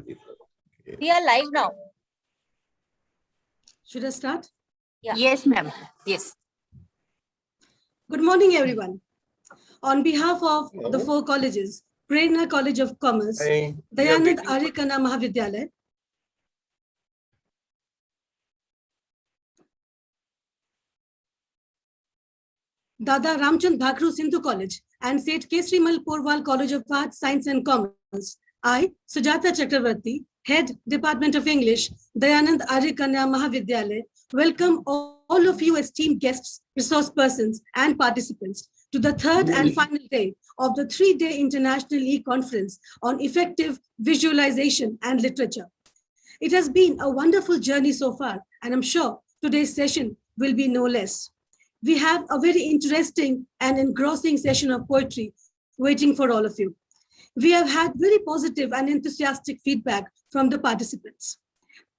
We are live now. Should I start? Yeah. Yes, ma'am. Yes. Good morning, everyone. On behalf of the 4 colleges, Prerna College of Commerce, Dayanand Aryakana Mahavidyalaya, Dada Ramchand Bhakru Sindhu College, and Seth Kesrimal Porwal College of Arts, Science and Commerce, I, Sujata Chakravarti, Head, Department of English, Dayanand Aryakana Mahavidyalaya, welcome all of you esteemed guests, resource persons, and participants to the third and final day of the 3-day International E-Conference on Effective Visualization and Literature. It has been a wonderful journey so far, and I'm sure today's session will be no less. We have a very interesting and engrossing session of poetry waiting for all of you. We have had very positive and enthusiastic feedback from the participants.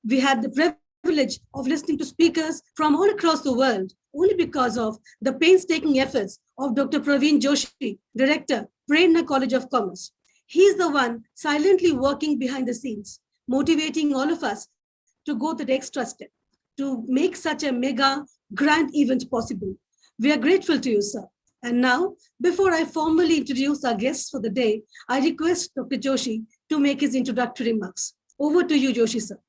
We had the privilege of listening to speakers from all across the world only because of the painstaking efforts of Dr. Praveen Joshi, Director, Prerna College of Commerce. He is the one silently working behind the scenes, motivating all of us to go the extra step, to make such a mega grand event possible. We are grateful to you, sir. And now, before I formally introduce our guests for the day, I request Dr. Joshi to make his introductory remarks. Over to you, Joshi, sir.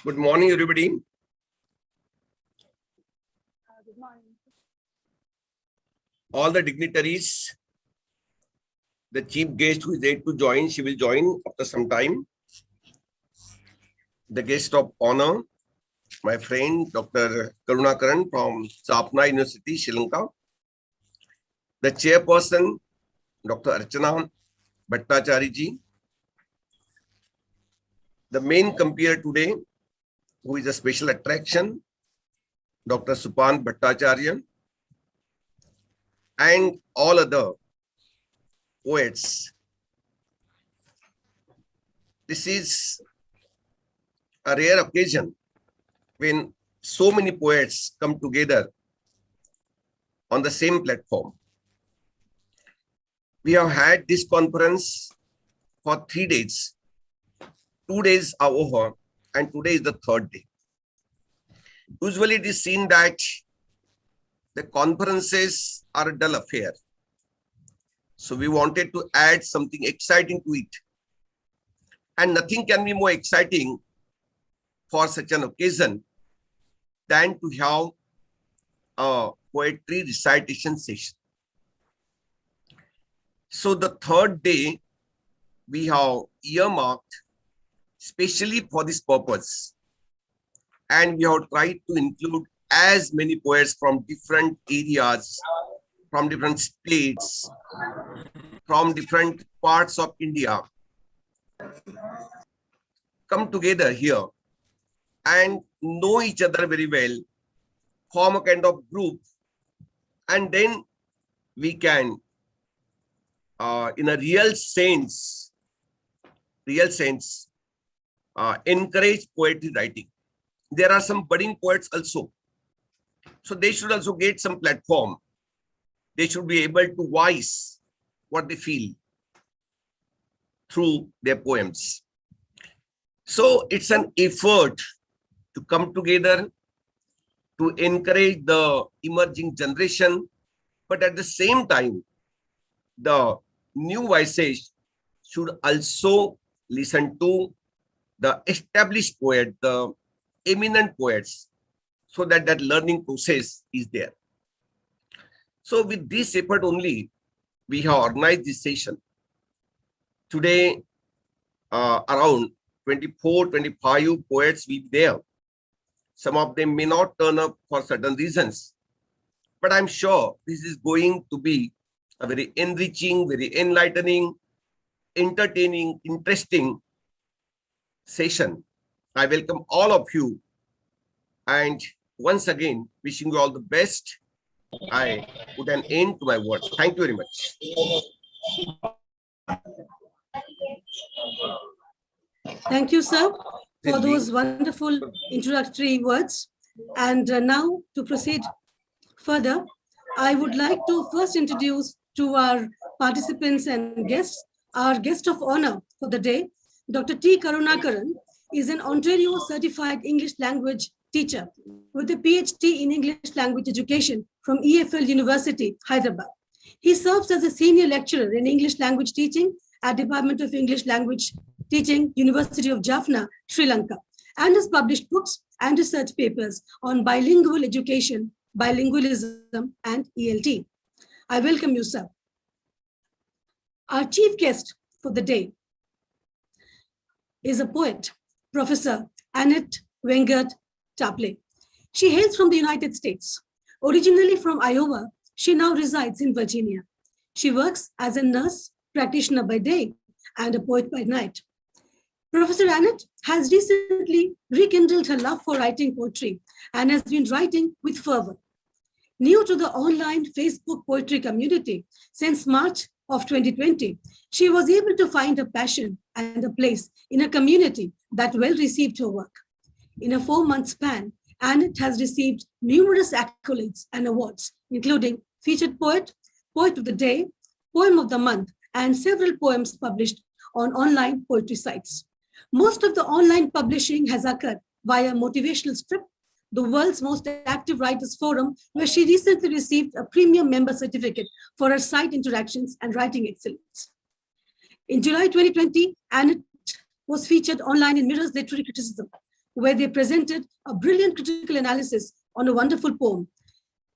Good morning, everybody. Good morning. All the dignitaries, the chief guest who is there to join, she will join after some time. The guest of honor, my friend, Dr. Karunakaran from Sapna University, Sri Lanka. The chairperson, Dr. Ratan Bhattacharjee. The main compere today, who is a special attraction, Dr. Supan Bhattacharjee, and all other poets. This is a rare occasion when so many poets come together on the same platform. We have had this conference for 3 days. 2 days are over, and today is the 3rd day. Usually it is seen that the conferences are a dull affair. So we wanted to add something exciting to it. And nothing can be more exciting for such an occasion than to have a poetry recitation session. So the 3rd day we have earmarked specially for this purpose. And we have tried to include as many poets from different areas, from different states, from different parts of India, come together here and know each other very well, form a kind of group, and then we can, in a real sense, encourage poetry writing. There are some budding poets also. So they should also get some platform. They should be able to voice what they feel through their poems. So it's an effort to come together to encourage the emerging generation, but at the same time, the new voices should also listen to the established poet, the eminent poets, so that that learning process is there. So with this effort only, we have organized this session. Today, around 24, 25 poets will be there. Some of them may not turn up for certain reasons, but I'm sure this is going to be a very enriching, very enlightening, entertaining, interesting session. I welcome all of you, and once again, wishing you all the best. I put an end to my words. Thank you very much. Thank you, sir, for those wonderful introductory words. And now to proceed further, I would like to first introduce to our participants and guests Our guest of honor for the day, Dr. T. Karunakaran, is an Ontario certified English language teacher with a PhD in English language education from EFL University, Hyderabad. He serves as a senior lecturer in English language teaching at Department of English Language Teaching, University of Jaffna, Sri Lanka, and has published books and research papers on bilingual education, bilingualism, and ELT. I welcome you, sir. Our chief guest for the day is a poet, Professor Annette Wengert Tapley. She hails from the United States. Originally from Iowa, she now resides in Virginia. She works as a nurse practitioner by day and a poet by night. Professor Annette has recently rekindled her love for writing poetry and has been writing with fervor. New to the online Facebook poetry community since March of 2020, she was able to find a passion and a place in a community that well received her work. In a 4-month span, Annette has received numerous accolades and awards, including Featured Poet, Poet of the Day, Poem of the Month, and several poems published on online poetry sites. Most of the online publishing has occurred via Motivational Strip, the world's most active writers forum, where she recently received a premium member certificate for her site interactions and writing excellence. In July 2020, Annette was featured online in Mirror's Literary Criticism, where they presented a brilliant critical analysis on a wonderful poem,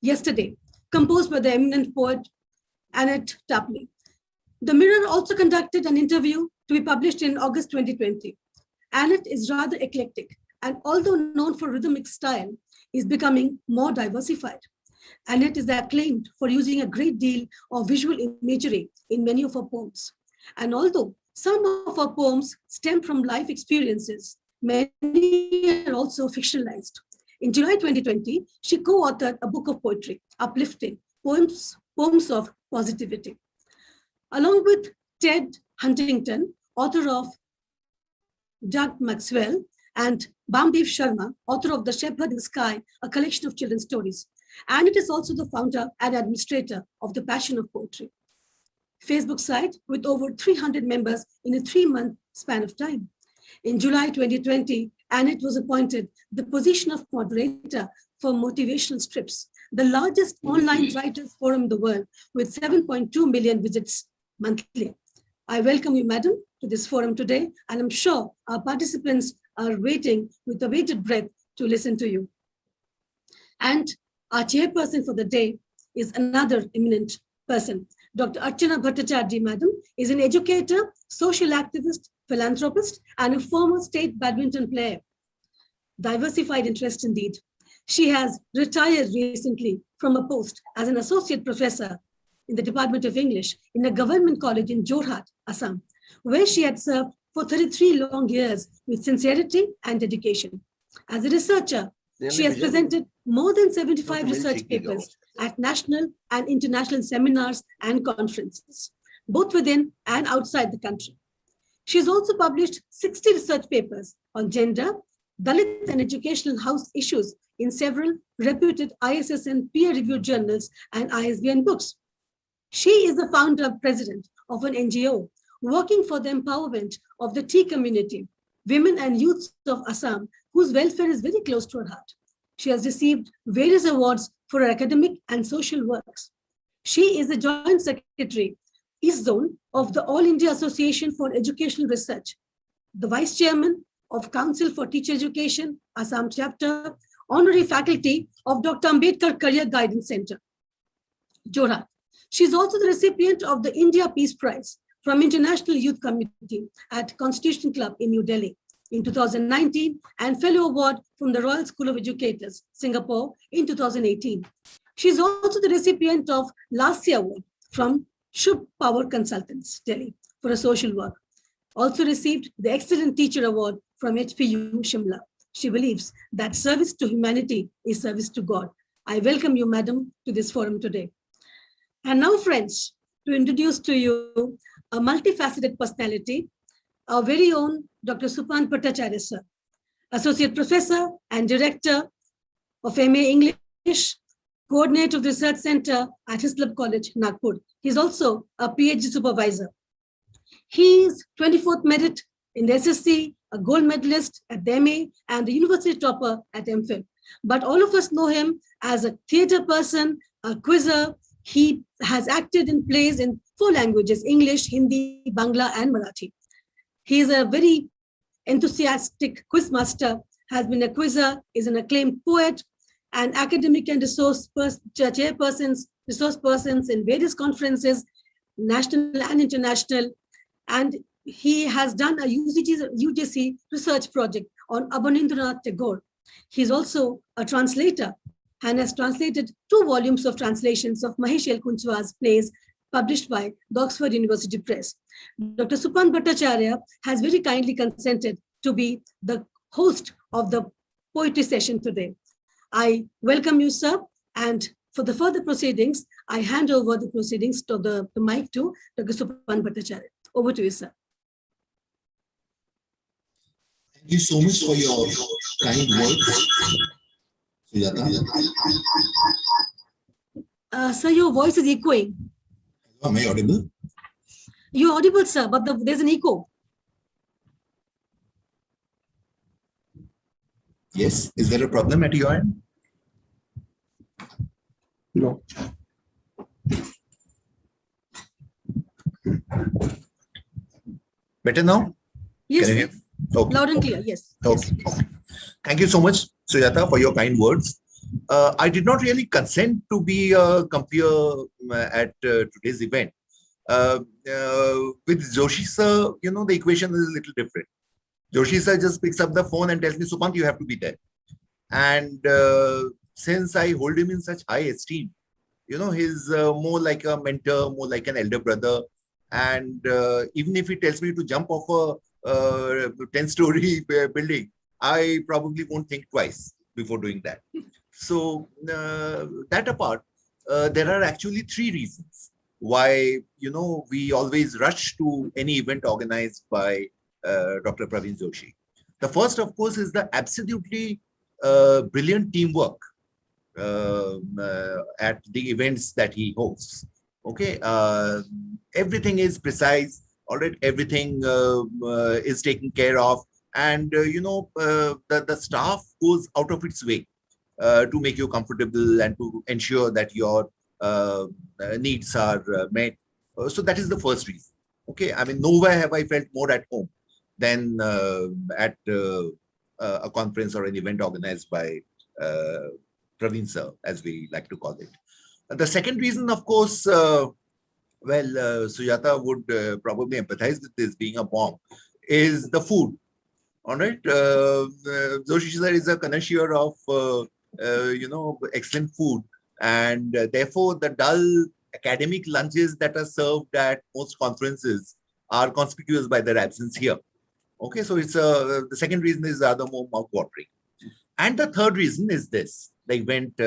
Yesterday, composed by the eminent poet Annette Tapley. The Mirror also conducted an interview to be published in August 2020. Annette is rather eclectic, and although known for rhythmic style, is becoming more diversified. Annette is acclaimed for using a great deal of visual imagery in many of her poems. And although some of her poems stem from life experiences, many are also fictionalized. In July 2020, she co-authored a book of poetry, Uplifting, Poems of Positivity. Along with Ted Huntington, author of Doug Maxwell, and Bamdev Sharma, author of The Shepherd in the Sky, a collection of children's stories. And it is also the founder and administrator of the Passion of Poetry Facebook site with over 300 members in a 3-month span of time. In July 2020, Annette was appointed the position of moderator for Motivational Strips, the largest online writers forum in the world with 7.2 million visits monthly. I welcome you, madam, to this forum today, and I'm sure our participants are waiting with bated breath to listen to you. And our chairperson for the day is another eminent person. Dr. Ratan Bhattacharjee, madam, is an educator, social activist, philanthropist, and a former state badminton player. Diversified interest indeed. She has retired recently from a post as an associate professor in the Department of English in a government college in Jorhat, Assam, where she had served for 33 long years with sincerity and dedication. As a researcher, she has presented more than 75 research papers at national and international seminars and conferences, both within and outside the country. She has also published 60 research papers on gender, Dalit and educational house issues in several reputed ISSN peer-reviewed journals and ISBN books. She is the founder and president of an NGO working for the empowerment of the T community, women and youths of Assam, whose welfare is very close to her heart. She has received various awards for her academic and social works. She is the joint secretary, East Zone, of the All India Association for Educational Research, the vice chairman of Council for Teacher Education, Assam chapter, honorary faculty of Dr. Ambedkar Career Guidance Center, Jorhat. She is also the recipient of the India Peace Prize from International Youth Committee at Constitution Club in New Delhi in 2019 and Fellow Award from the Royal School of Educators, Singapore in 2018. She is also the recipient of Lasya Award from Shubh Power Consultants, Delhi, for her social work. Also received the Excellent Teacher Award from HPU, Shimla. She believes that service to humanity is service to God. I welcome you, madam, to this forum today. And now, friends, to introduce to you a multifaceted personality, our very own Dr. Supan Bhattacharjee, sir, Associate Professor and Director of MA English, Coordinator of the Research Center at Hislop College, Nagpur. He's also a PhD supervisor. He's 24th merit in the SSC, a gold medalist at the MA, and the university topper at MPhil. But all of us know him as a theater person, a quizzer. He has acted in plays in 4 languages: English, Hindi, Bangla, and Marathi. He is a very enthusiastic quizmaster, has been a quizzer, is an acclaimed poet, and academic and resource persons in various conferences, national and international. And he has done a UGC research project on Abanindranath Tagore. He's also a translator and has translated 2 volumes of translations of Mahesh L. Kunchwa's plays published by the Oxford University Press. Dr. Supan Bhattacharya has very kindly consented to be the host of the poetry session today. I welcome you, sir, and for the further proceedings, I hand over the proceedings to the mic to Dr. Supan Bhattacharya. Over to you, sir. Thank you so much for your kind words, Sujata. Sir, your voice is echoing. Am I audible? You're audible, sir, but there's an echo. Yes. Is there a problem at your end? No. Better now? Yes, Can you hear? Okay. loud and clear, yes. Okay. Thank you so much, Sujata, for your kind words. I did not really consent to be a compeer at today's event. With Joshi sir, the equation is a little different. Joshi sir just picks up the phone and tells me, Supant, you have to be there. And since I hold him in such high esteem, he's more like a mentor, more like an elder brother. And even if he tells me to jump off a 10-story building, I probably won't think twice before doing that. So that apart, there are actually 3 reasons why, we always rush to any event organized by Dr. Praveen Joshi. The first, of course, is the absolutely brilliant teamwork at the events that he hosts. Okay, everything is precise. All right, everything is taken care of, and the staff goes out of its way to make you comfortable and to ensure that your needs are met. So that is the first reason. Okay, I mean, nowhere have I felt more at home than at a conference or an event organized by Praveen sir, as we like to call it. The second reason, of course, Sujata would probably empathize with this being a bomb, is the food. All right, Joshi sir is a connoisseur of excellent food, and therefore the dull academic lunches that are served at most conferences are conspicuous by their absence here. Okay, so it's the second reason is rather more mouth-watering, and the third reason is this: the event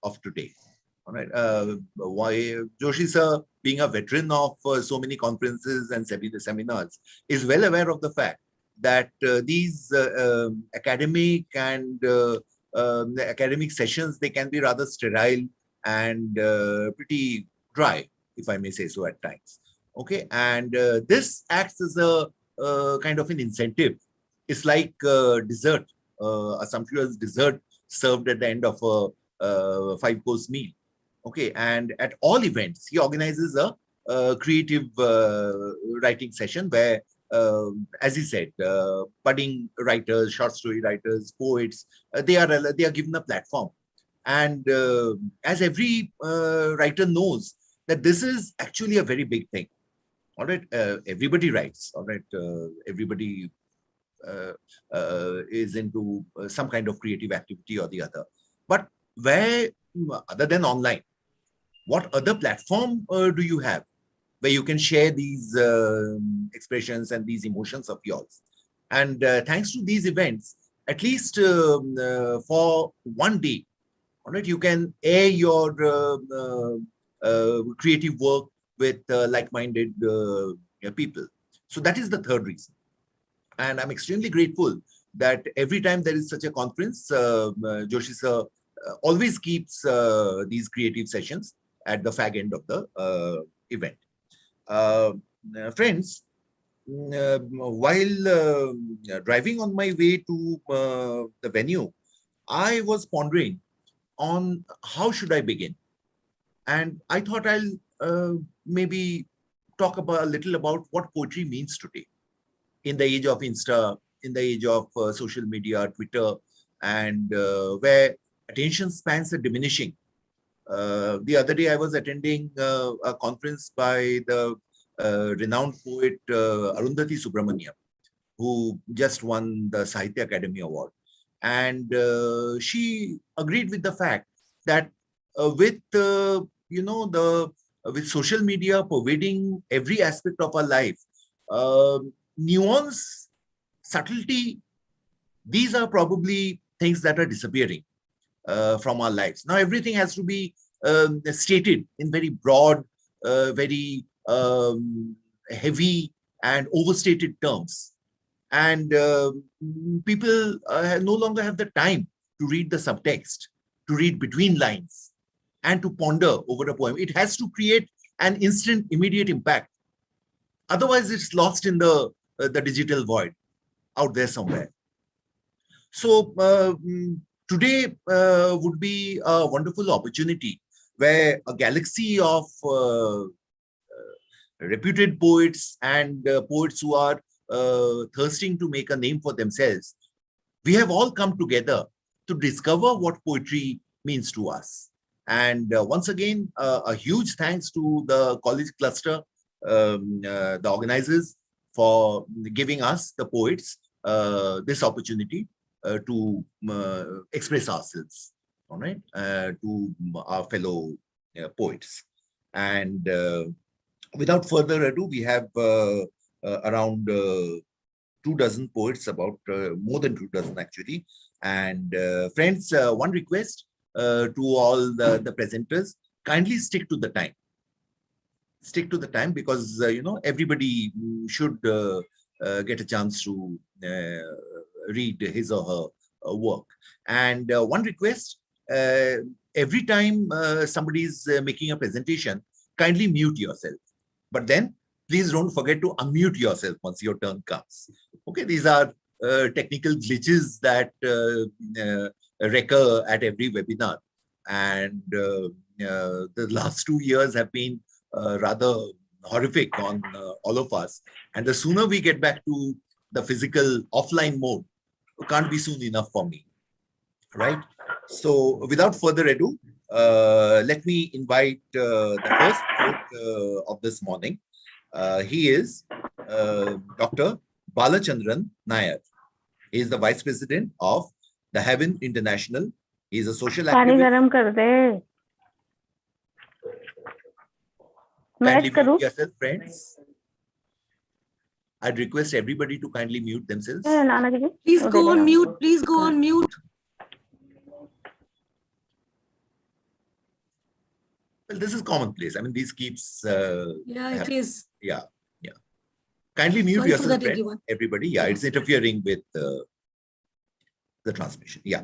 of today. All right, why Joshi sir, being a veteran of so many conferences and seminars, is well aware of the fact that these academic and academic sessions, they can be rather sterile and pretty dry, if I may say so at times. Okay, and this acts as a kind of an incentive. It's like dessert, a sumptuous dessert served at the end of a 5-course meal. Okay, and at all events, he organizes a creative writing session where, as he said, budding writers, short story writers, poets, they are given a platform. And as every writer knows, that this is actually a very big thing. All right, everybody writes. All right, everybody is into some kind of creative activity or the other. But where, other than online, what other platform do you have where you can share these expressions and these emotions of yours? And thanks to these events, at least for one day, all right, you can air your creative work with like-minded people. So that is the third reason. And I'm extremely grateful that every time there is such a conference, Joshi sir always keeps these creative sessions at the fag end of the event. friends, while driving on my way to the venue, I was pondering on how should I begin. And I thought I'll maybe talk about a little about what poetry means today in the age of Insta, in the age of social media, Twitter, and where attention spans are diminishing. The other day, I was attending a conference by the renowned poet Arundhati Subramanya, who just won the Sahitya Academy Award. And she agreed with the fact that with with social media pervading every aspect of our life, nuance, subtlety, these are probably things that are disappearing from our lives. Now, everything has to be stated in very broad, very heavy and overstated terms. And people no longer have the time to read the subtext, to read between lines, and to ponder over a poem. It has to create an instant, immediate impact. Otherwise, it's lost in the digital void out there somewhere. So today would be a wonderful opportunity where a galaxy of reputed poets and poets who are thirsting to make a name for themselves, we have all come together to discover what poetry means to us. And once again, a huge thanks to the college cluster, the organizers, for giving us, the poets, this opportunity to express ourselves, all right, to our fellow poets. And without further ado, we have around 24 poets, about more than 24 actually. And friends, one request to all the presenters: kindly stick to the time. Stick to the time, because everybody should get a chance to read his or her work. And one request: every time somebody is making a presentation, kindly mute yourself. But then please don't forget to unmute yourself once your turn comes. Okay, these are technical glitches that recur at every webinar. And the last 2 years have been rather horrific on all of us. And the sooner we get back to the physical offline mode, can't be soon enough for me, right? So without further ado, let me invite the first poet of this morning. He is Dr. Balachandran Nair. He is the Vice President of the Heaven International. He is a social activist. Kindly mute yourself, friends. I'd request everybody to kindly mute themselves. Please go on mute. Please go on mute. Well, this is commonplace. I mean, these keeps. Yeah, it is. Yeah, yeah. Kindly mute Sorry yourself, for that, everybody. Yeah, it's interfering with the transmission. Yeah.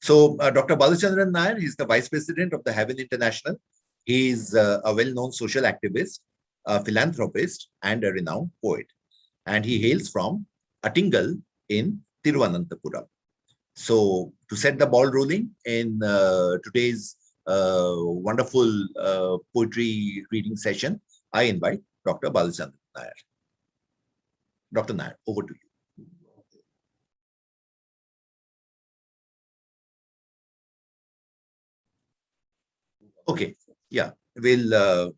So, Dr. Balachandran Nair, he's the Vice President of the Heaven International. He is a well-known social activist, a philanthropist, and a renowned poet. And he hails from Attingal in Tiruvananthapuram. So, to set the ball rolling in today's wonderful poetry reading session, I invite Dr. Balachandran Nair. Dr. Nair, over to you. Okay, yeah, we'll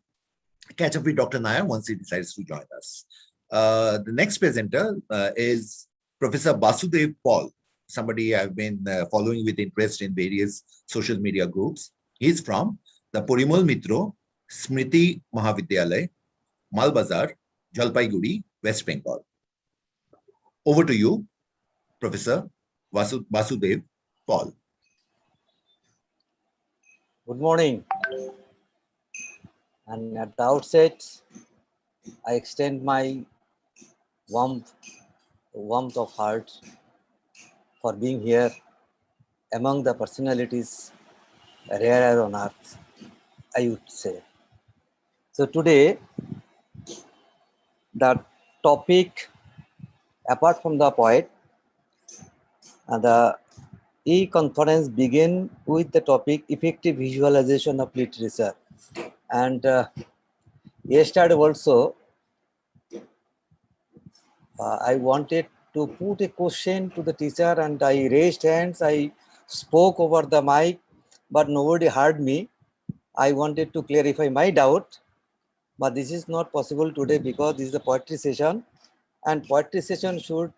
catch up with Dr. Nair once he decides to join us. The next presenter is Professor Vasudev Paul, somebody I've been following with interest in various social media groups. He's from the Porimal Mitro Smriti Mahavidyalay, Malbazar, Jalpaiguri, West Bengal. Over to you, Professor Vasudev Paul. Good morning. And at the outset, I extend my warmth of heart for being here among the personalities rarer on earth, I would say. So today, The topic, apart from the poet, the e-conference begin with the topic effective visualization of literature. And yesterday also, I wanted to put a question to the teacher and I raised hands. I spoke over the mic, but nobody heard me. I wanted to clarify my doubt, but this is not possible today because this is the poetry session, and poetry session should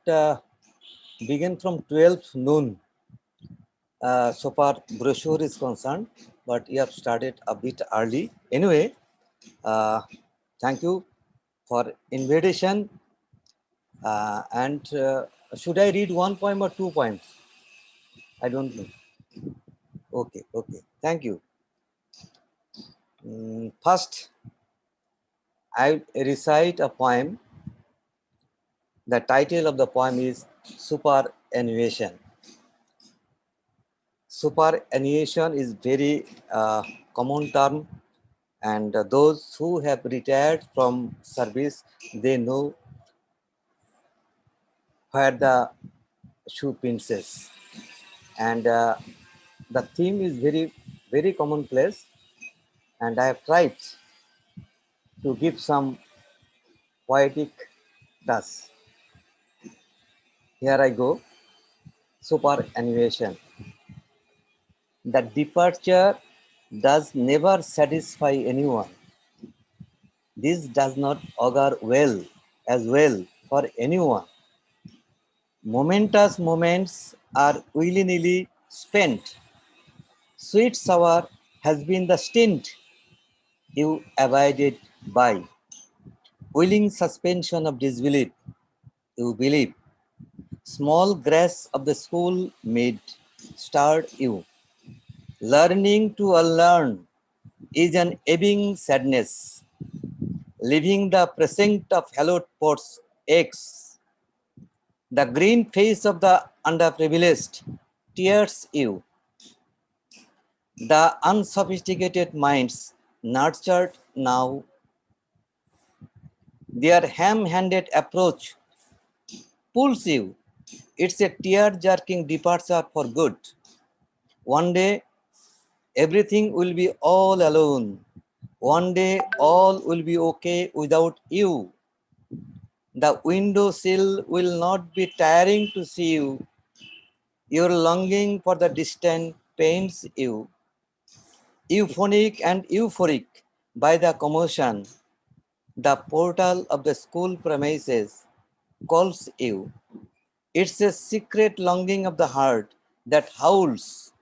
begin from 12 noon. So far brochure is concerned, but we have started a bit early. Anyway, thank you for invitation. And should I read one poem or 2 poems? I don't know. Okay, okay. Thank you. First, I recite a poem. The title of the poem is Superannuation. Superannuation is very common term, and those who have retired from service, they know where the shoe pinches. And the theme is very, very commonplace, and I have tried to give some poetic touch. Here I go. Superannuation. The departure does never satisfy anyone. This does not augur well for anyone. Momentous moments are willy-nilly spent. Sweet sour has been the stint you abided by. Willing suspension of disbelief, you believe. Small grace of the school made stirred you. Learning to unlearn is an ebbing sadness. Leaving the precinct of hallowed ports aches. The green face of the underprivileged tears you. The unsophisticated minds nurtured now, their ham-handed approach pulls you. It's a tear-jerking departure for good. One day, everything will be all alone. One day, all will be okay without you. The window sill will not be tiring to see you. Your longing for the distant pains you. Euphonic and euphoric by the commotion, the portal of the school premises calls you. It's a secret longing of the heart that howls.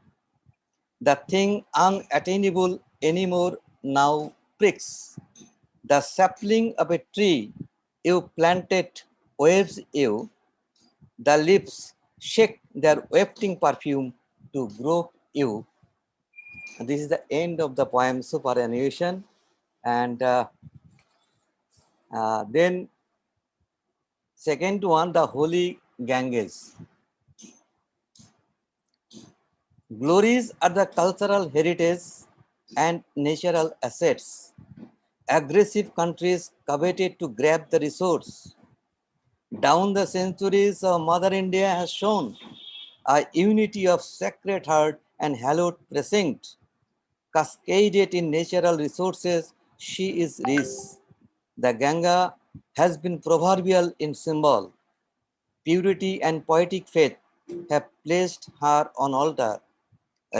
The thing unattainable anymore now pricks. The sapling of a tree you planted waves you. The lips shake their wafting perfume to grope you. This is the end of the poem Superannuation. And then second one, the Holy Ganges. Glories are the cultural heritage and natural assets. Aggressive countries coveted to grab the resource. Down the centuries, Mother India has shown a unity of sacred heart and hallowed precinct. Cascaded in natural resources, she is rich. The Ganga has been proverbial in symbol. Purity and poetic faith have placed her on altar.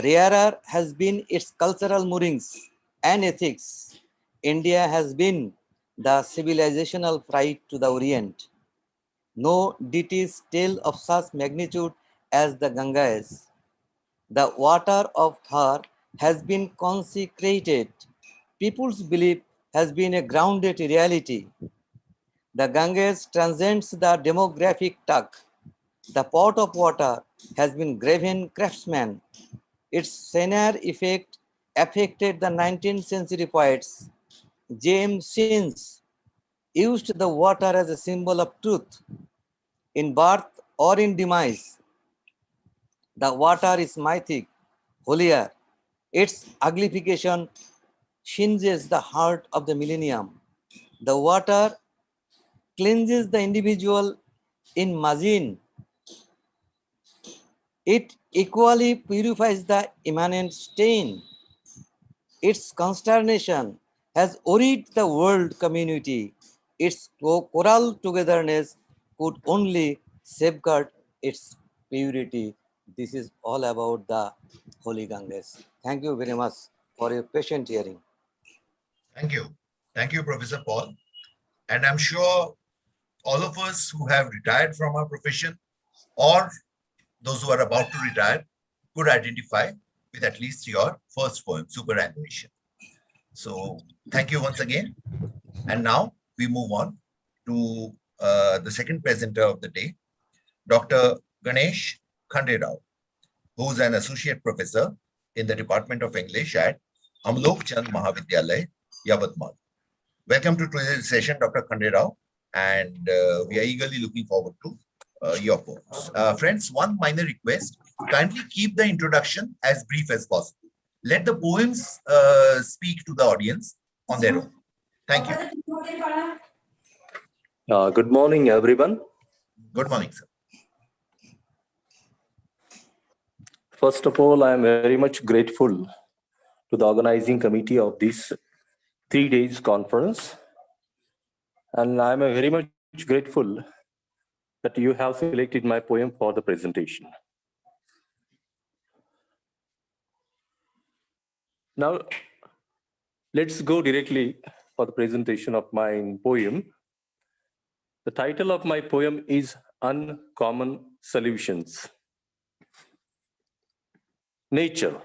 Rarer has been its cultural moorings and ethics. India has been the civilizational pride to the Orient. No deities tale of such magnitude as the Ganges. The water of her has been consecrated. People's belief has been a grounded reality. The Ganges transcends the demographic tug. The pot of water has been graven craftsman. Its Senar effect affected the 19th century poets. James Shins used the water as a symbol of truth. In birth or in demise, the water is mythic, holier. Its uglification changes the heart of the millennium. The water cleanses the individual in margin. It equally purifies the immanent stain. Its consternation has worried the world community. Its choral togetherness could only safeguard its purity. This is all about the Holy Ganges. Thank you very much for your patient hearing. Thank you. Thank you, Professor Paul. And I'm sure all of us who have retired from our profession or those who are about to retire could identify with at least your first poem, Superannuation. So thank you once again. And now we move on to the second presenter of the day, Dr. Ganesh Khanderao, who is an associate professor in the Department of English at Amlok Chand Mahavidyalaya, Yavatmal. Welcome to today's session, Dr. Khanderao, and we are eagerly looking forward to your poems. Friends, one minor request, kindly keep the introduction as brief as possible. Let the poems speak to the audience on their own. Thank you. Good morning, everyone. Good morning, sir. First of all, I am very much grateful to the organizing committee of this 3 days conference. And I am very much grateful that you have selected my poem for the presentation. Now, let's go directly for the presentation of my poem. The title of my poem is Uncommon Solutions. Nature.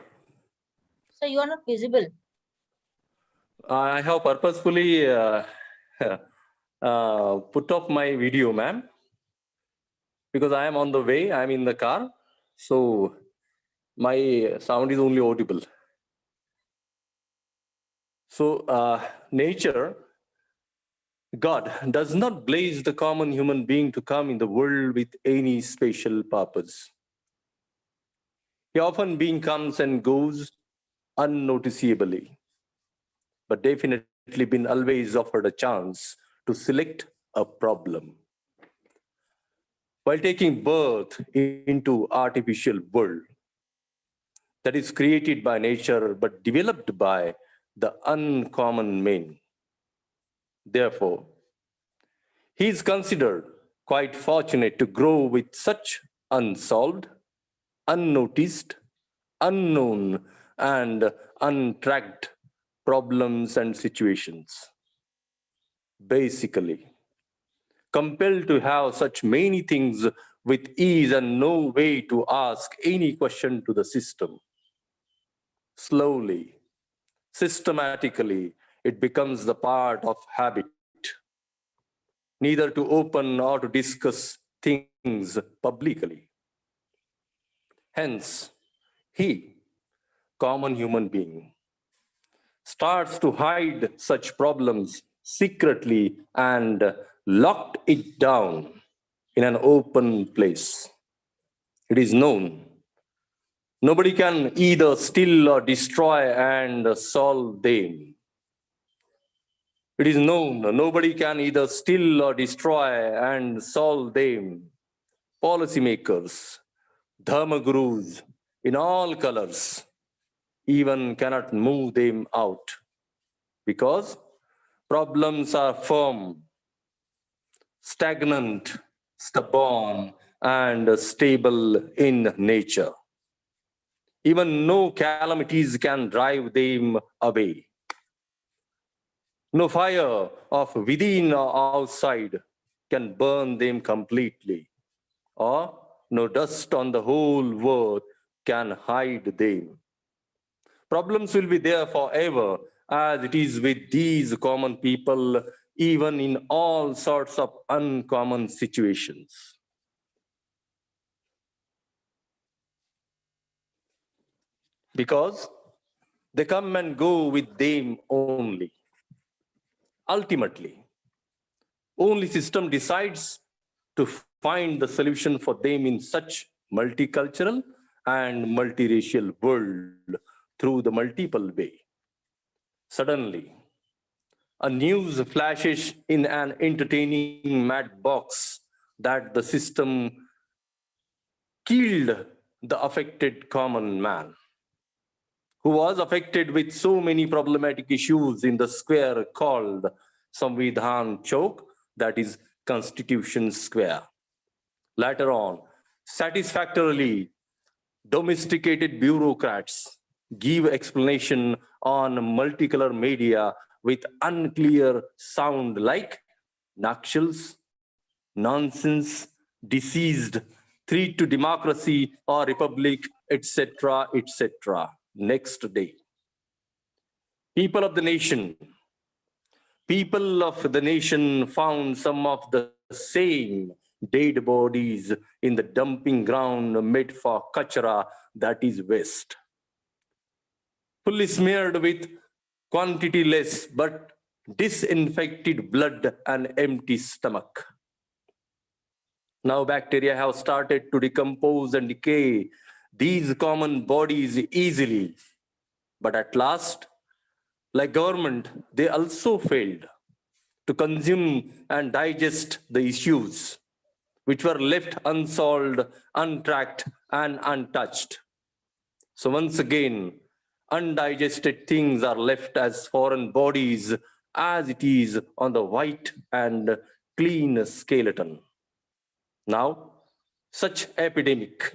So you are not visible. I have purposefully put off my video, ma'am, because I am on the way, I am in the car, so my sound is only audible. So nature, God does not blaze the common human being to come in the world with any special purpose. He often being comes and goes unnoticeably, but definitely been always offered a chance to select a problem. While taking birth into artificial world that is created by nature but developed by the uncommon man. Therefore, he is considered quite fortunate to grow with such unsolved, unnoticed, unknown, and untracked problems and situations. Basically, compelled to have such many things with ease and no way to ask any question to the system. Slowly, systematically, it becomes the part of habit, neither to open or to discuss things publicly. Hence, he, common human being, starts to hide such problems secretly and locked it down in an open place. It is known nobody can either steal or destroy and solve them. It is known nobody can either steal or destroy and solve them. Policymakers, dharma gurus in all colors even cannot move them out because problems are firm, stagnant, stubborn, and stable in nature. Even no calamities can drive them away. No fire of within or outside can burn them completely, or no dust on the whole world can hide them. Problems will be there forever, as it is with these common people, even in all sorts of uncommon situations. Because they come and go with them only. Ultimately, only system decides to find the solution for them in such multicultural and multiracial world through the multiple way. Suddenly, A news flashes in an entertaining mad box that the system killed the affected common man, who was affected with so many problematic issues in the square called Samvidhan Chowk, that is Constitution Square. Later on, satisfactorily, domesticated bureaucrats give explanation on multicolor media with unclear sound like nutshells, nonsense, deceased, threat to democracy or republic, etc., etc. Next day. People of the nation found some of the same dead bodies in the dumping ground made for kachara, that is waste. Fully smeared with quantity less but disinfected blood and empty stomach. Now bacteria have started to decompose and decay these common bodies easily. But at last, like government, they also failed to consume and digest the issues which were left unsolved, untracked, and untouched. So once again, undigested things are left as foreign bodies as it is on the white and clean skeleton. Now, such epidemic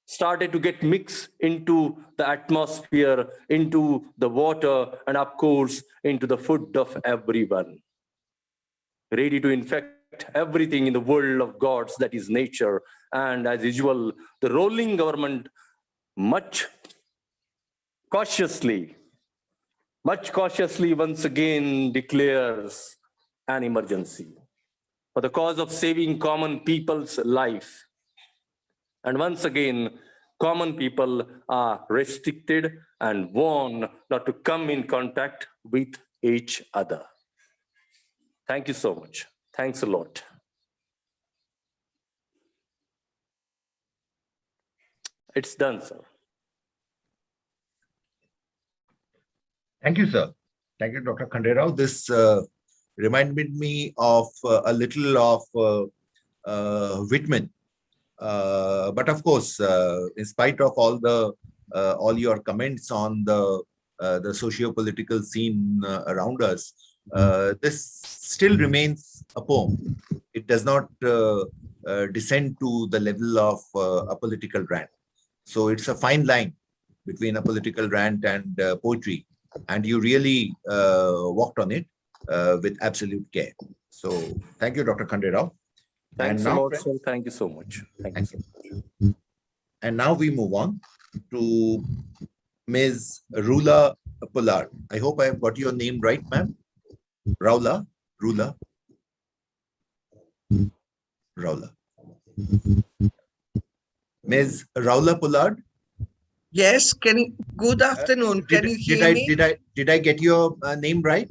started to get mixed into the atmosphere, into the water, and of course, into the food of everyone. Ready to infect everything in the world of gods, that is nature. And as usual, the ruling government much cautiously once again declares an emergency for the cause of saving common people's life. And once again, common people are restricted and warned not to come in contact with each other. Thank you so much. Thanks a lot. It's done, sir. Thank you, sir. Thank you, Dr. Khanderao. This reminded me of a little of Whitman. But of course, in spite of all your comments on the socio-political scene around us, this still remains a poem. It does not descend to the level of a political rant. So it's a fine line between a political rant and poetry, and you really walked on it with absolute care. So thank you, Dr. Khanderao. Thanks a lot, sir. Thank you so much. Thank you so much. And now we move on to Ms. Rula Pollard. I hope I have got your name right, ma'am. Rula. Ms. Rula Pollard. Yes, good afternoon. Can you hear me? Did I get your name right?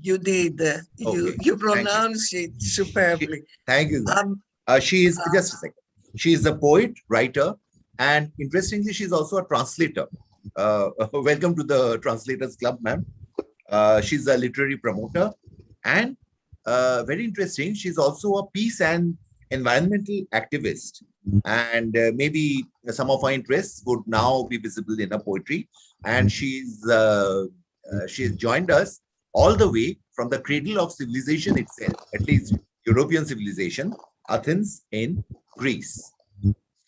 You did. Okay, You pronounced it superbly. Thank you. She is, just a second. She is a poet, writer, and interestingly, she's also a translator. Welcome to the Translators Club, ma'am. She's a literary promoter, and very interesting, she's also a peace and environmental activist. And maybe some of her interests would now be visible in her poetry. And she's joined us all the way from the cradle of civilization itself, at least European civilization, Athens in Greece.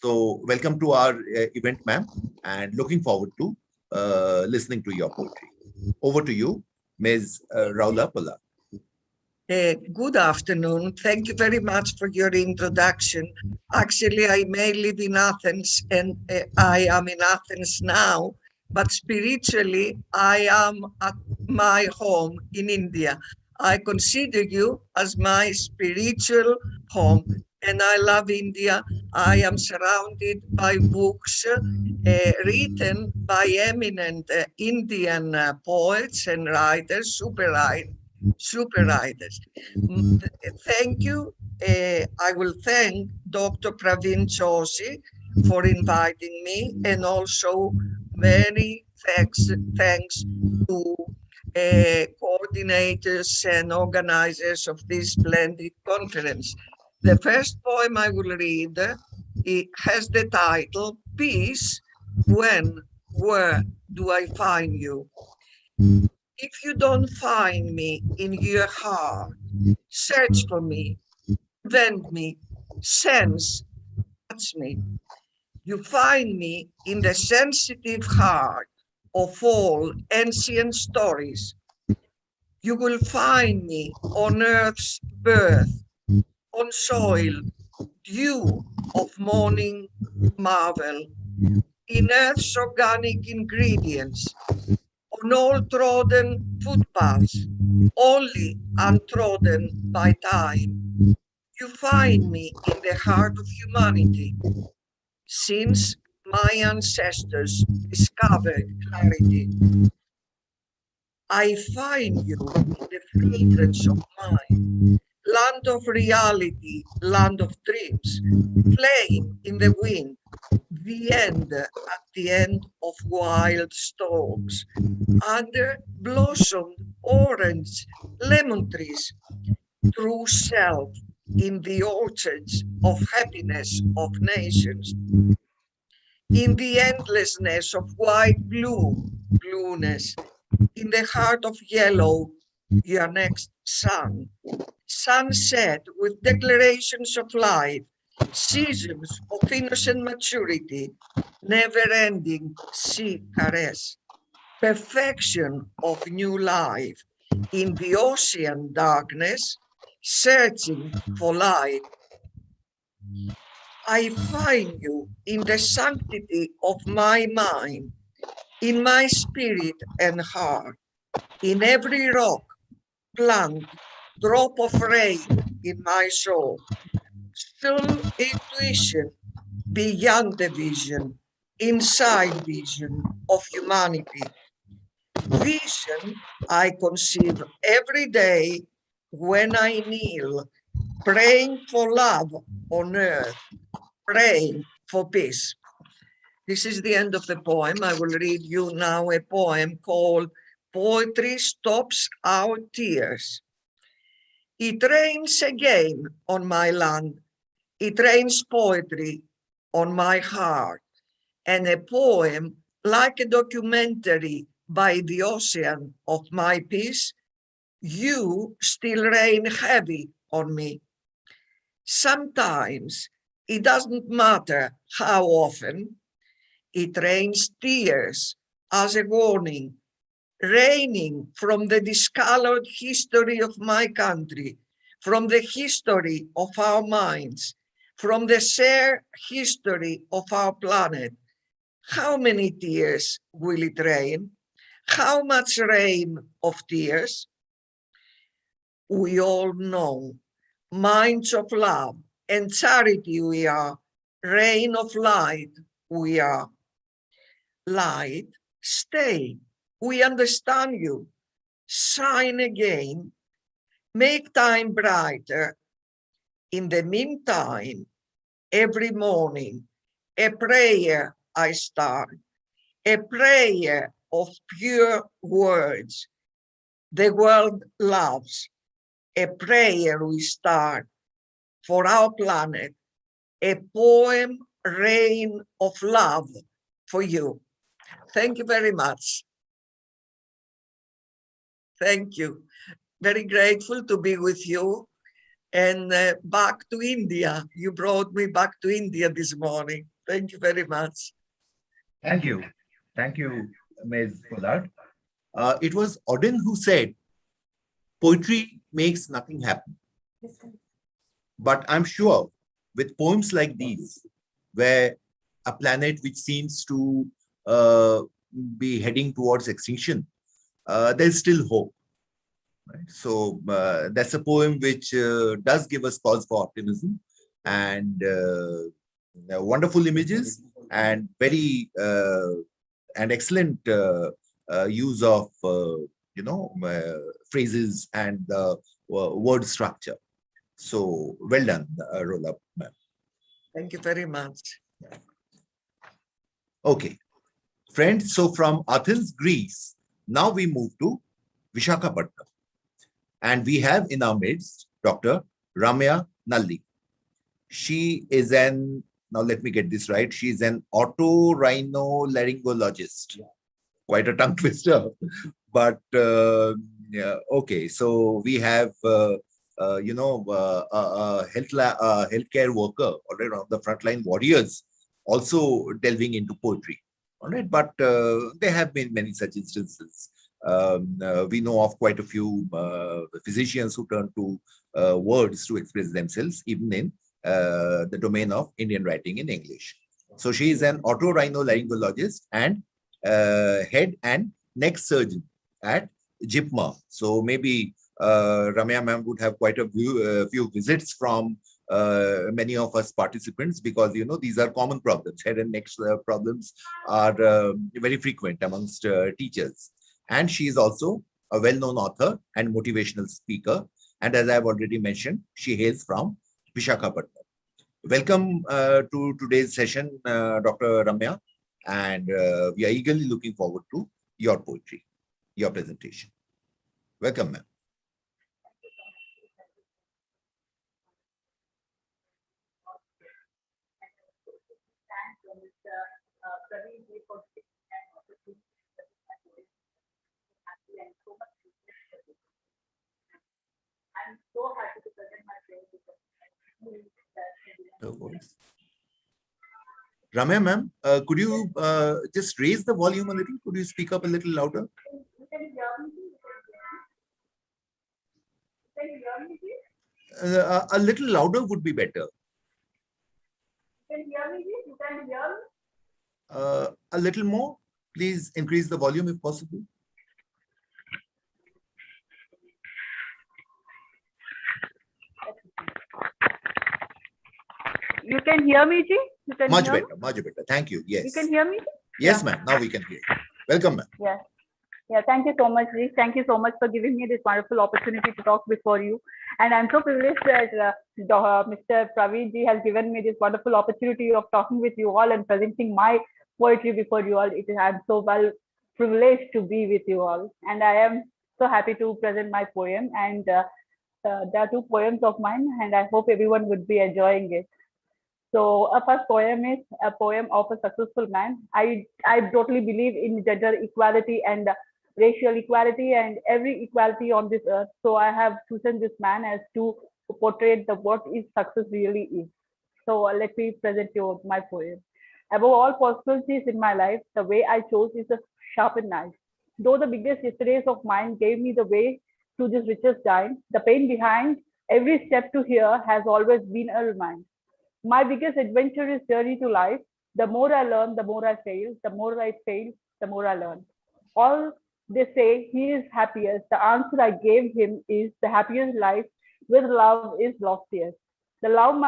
So welcome to our event, ma'am, and looking forward to listening to your poetry. Over to you, Ms. Rula Pollard. Good afternoon. Thank you very much for your introduction. Actually, I may live in Athens, and I am in Athens now, but spiritually, I am at my home in India. I consider you as my spiritual home, and I love India. I am surrounded by books written by eminent Indian poets and writers, super writers. Thank you. I will thank Dr. Praveen Joshi for inviting me, and also very thanks to coordinators and organizers of this splendid conference. The first poem I will read, it has the title, Peace, When, Where Do I Find You? If you don't find me in your heart, search for me, vent me, sense, touch me. You find me in the sensitive heart of all ancient stories. You will find me on earth's birth, on soil, dew of morning marvel, in earth's organic ingredients, on all trodden footpaths, only untrodden by time. You find me in the heart of humanity, since my ancestors discovered clarity. I find you in the fragrance of mine, land of reality, land of dreams, flame in the wind, the end at the end of wild storms, under blossomed orange lemon trees, true self in the orchards of happiness of nations, in the endlessness of white blueness, in the heart of yellow, your next sun, sunset with declarations of life, seasons of innocent maturity, never-ending sea caress, perfection of new life, in the ocean darkness, searching for light. I find you in the sanctity of my mind, in my spirit and heart, in every rock, plant, drop of rain in my soul, still intuition beyond the vision, inside vision of humanity. Vision I conceive every day when I kneel, praying for love on earth, praying for peace. This is the end of the poem. I will read you now a poem called Poetry Stops Our Tears. It rains again on my land. It rains poetry on my heart, and a poem like a documentary by the ocean of my peace, you still rain heavy on me. Sometimes it doesn't matter how often, it rains tears as a warning, raining from the discolored history of my country, from the history of our minds, from the shared history of our planet. How many tears will it rain? How much rain of tears? We all know, minds of love and charity we are, rain of light we are. Light, stay, we understand you. Shine again, make time brighter. In the meantime, every morning, a prayer I start, a prayer of pure words. The world loves, a prayer we start for our planet, a poem, rain of love for you. Thank you very much. Thank you. Very grateful to be with you. And back to India. You brought me back to India this morning. Thank you very much. Thank you. Thank you, Ms. for that. It was Auden who said, poetry makes nothing happen. But I'm sure with poems like these, where a planet which seems to be heading towards extinction, there's still hope. Right? So that's a poem which does give us cause for optimism, and wonderful images and very and excellent use of phrases and word structure. So well done, Rola. Thank you very much. Okay, friends. So from Athens, Greece, now we move to Visakhapatnam. And we have in our midst Dr. Ramya Nalli. She is now let me get this right, she's an otorhinolaryngologist. Quite a tongue twister, but yeah, okay. So we have, a healthcare worker, all right, on the frontline warriors, also delving into poetry, all right. But there have been many such instances. We know of quite a few physicians who turn to words to express themselves, even in the domain of Indian writing in English. So she is an otorhinolaryngologist and head and neck surgeon at JIPMA. So maybe Ramya ma'am would have quite a few visits from many of us participants, because these are common problems. Head and neck problems are very frequent amongst teachers. And she is also a well-known author and motivational speaker. And as I've already mentioned, she hails from Visakhapatnam. Welcome to today's session, Dr. Ramya. And we are eagerly looking forward to your poetry, your presentation. Welcome, ma'am. I'm so happy to present my voice. Ramya ma'am, could you just raise the volume a little? Could you speak up a little louder? A little louder would be better. You can hear me? You can hear me? A little more. Please increase the volume if possible. You can hear me, Ji? You can much hear better, me? much better. Thank you. Yes. You can hear me? Yes, Yeah. ma'am. Now we can hear you. Welcome, ma'am. Yeah. Yeah, thank you so much, Ji. Thank you so much for giving me this wonderful opportunity to talk before you. And I'm so privileged that Mr. Praveer Ji has given me this wonderful opportunity of talking with you all and presenting my poetry before you all. I'm so well privileged to be with you all. And I am so happy to present my poem. And there are two poems of mine, and I hope everyone would be enjoying it. So a first poem is a poem of a successful man. I totally believe in gender equality and racial equality and every equality on this earth. So I have chosen this man as to portray what is success really is. So let me present you my poem. Above all possibilities in my life, the way I chose is a sharpened knife. Though the biggest yesterdays of mine gave me the way to this richest dime, the pain behind every step to here has always been a reminder. My biggest adventure is journey to life. The more I learn, the more I fail. The more I fail, the more I learn. All they say he is happiest. The answer I gave him is the happiest life with love is loftiest. The love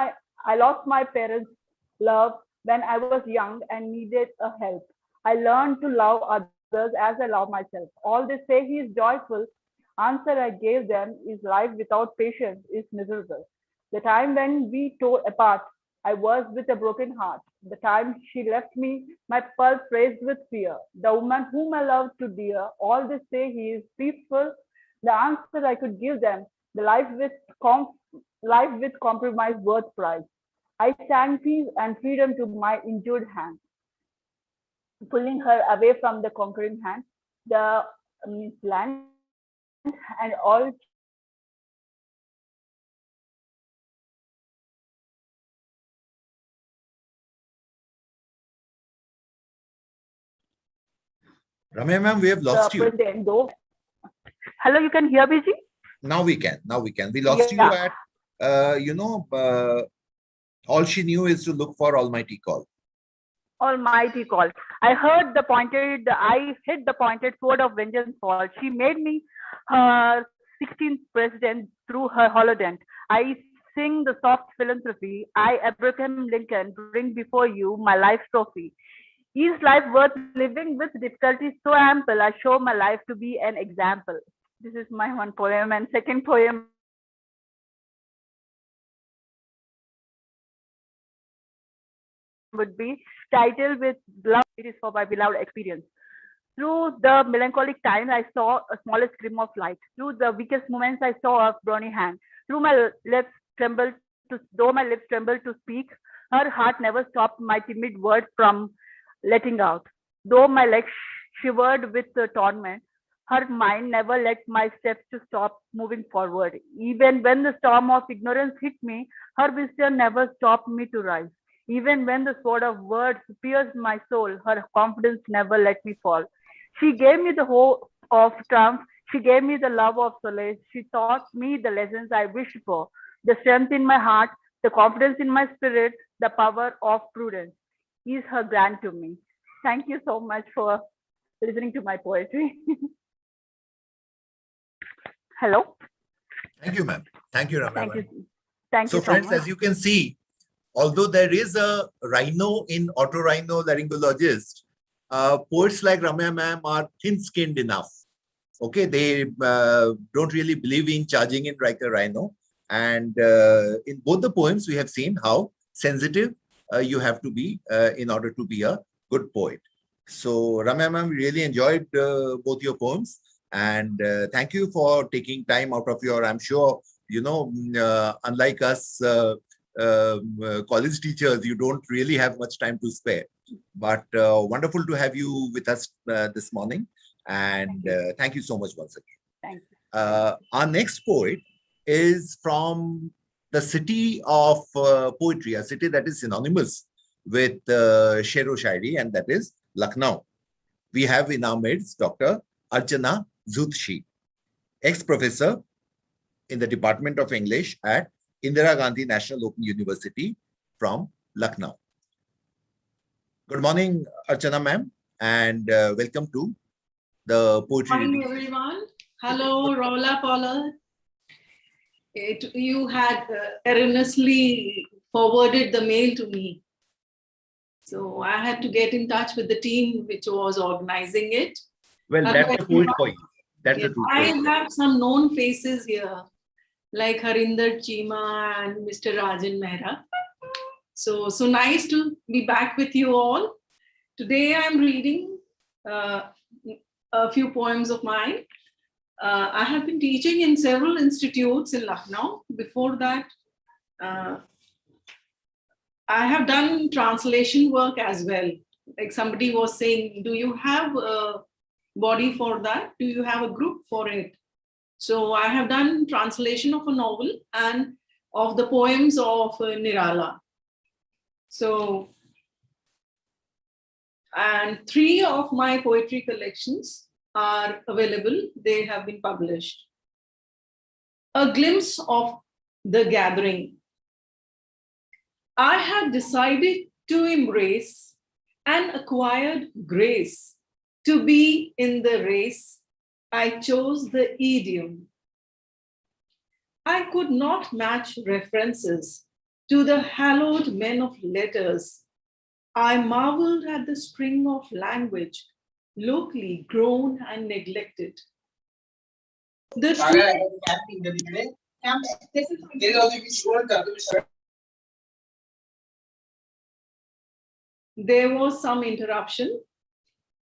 I lost my parents' love when I was young and needed a help. I learned to love others as I love myself. All they say he is joyful. Answer I gave them is life without patience is miserable. The time when we tore apart, I was with a broken heart. The time she left me, my pulse raced with fear. The woman whom I loved to dear, all they say he is peaceful. The answer I could give them, the life with compromise worth price. I sang peace and freedom to my injured hand, pulling her away from the conquering hand, the land and all Ramya ma'am, we have lost you. Hello, you can hear me, Ji? Now we can. Now we can. We lost you at, all she knew is to look for Almighty call. Almighty call. I hit the pointed sword of vengeance fall. She made me her 16th president through her holodent. I sing the soft philanthropy. I, Abraham Lincoln, bring before you my life trophy. Is life worth living with difficulties so ample? I show my life to be an example. This is my one poem, and second poem would be titled with love. It is for my beloved experience. Through the melancholic times, I saw a smallest gleam of light. Through the weakest moments, I saw a brawny hand. Through my lips trembled though my lips trembled to speak, her heart never stopped my timid words from letting out. Though my legs shivered with the torment, her mind never let my steps to stop moving forward. Even when the storm of ignorance hit me, her wisdom never stopped me to rise. Even when the sword of words pierced my soul, her confidence never let me fall. She gave me the hope of triumph. She gave me the love of solace. She taught me the lessons I wished for, the strength in my heart, the confidence in my spirit, the power of prudence. Is her grant to me. Thank you so much for listening to my poetry. Hello. Thank you, ma'am. Thank you, Ramya. Thank ma'am. you. Thank So you so friends, much. as you can see, although there is a rhino in otorhinolaryngologist, poets like Ramya ma'am are thin-skinned enough. Okay, they don't really believe in charging in like a rhino. And in both the poems, we have seen how sensitive you have to be in order to be a good poet. So Ramya ma'am, really enjoyed both your poems. And thank you for taking time out of your, I'm sure, you know, unlike us college teachers, you don't really have much time to spare. But wonderful to have you with us this morning. And thank you so much once again. Thank you. Our next poet is from the city of poetry, a city that is synonymous with Shero Shairi, and that is Lucknow. We have in our midst Dr. Archana Zutshi, ex-professor in the Department of English at Indira Gandhi National Open University from Lucknow. Good morning, Archana ma'am, and welcome to the poetry. Good morning, everyone. Hello, Rola Paula. You had erroneously forwarded the mail to me. So I had to get in touch with the team which was organizing it. Well, that's a poet for you. That's a true I poet. have some known faces here, like Harinder Chima and Mr. Rajan Mehra. So nice to be back with you all. Today I'm reading a few poems of mine. I have been teaching in several institutes in Lucknow. Before that, I have done translation work as well. Like somebody was saying, do you have a body for that? Do you have a group for it? So I have done translation of a novel and of the poems of Nirala. So, and 3 of my poetry collections are available. They have been published. A glimpse of the gathering. I had decided to embrace an acquired grace. To be in the race, I chose the idiom. I could not match references to the hallowed men of letters. I marveled at the spring of language, locally grown and neglected. There was some interruption.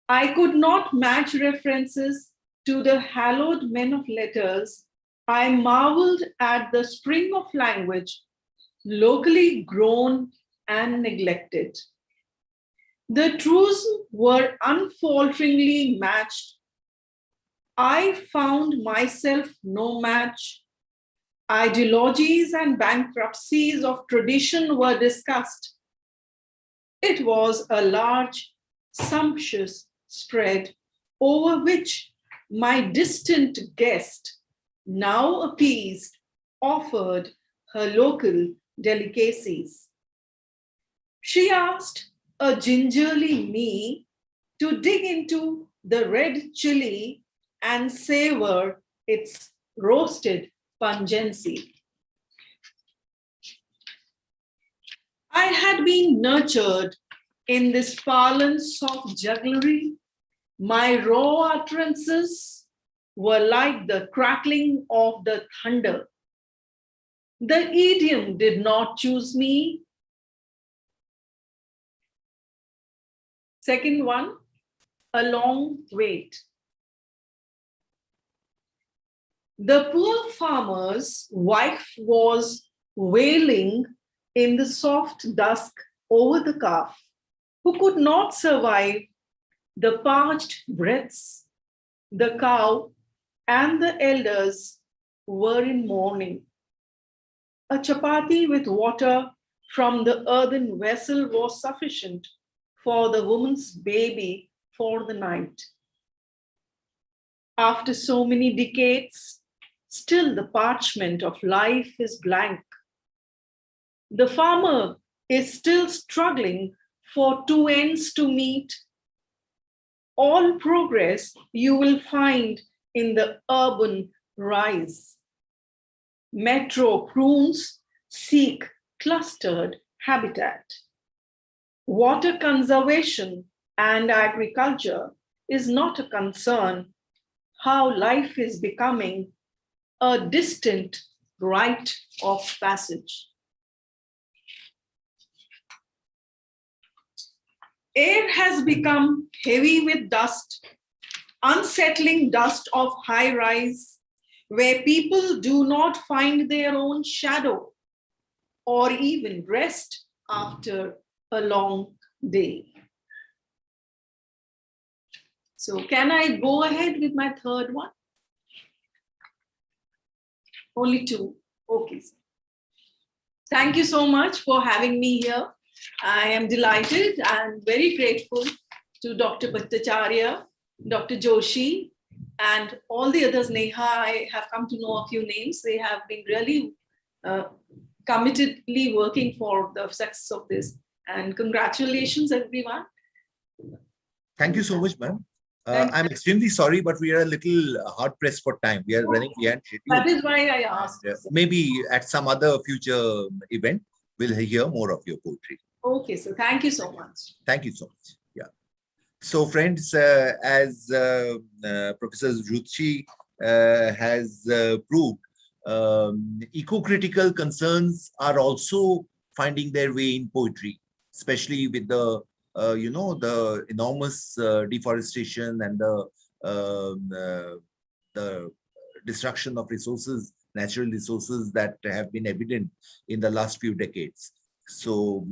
I could not match references to the hallowed men of letters. I marveled at the spring of language, locally grown and neglected. The truths were unfalteringly matched. I found myself no match. Ideologies and bankruptcies of tradition were discussed. It was a large, sumptuous spread over which my distant guest, now appeased, offered her local delicacies. She asked a gingerly me to dig into the red chili and savor its roasted pungency. I had been nurtured in this parlance of jugglery. My raw utterances were like the crackling of the thunder. The idiom did not choose me. Second one, a long wait. The poor farmer's wife was wailing in the soft dusk over the calf, who could not survive the parched breaths. The cow and the elders were in mourning. A chapati with water from the earthen vessel was sufficient for the woman's baby for the night. After so many decades, still the parchment of life is blank. The farmer is still struggling for two ends to meet. All progress you will find in the urban rise. Metro prunes seek clustered habitat. Water conservation and agriculture is not a concern. How life is becoming a distant rite of passage. Air has become heavy with dust, unsettling dust of high rise, where people do not find their own shadow or even rest after a long day. So can I go ahead with my third one? Only two. Okay. Thank you so much for having me here. I am delighted and very grateful to Dr. Bhattacharya, Dr. Joshi, and all the others. Neha, I have come to know a few names. They have been really committedly working for the success of this. And congratulations, everyone. Thank you so much, ma'am. I'm extremely sorry, but we are a little hard pressed for time. We are running behind schedule. That is why I asked. Maybe at some other future event, we'll hear more of your poetry. Okay, so thank you so much. Thank you so much. Yeah. So, friends, as Professor Ruchi has proved, eco-critical concerns are also finding their way in poetry, especially with the the enormous deforestation and the destruction of resources, natural resources that have been evident in the last few decades. So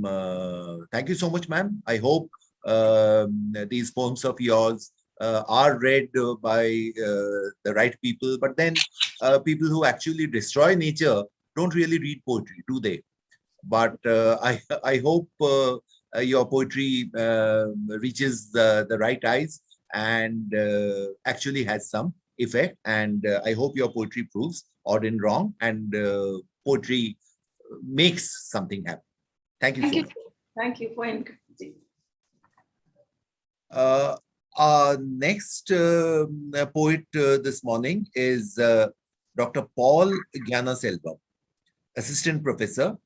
thank you so much, ma'am. I hope these poems of yours are read by the right people, but then people who actually destroy nature don't really read poetry, do they? But I hope your poetry reaches the right eyes and actually has some effect. And I hope your poetry proves odd and wrong, and poetry makes something happen. Thank you so much. Thank you for encouraging. Our next poet this morning is Dr. Paul Gyanaselvam, Assistant Professor,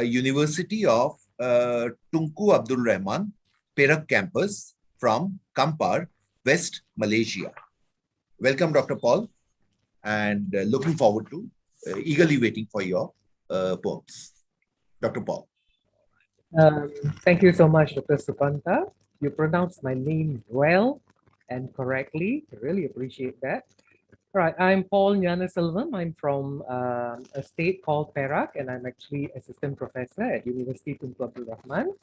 University of Tunku Abdul Rahman, Perak campus from Kampar, West Malaysia. Welcome, Dr. Paul, and looking forward to, eagerly waiting for your poems. Dr. Paul. Thank you so much, Dr. Supanta. You pronounced my name well and correctly. I really appreciate that. All right, I'm Paul Gyanaselvam. I'm from a state called Perak, and I'm actually assistant professor at University Tunku Abdul Rahman,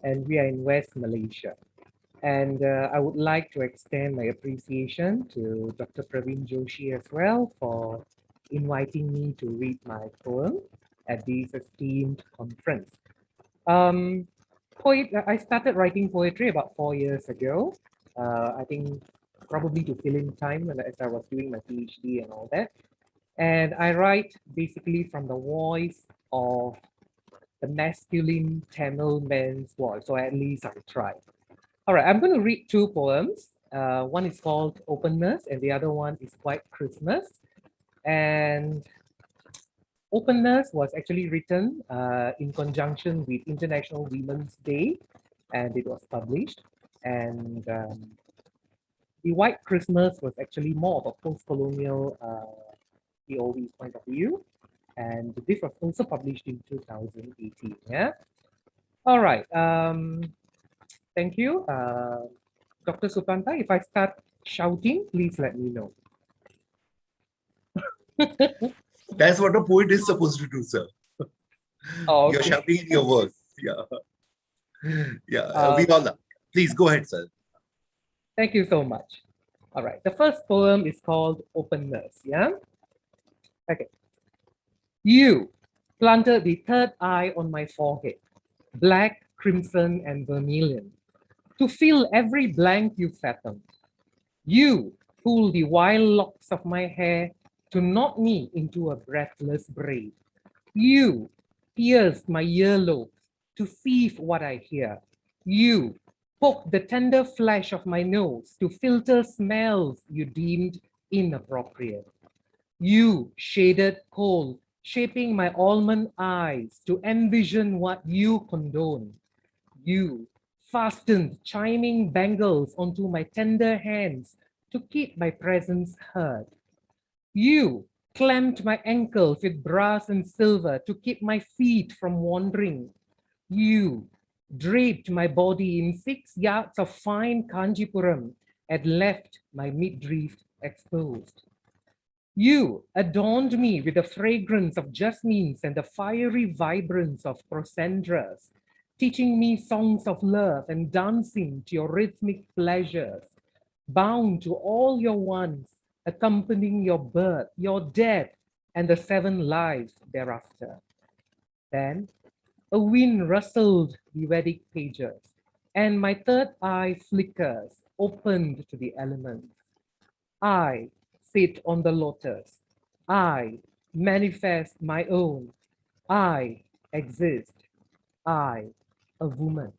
and we are in West Malaysia. And I would like to extend my appreciation to Dr. Praveen Joshi as well for inviting me to read my poem at this esteemed conference. I started writing poetry about 4 years ago. I think probably to fill in time as I was doing my PhD and all that. And I write basically from the voice of the masculine Tamil man's voice, or at least I try. All right, I'm going to read two poems. One is called Openness and the other one is White Christmas. And Openness was actually written in conjunction with International Women's Day, and it was published. And the White Christmas was actually more of a post-colonial POV point of view, and this was also published in 2018. Yeah. All right. Thank you. Dr. Supanta, if I start shouting, please let me know. That's what a poet is supposed to do, sir. Oh, You're okay. shouting in your verse. Yeah. Yeah. We Um, all are. Please go ahead, sir. Thank you so much. All right. The first poem is called Openness. Yeah. Okay. You planted the third eye on my forehead, black, crimson, and vermilion, to fill every blank you fathomed. You pulled the wild locks of my hair to knot me into a breathless braid. You pierced my earlobe to sieve what I hear. You poked the tender flesh of my nose to filter smells you deemed inappropriate. You shaded coal, shaping my almond eyes to envision what you condone. You fastened chiming bangles onto my tender hands to keep my presence heard. You clamped my ankles with brass and silver to keep my feet from wandering. You draped my body in 6 yards of fine Kanjipuram and left my midriff exposed. You adorned me with the fragrance of jasmines and the fiery vibrance of prosandras, teaching me songs of love and dancing to your rhythmic pleasures, bound to all your wants, accompanying your birth, your death, and the 7 lives thereafter. Then a wind rustled the Vedic pages, and my third eye flickers, opened to the elements. I sit on the lotus. I manifest my own. I exist. I, a woman.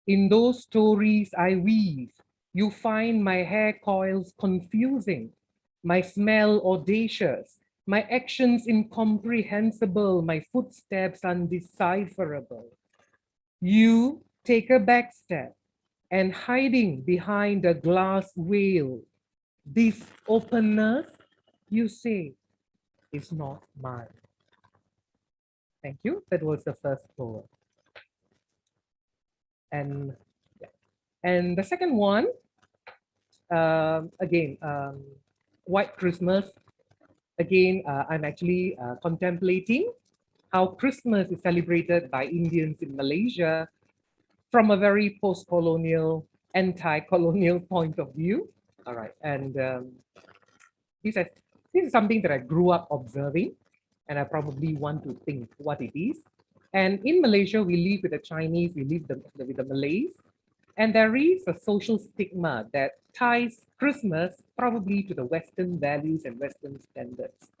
In those stories I weave, you find my hair coils confusing, my smell audacious, my actions incomprehensible, my footsteps undecipherable. You take a back step, and hiding behind a glass veil, this openness, you say, is not mine. Thank you. That was the first poem. And the second one, again, White Christmas. Again, I'm actually contemplating how Christmas is celebrated by Indians in Malaysia from a very post-colonial, anti-colonial point of view. All right, and this is something that I grew up observing, and I probably want to think what it is. And in Malaysia, we live with the Chinese, we live with the Malays, and there is a social stigma that ties Christmas probably to the Western values and Western standards.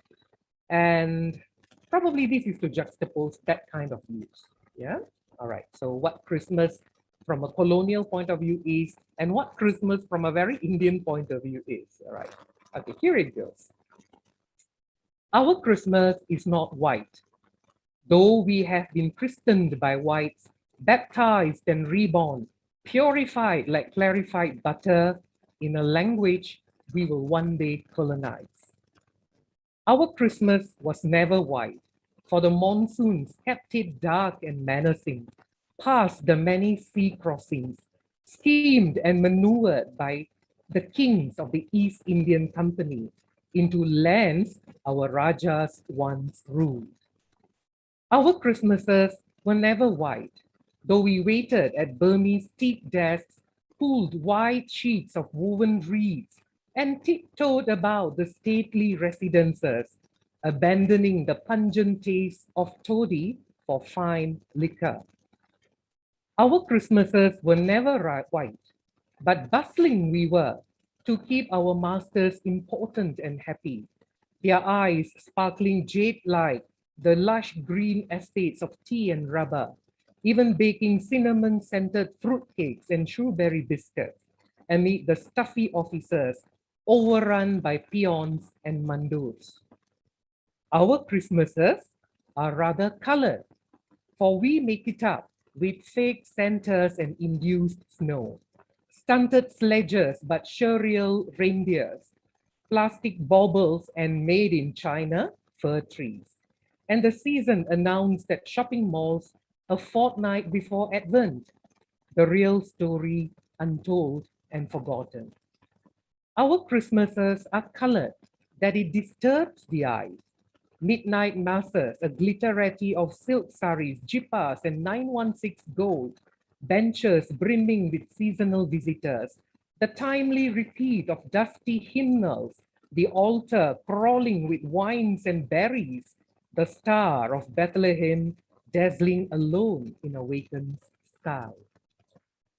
And probably this is to juxtapose that kind of views. Yeah. All right. So what Christmas from a colonial point of view is, and what Christmas from a very Indian point of view is. All right. Okay, here it goes. Our Christmas is not white, though we have been christened by whites, baptized and reborn, purified like clarified butter in a language we will one day colonize. Our Christmas was never white, for the monsoons kept it dark and menacing, past the many sea crossings, schemed and maneuvered by the kings of the East Indian Company into lands our Rajas once ruled. Our Christmases were never white, though we waited at Burmese teak desks, pulled wide sheets of woven reeds, and tiptoed about the stately residences, abandoning the pungent taste of toddy for fine liquor. Our Christmases were never white, but bustling we were to keep our masters important and happy, their eyes sparkling jade-like the lush green estates of tea and rubber, even baking cinnamon-scented fruitcakes and strawberry biscuits amid the stuffy offices overrun by peons and mandos. Our Christmases are rather colored, for we make it up with fake Santas and induced snow, stunted sledges but surreal reindeers, plastic baubles and made in China fir trees. And the season announced at shopping malls a fortnight before Advent, the real story untold and forgotten. Our Christmases are colored that it disturbs the eye. Midnight masses, a glitterati of silk saris, jippas, and 916 gold, benches brimming with seasonal visitors, the timely repeat of dusty hymnals, the altar crawling with wines and berries, the star of Bethlehem dazzling alone in a vacant sky.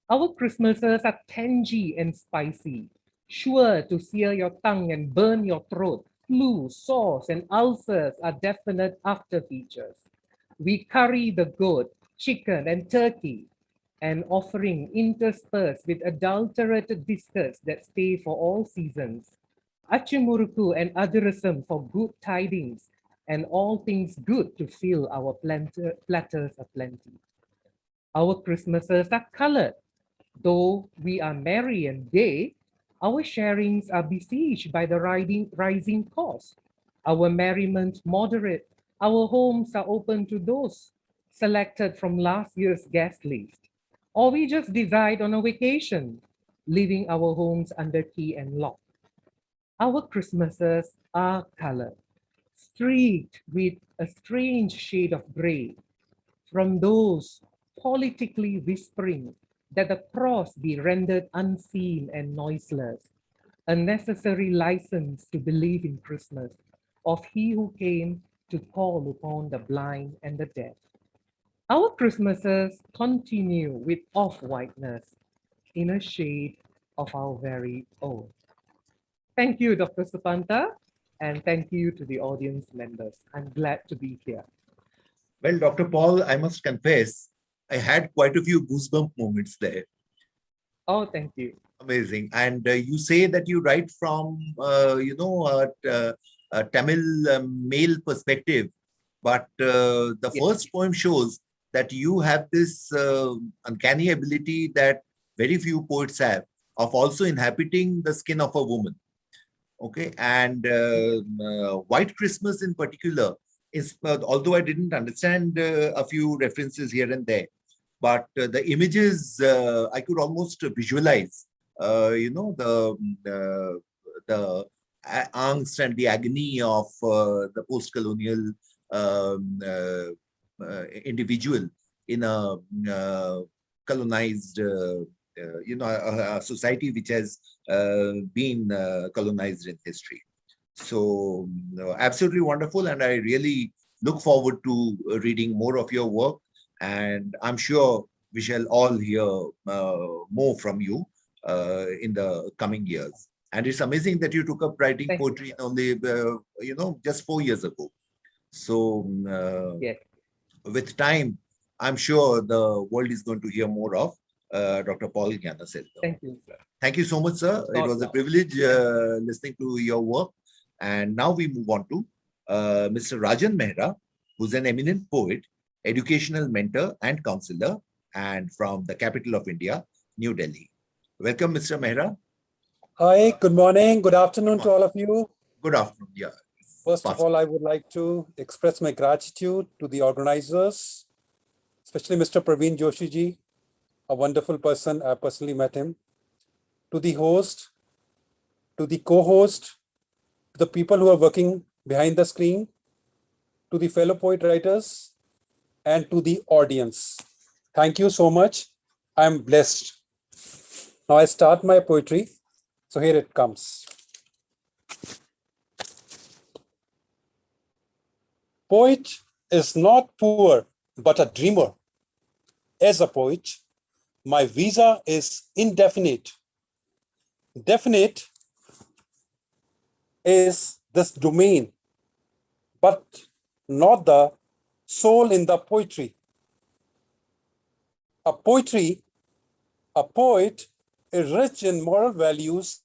Our Christmases are tangy and spicy, sure to sear your tongue and burn your throat. Flu, sores, and ulcers are definite after features. We curry the goat, chicken, and turkey, an offering interspersed with adulterated biscuits that stay for all seasons. Achimuruku and adirasam for good tidings, and all things good to fill our platters of plenty. Our Christmases are colored. Though we are merry and gay, our sharings are besieged by the rising cost. Our merriment moderate. Our homes are open to those selected from last year's guest list. Or we just decide on a vacation, leaving our homes under key and lock. Our Christmases are colored, streaked with a strange shade of gray, from those politically whispering that the cross be rendered unseen and noiseless, a necessary license to believe in Christmas, of he who came to call upon the blind and the deaf. Our Christmases continue with off-whiteness in a shade of our very own. Thank you, Dr. Supanta, and thank you to the audience members. I'm glad to be here. Well, Dr. Paul, I must confess, I had quite a few goosebump moments there. Oh, thank you. Amazing. And you say that you write from, a Tamil male perspective, but the first poem shows that you have this uncanny ability that very few poets have of also inhabiting the skin of a woman. Okay. And White Christmas in particular is, although I didn't understand a few references here and there, but the images I could almost visualize, the angst and the agony of the post-colonial individual in a colonized, a society which has been colonized in history. So absolutely wonderful. And I really look forward to reading more of your work. And I'm sure we shall all hear more from you in the coming years. And it's amazing that you took up writing poetry only, just 4 years ago. So with time, I'm sure the world is going to hear more of Dr. Paul Gyanaselvam. Thank you, sir. Thank you so much, sir. It was a privilege listening to your work. And now we move on to Mr. Rajan Mehra, who's an eminent poet, educational mentor and counselor, and from the capital of India, New Delhi. Welcome, Mr. Mehra. Hi, good morning, good afternoon to all of you. Good afternoon, yeah. First of all, I would like to express my gratitude to the organizers, especially Mr. Praveen Joshi ji, a wonderful person. I personally met him. To the host, to the co-host, to the people who are working behind the screen, to the fellow poet writers, and to the audience. Thank you so much. I'm blessed. Now I start my poetry. So here it comes. Poet is not poor, but a dreamer. As a poet, my visa is indefinite. Definite is this domain, but not the soul in the poetry. A poet is rich in moral values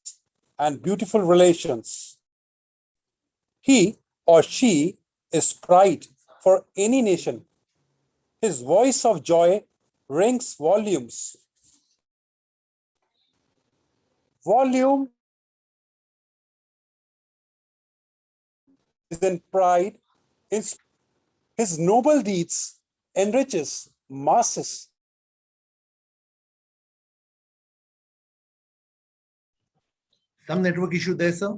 and beautiful relations. He or she is pride for any nation. His voice of joy rings volumes. Volume is in pride. His noble deeds enriches masses. Some network issue there, sir?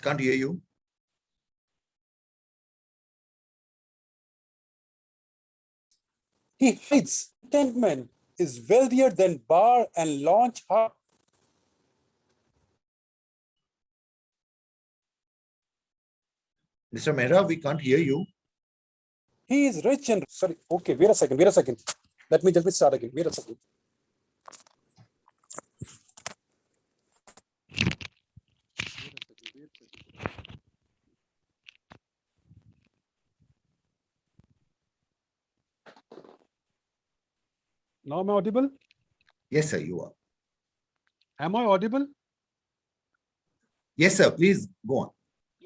Can't hear you. He hides contentment is wealthier than bar and launch hub. Mr. Mehra, we can't hear you. He is rich and sorry. Okay, wait a second. Let me start again. Wait a second. Now am I audible? Yes, sir, you are. Am I audible? Yes, sir, please go on.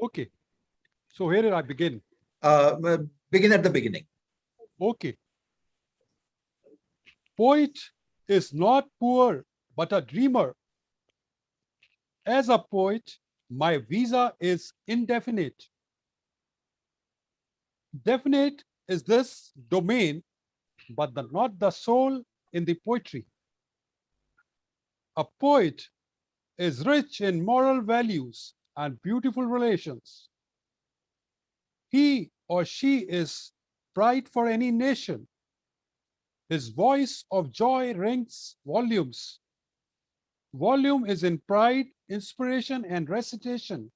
Okay. So where did I begin? Begin at the beginning. Okay. Poet is not poor, but a dreamer. As a poet, my visa is indefinite. Definite is this domain, but not the soul in the poetry. A poet is rich in moral values and beautiful relations. He or she is pride for any nation. His voice of joy rings volumes. Volume is in pride, inspiration, and recitation.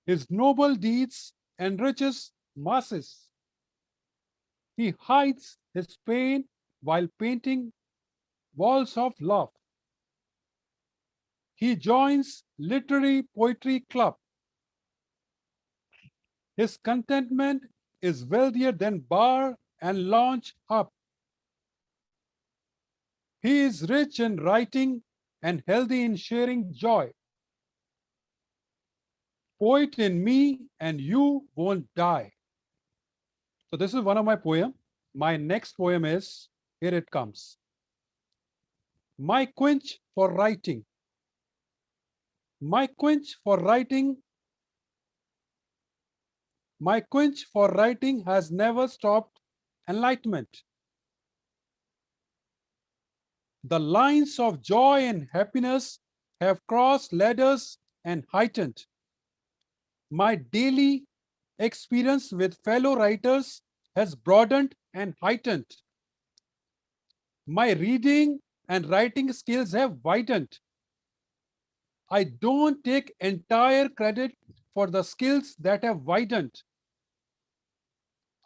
His noble deeds enriches masses. He hides his pain while painting walls of love. He joins literary poetry club. His contentment is wealthier than bar and lounge hub. He is rich in writing and healthy in sharing joy. Poet in me and you won't die. So this is one of my poems. My next poem is, here it comes. My quench for writing. My quench for writing. My quench for writing has never stopped enlightenment. The lines of joy and happiness have crossed ladders and heightened. My daily experience with fellow writers has broadened and heightened. My reading and writing skills have widened. I don't take entire credit for the skills that have widened.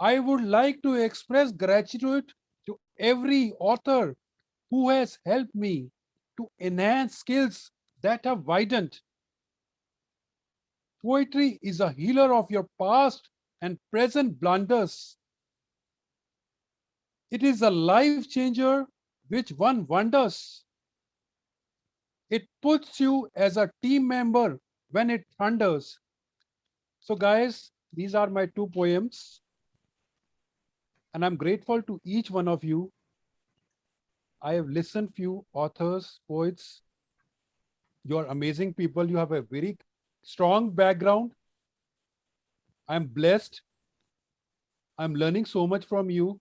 I would like to express gratitude to every author who has helped me to enhance skills that have widened. Poetry is a healer of your past and present blunders. It is a life changer which one wonders. It puts you as a team member when it thunders. So guys, these are my two poems. And I'm grateful to each one of you. I have listened few authors, poets. You're amazing people. You have a very strong background. I'm blessed. I'm learning so much from you.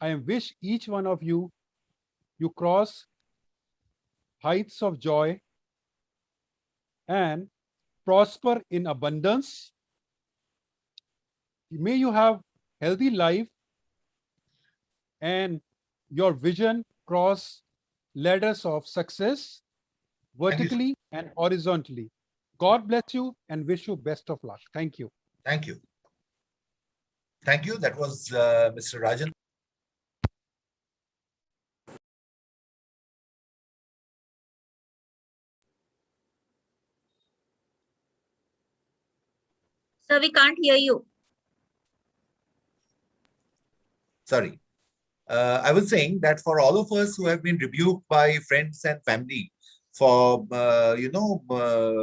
I wish each one of you, you cross heights of joy and prosper in abundance. May you have healthy life and your vision cross ladders of success vertically and horizontally. God bless you and wish you best of luck. Thank you. Thank you. Thank you. That was Mr. Rajan. Sir, we can't hear you. Sorry. I was saying that for all of us who have been rebuked by friends and family for,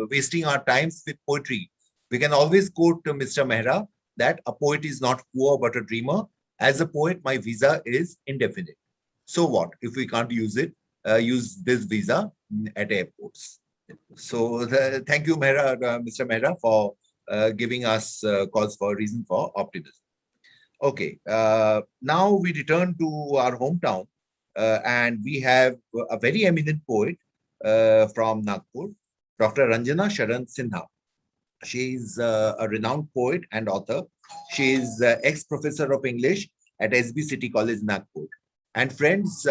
wasting our times with poetry, we can always quote to Mr. Mehra that a poet is not poor but a dreamer. As a poet, my visa is indefinite. So what if we can't use it? Use this visa at airports. So thank you, Mehra, Mr. Mehra, for giving us cause for reason for optimism. Okay, now we return to our hometown and we have a very eminent poet, from Nagpur, Dr. Ranjana Sharan Sinha. She is a renowned poet and author. She is ex-professor of English at SB City College, Nagpur. And friends,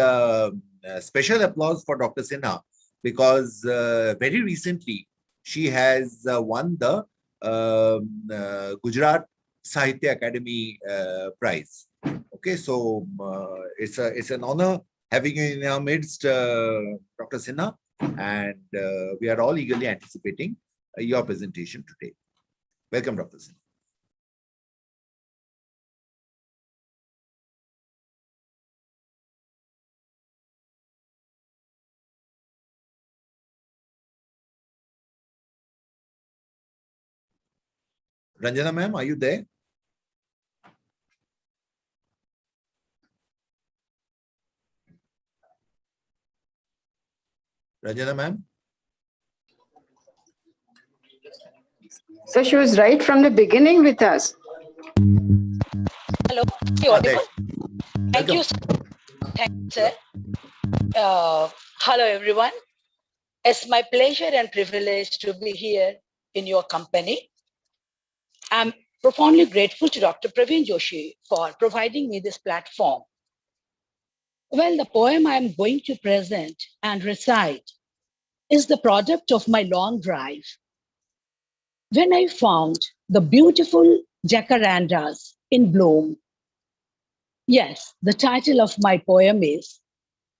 special applause for Dr. Sinha because very recently she has won the Gujarat Sahitya Academy Prize. Okay, so it's an honor having you in our midst, Dr. Sinha, and we are all eagerly anticipating your presentation today. Welcome, Dr. Sinha. Ranjana ma'am, are you there? Ranjana ma'am? So she was right from the beginning with us. Hello, thank you. Thank you, sir. Hello, everyone. It's my pleasure and privilege to be here in your company. I'm profoundly grateful to Dr. Praveen Joshi for providing me this platform. Well, the poem I'm going to present and recite is the product of my long drive. When I found the beautiful jacarandas in bloom. Yes, the title of my poem is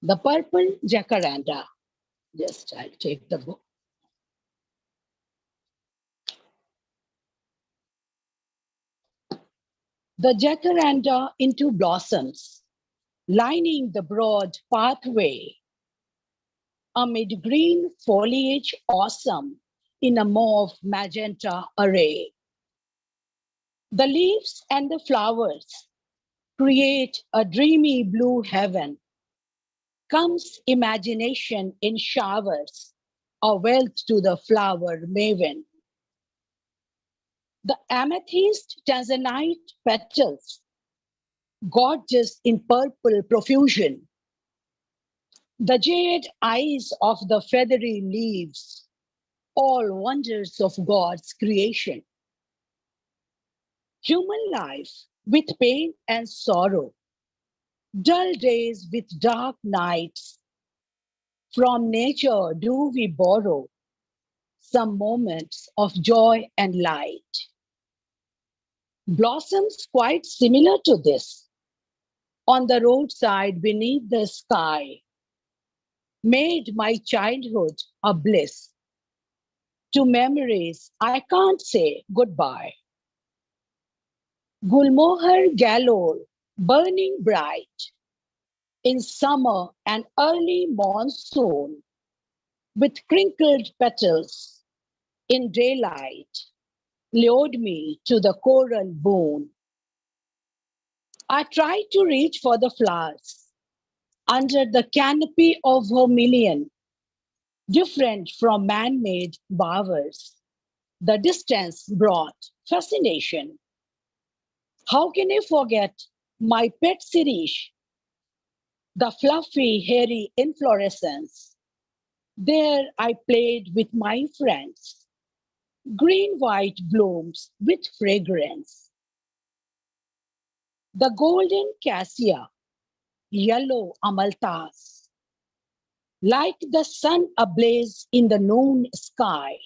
The Purple Jacaranda. Just I'll take the book. The jacaranda into blossoms, lining the broad pathway, amid green foliage awesome in a mauve magenta array. The leaves and the flowers create a dreamy blue heaven. Comes imagination in showers, a wealth to the flower maven. The amethyst tanzanite petals, gorgeous in purple profusion. The jade eyes of the feathery leaves, all wonders of God's creation. Human life with pain and sorrow, dull days with dark nights. From nature do we borrow some moments of joy and light. Blossoms quite similar to this, on the roadside beneath the sky, made my childhood a bliss. To memories I can't say goodbye. Gulmohar galore, burning bright, in summer and early monsoon, with crinkled petals, in daylight, lured me to the coral boon. I tried to reach for the flowers under the canopy of vermilion, different from man-made bowers. The distance brought fascination. How can I forget my pet Sirish, the fluffy, hairy inflorescence? There I played with my friends, green-white blooms with fragrance. The golden cassia, yellow amalthas, like the sun ablaze in the noon sky,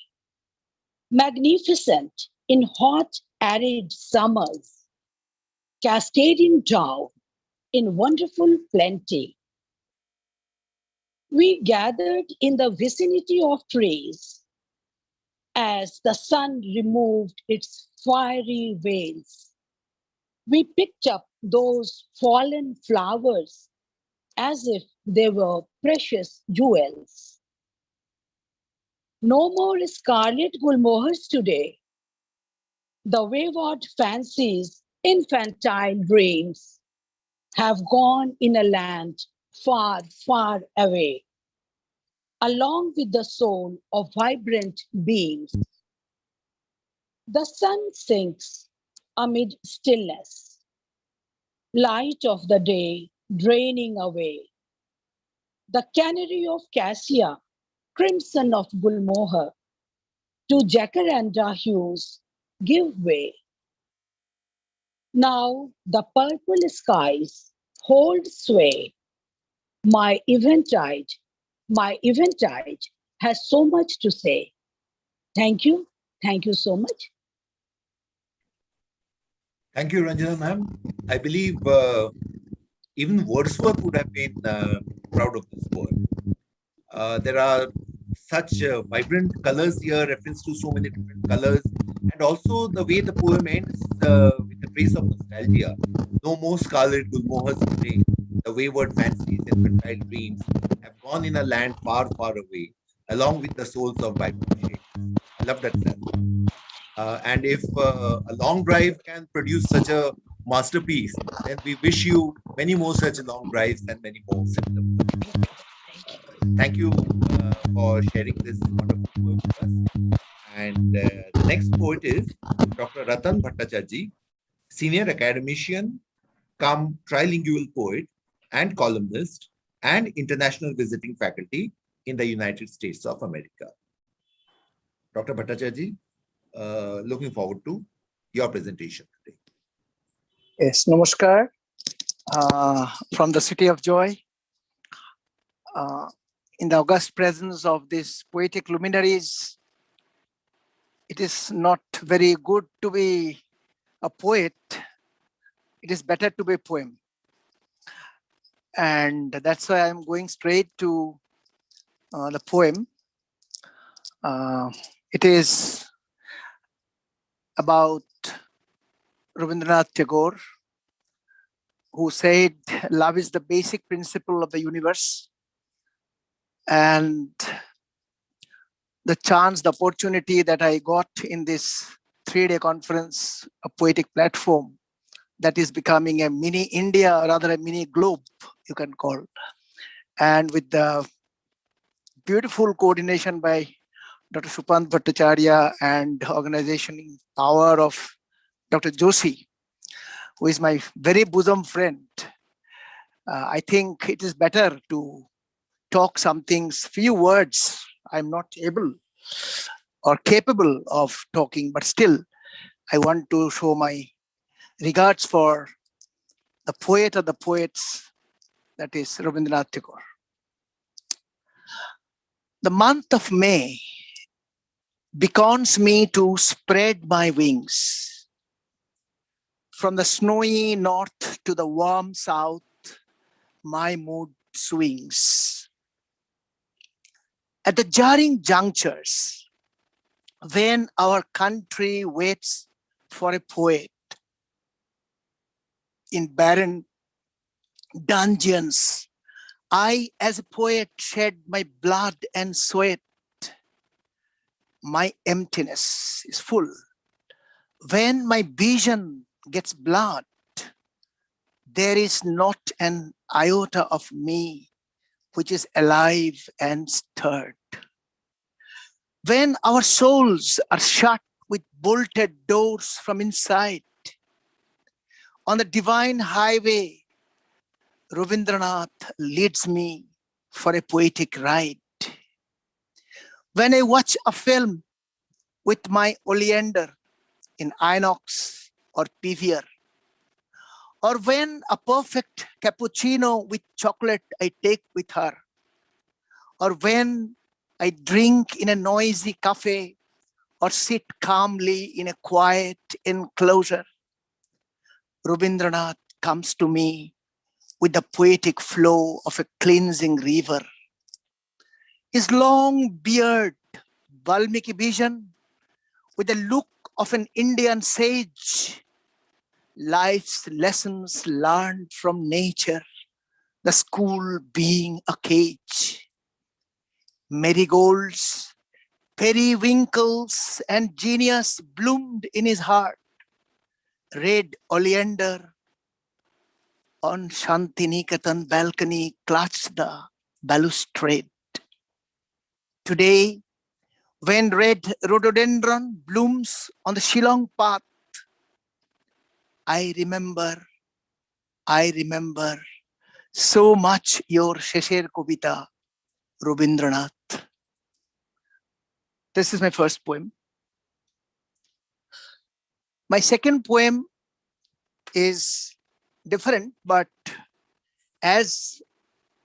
magnificent in hot, arid summers, cascading down in wonderful plenty. We gathered in the vicinity of trees as the sun removed its fiery veils. We picked up those fallen flowers as if they were precious jewels. No more scarlet gulmohars today. The wayward fancies, infantile dreams have gone in a land far, far away, along with the soul of vibrant beings. The sun sinks amid stillness, light of the day draining away. The canary of cassia crimson of Gulmohar, to jacaranda hues give way. Now the purple skies hold sway. My eventide has so much to say. Thank you so much. Thank you, Ranjana ma'am. I believe even Wordsworth would have been proud of this poem. There are such vibrant colors here, reference to so many different colors, and also the way the poem ends with a trace of nostalgia. No more scarlet Gulmohars today. The wayward fancies and fertile dreams have gone in a land far, far away, along with the souls of vibrant shades. I love that sense. And if a long drive can produce such a masterpiece, then we wish you many more such long drives and many more symptoms. Thank you for sharing this wonderful poem with us. And the next poet is Dr. Ratan Bhattacharjee, senior academician, come trilingual poet and columnist and international visiting faculty in the United States of America. Dr. Bhattacharjee, looking forward to your presentation today. Yes, namaskar. From the city of joy. In the august presence of these poetic luminaries, it is not very good to be a poet. It is better to be a poem. And that's why I'm going straight to the poem. It is about Rabindranath Tagore, who said, love is the basic principle of the universe. And the chance, the opportunity that I got in this 3-day conference, a poetic platform that is becoming a mini India, or rather a mini globe, you can call. And with the beautiful coordination by Dr. Ratan Bhattacharjee and organization power of Dr. Joshi, who is my very bosom friend, I think it is better to talk some things, few words. I'm not able or capable of talking, but still I want to show my regards for the poet of the poets, that is Rabindranath Tagore. The month of May beckons me to spread my wings. From the snowy north to the warm south, my mood swings. At the jarring junctures, when our country waits for a poet, in barren dungeons, I as a poet shed my blood and sweat. My emptiness is full. When my vision gets blurred, there is not an iota of me which is alive and stirred. When our souls are shut with bolted doors from inside, on the divine highway, Rabindranath leads me for a poetic ride. When I watch a film with my oleander in inox or PVR, or when a perfect cappuccino with chocolate I take with her, or when I drink in a noisy cafe or sit calmly in a quiet enclosure, Rabindranath comes to me with the poetic flow of a cleansing river. His long beard, Valmiki vision, with the look of an Indian sage, life's lessons learned from nature, the school being a cage. Marigolds, periwinkles, and genius bloomed in his heart. Red oleander on Shantiniketan balcony clutched the balustrade. Today, when red rhododendron blooms on the Shillong path, I remember so much your Shesher Kobita, Rabindranath. This is my first poem. My second poem is different, but as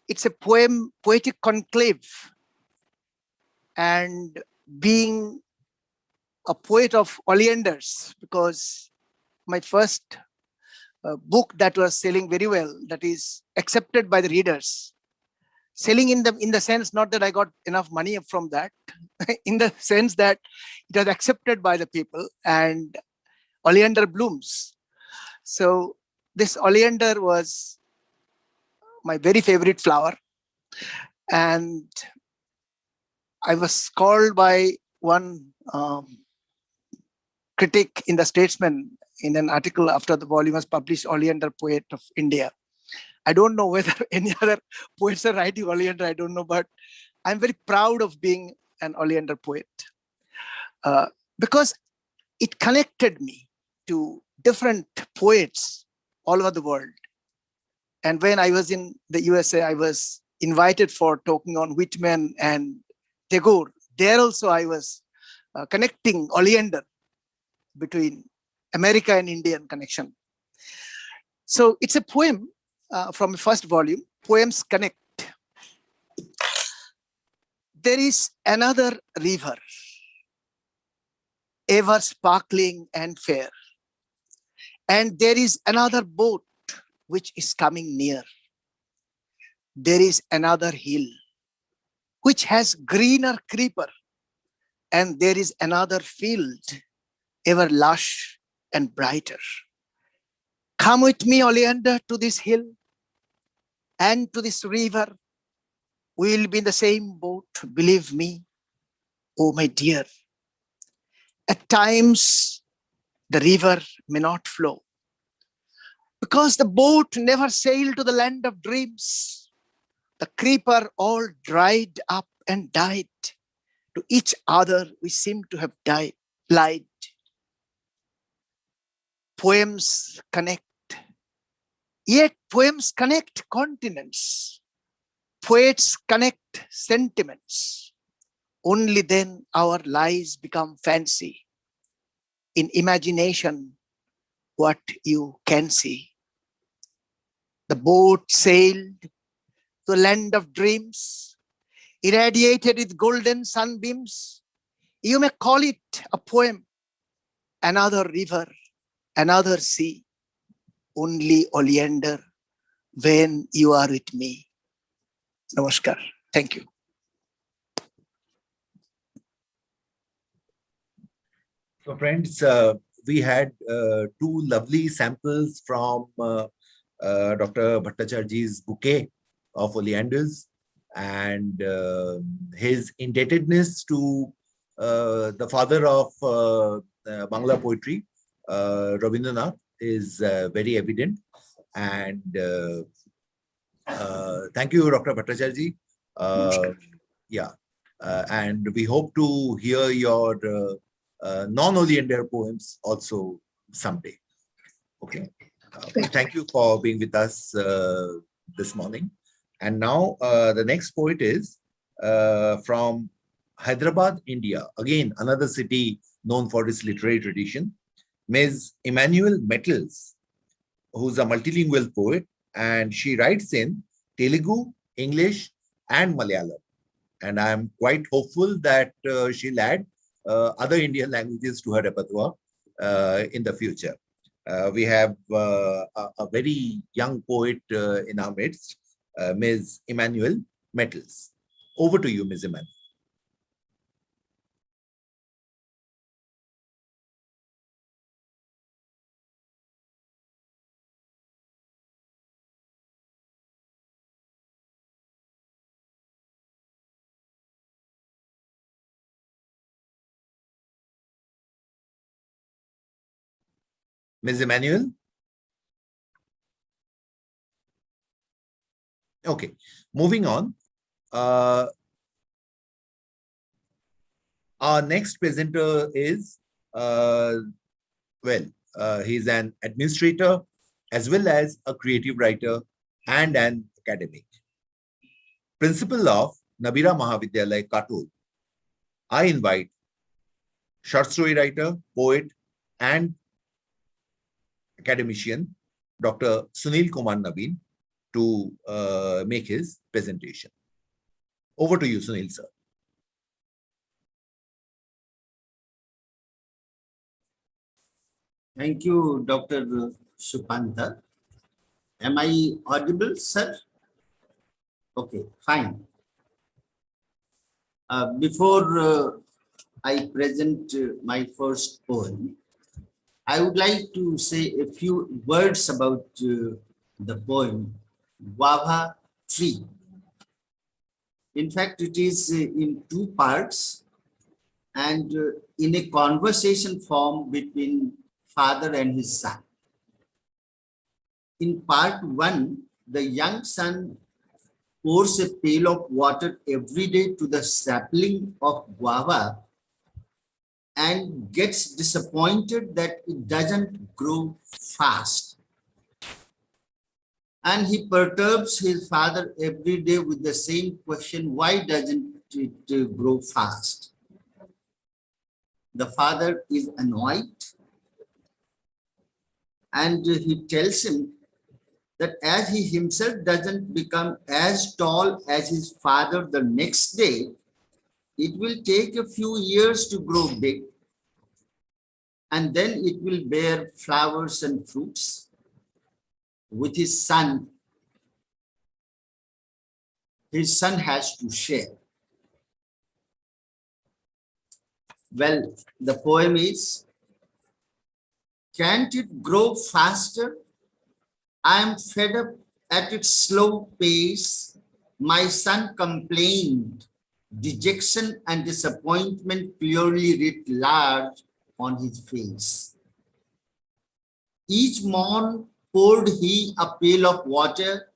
it's a poetic conclave, and being a poet of oleanders, because my first book that was selling very well, that is accepted by the readers, selling in the sense not that I got enough money from that, in the sense that it was accepted by the people and oleander blooms. So this oleander was my very favorite flower, and I was called by one critic in the Statesman in an article after the volume was published, Oleander Poet of India. I don't know whether any other poets are writing oleander, I don't know, but I'm very proud of being an oleander poet because it connected me to different poets all over the world. And when I was in the USA, I was invited for talking on Whitman and Tagore. There also I was connecting oleander between America and Indian connection. So it's a poem from the first volume, Poems Connect. There is another river, ever sparkling and fair. And there is another boat which is coming near. There is another hill which has greener creeper. And there is another field, ever lush and brighter. Come with me, oleander, to this hill and to this river. We will be in the same boat, believe me, oh my dear. At times, the river may not flow because the boat never sailed to the land of dreams. The creeper all dried up and died. To each other, we seem to have lied. Poems connect. Yet poems connect continents. Poets connect sentiments. Only then our lives become fancy. In imagination, what you can see. The boat sailed to the land of dreams, irradiated with golden sunbeams. You may call it a poem, another river, another sea. Only oleander when you are with me. Namaskar. Thank you. So friends, we had two lovely samples from Dr. Bhattacharjee's bouquet of oleanders, and his indebtedness to the father of Bangla poetry, Rabindranath, is very evident. And thank you, Dr. Bhattacharjee. And we hope to hear your non-oleander poems also someday. Okay. Thank you for being with us this morning. And now the next poet is from Hyderabad, India. Again, another city known for its literary tradition. Ms. Emmanuel Metals, who's a multilingual poet, and she writes in Telugu, English, and Malayalam. And I'm quite hopeful that she'll add other Indian languages to her repertoire in the future. We have a very young poet in our midst, Ms. Emmanuel Metals. Over to you, Ms. Emmanuel. Ms. Emmanuel? Okay, moving on. Our next presenter is, he's an administrator as well as a creative writer and an academic. Principal of Nabira Mahavidyalaya, Katol. I invite short story writer, poet, and academician, Dr. Sunil Kumar Naveen, to make his presentation. Over to you, Sunil, sir. Thank you, Dr. Supanta. Am I audible, sir? Okay, fine. Before I present my first poem, I would like to say a few words about the poem Guava Tree. In fact, it is in two parts and in a conversation form between father and his son. In part one, the young son pours a pail of water every day to the sapling of guava and gets disappointed that it doesn't grow fast. And he perturbs his father every day with the same question, why doesn't it grow fast? The father is annoyed and he tells him that as he himself doesn't become as tall as his father the next day, it will take a few years to grow big, and then it will bear flowers and fruits. With his son has to share. Well, the poem is, can't it grow faster? I am fed up at its slow pace. My son complained, dejection and disappointment clearly writ large on his face. Each morn poured he a pail of water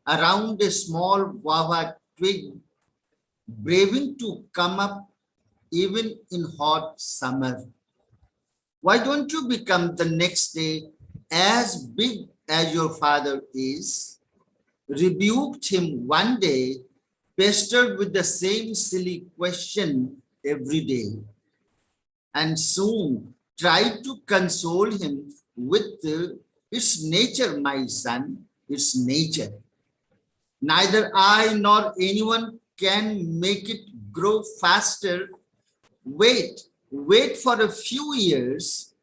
around a small guava twig, braving to come up even in hot summer. Why don't you become the next day as big as your father is? Rebuked him one day, pestered with the same silly question every day, and soon tried to console him with its nature, my son, its nature. Neither I nor anyone can make it grow faster. Wait for a few years.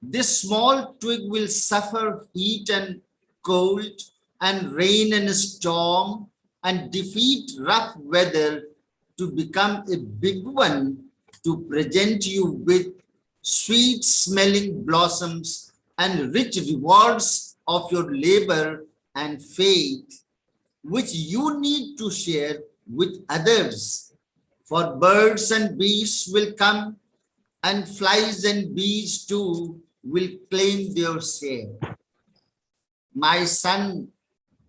This small twig will suffer heat and cold and rain and storm and defeat rough weather to become a big one to present you with sweet smelling blossoms and rich rewards of your labor and faith, which you need to share with others. For birds and beasts will come, and flies and bees too will claim their share. My son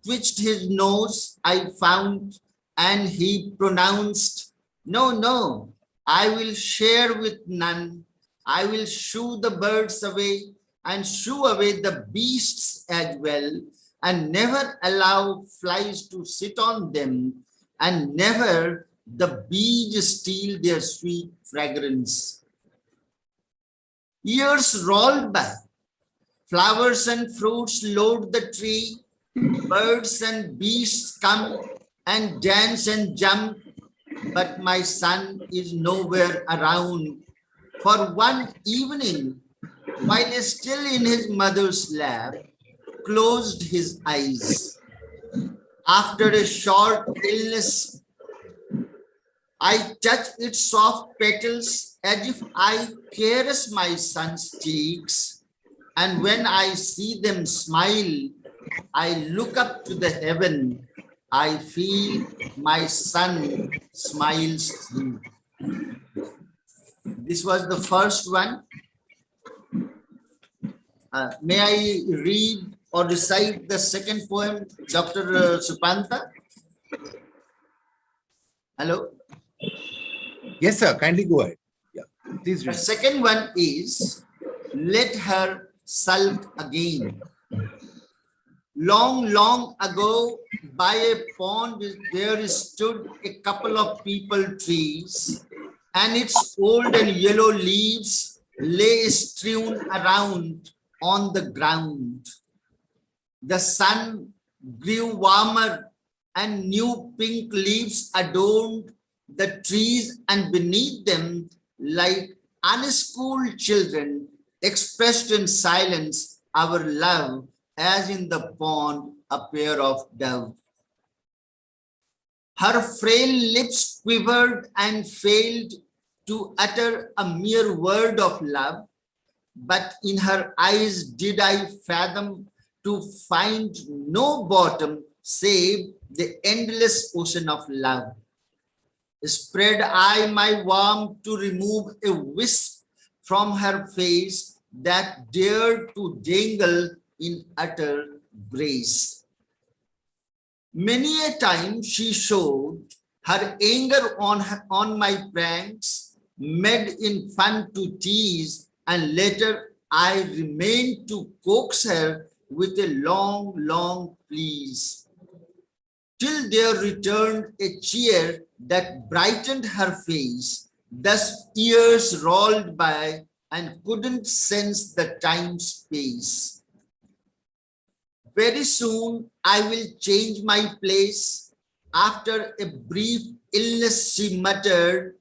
twitched his nose, I found, and he pronounced, no, I will share with none. I will shoo the birds away and shoo away the beasts as well, and never allow flies to sit on them, and never the bees steal their sweet fragrance. Years rolled by, flowers and fruits load the tree, birds and beasts come and dance and jump, but my son is nowhere around. For one evening, while still in his mother's lap, closed his eyes. After a short illness, I touch its soft petals as if I caress my son's cheeks, and when I see them smile, I look up to the heaven. I feel my son smiles through. This was the first one. May I read or recite the second poem, Dr. Supanta? Hello? Yes, sir. Kindly go ahead. Yeah, please read. The second one is, let her sulk again. Long, long ago, by a pond, there stood a couple of peepal trees, and its old and yellow leaves lay strewn around on the ground. The sun grew warmer and new pink leaves adorned the trees, and beneath them, like unschooled children, expressed in silence our love, as in the pond a pair of doves. Her frail lips quivered and failed to utter a mere word of love, but in her eyes did I fathom to find no bottom save the endless ocean of love. Spread I my warmth to remove a wisp from her face that dared to dangle in utter grace. Many a time she showed her anger on my pranks, made in fun to tease, and later I remained to coax her with a long, long please, till there returned a cheer that brightened her face. Thus years rolled by and couldn't sense the time space. Very soon I will change my place. After a brief illness, she muttered,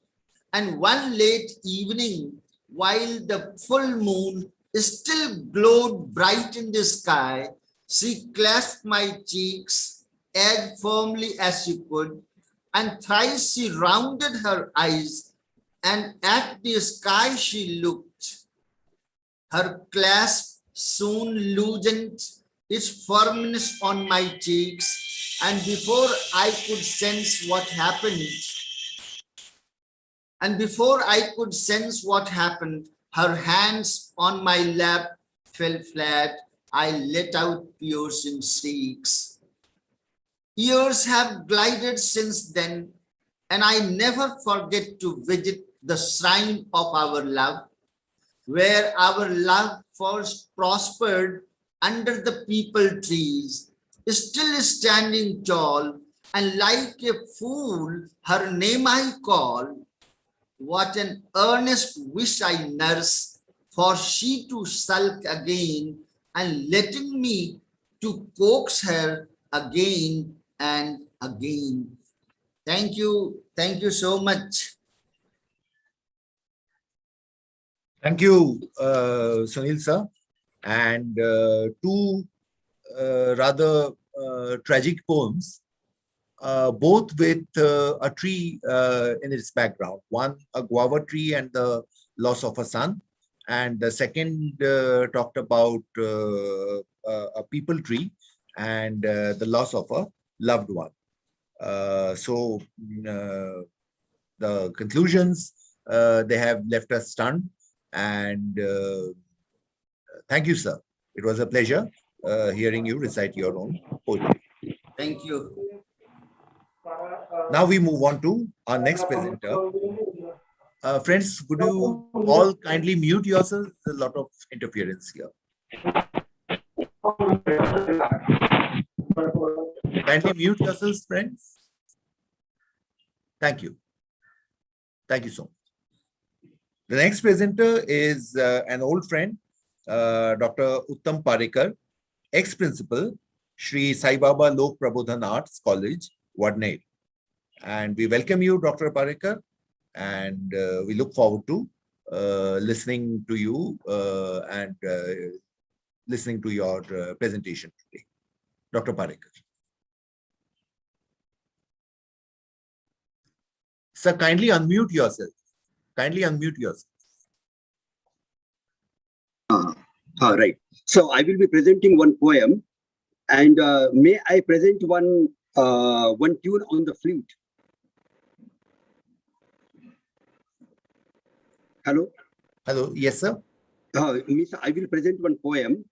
and one late evening, while the full moon still glowed bright in the sky, she clasped my cheeks as firmly as she could, and thrice she rounded her eyes, and at the sky she looked. Her clasp soon loosened its firmness on my cheeks, and before I could sense what happened, her hands on my lap fell flat. I let out piercing shrieks. Years have glided since then, and I never forget to visit the shrine of our love, where our love first prospered under the peepal trees, still standing tall, and like a fool, her name I call. What an earnest wish I nurse for she to sulk again, and letting me to coax her again and again. Thank you so much. Thank you, Sunil sir. And two rather tragic poems, both with a tree in its background. One, a guava tree and the loss of a son. And the second talked about a peepal tree and the loss of a loved one. So the conclusions, they have left us stunned. And thank you, sir. It was a pleasure hearing you recite your own poetry. Thank you. Now we move on to our next presenter. Friends, would you all kindly mute yourselves? There's a lot of interference here. Kindly mute yourselves, friends. Thank you. Thank you so much. The next presenter is an old friend, Dr. Uttam Parikar, ex-principal, Shri Sai Baba Lok Prabodhan Arts College, Vadner. And we welcome you, Dr. Parikar, and we look forward to listening to you and listening to your presentation today. Dr. Parikar. Sir, kindly unmute yourself. Kindly unmute yourself. Right. So I will be presenting one poem, and may I present one tune on the flute? Hello. Hello. Yes, sir. Miss, I will present one poem,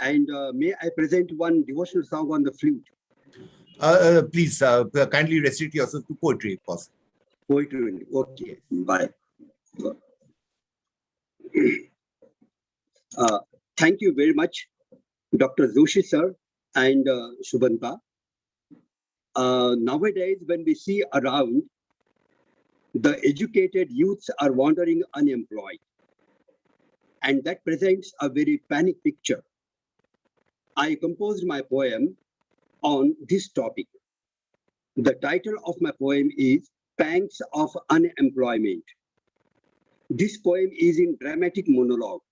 and may I present one devotional song on the flute? Please kindly restrict yourself to poetry, if possible. Poetry. Okay. Bye. Thank you very much, Dr. Joshi sir and Shubhanta. Nowadays, when we see around, The educated youths are wandering unemployed. And that presents a very panic picture. I composed my poem on this topic. The title of my poem is Pangs of Unemployment. This poem is in dramatic monologue.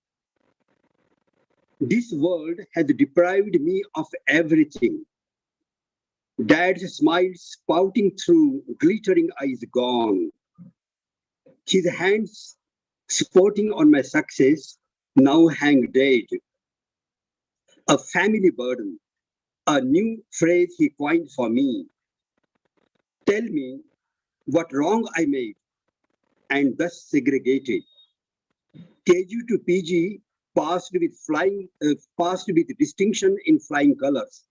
This world has deprived me of everything. Dad's smile spouting through glittering eyes gone. His hands sporting on my success now hang dead. A family burden, a new phrase he coined for me. Tell me what wrong I made and thus segregated. KG to PG passed with distinction in flying colors.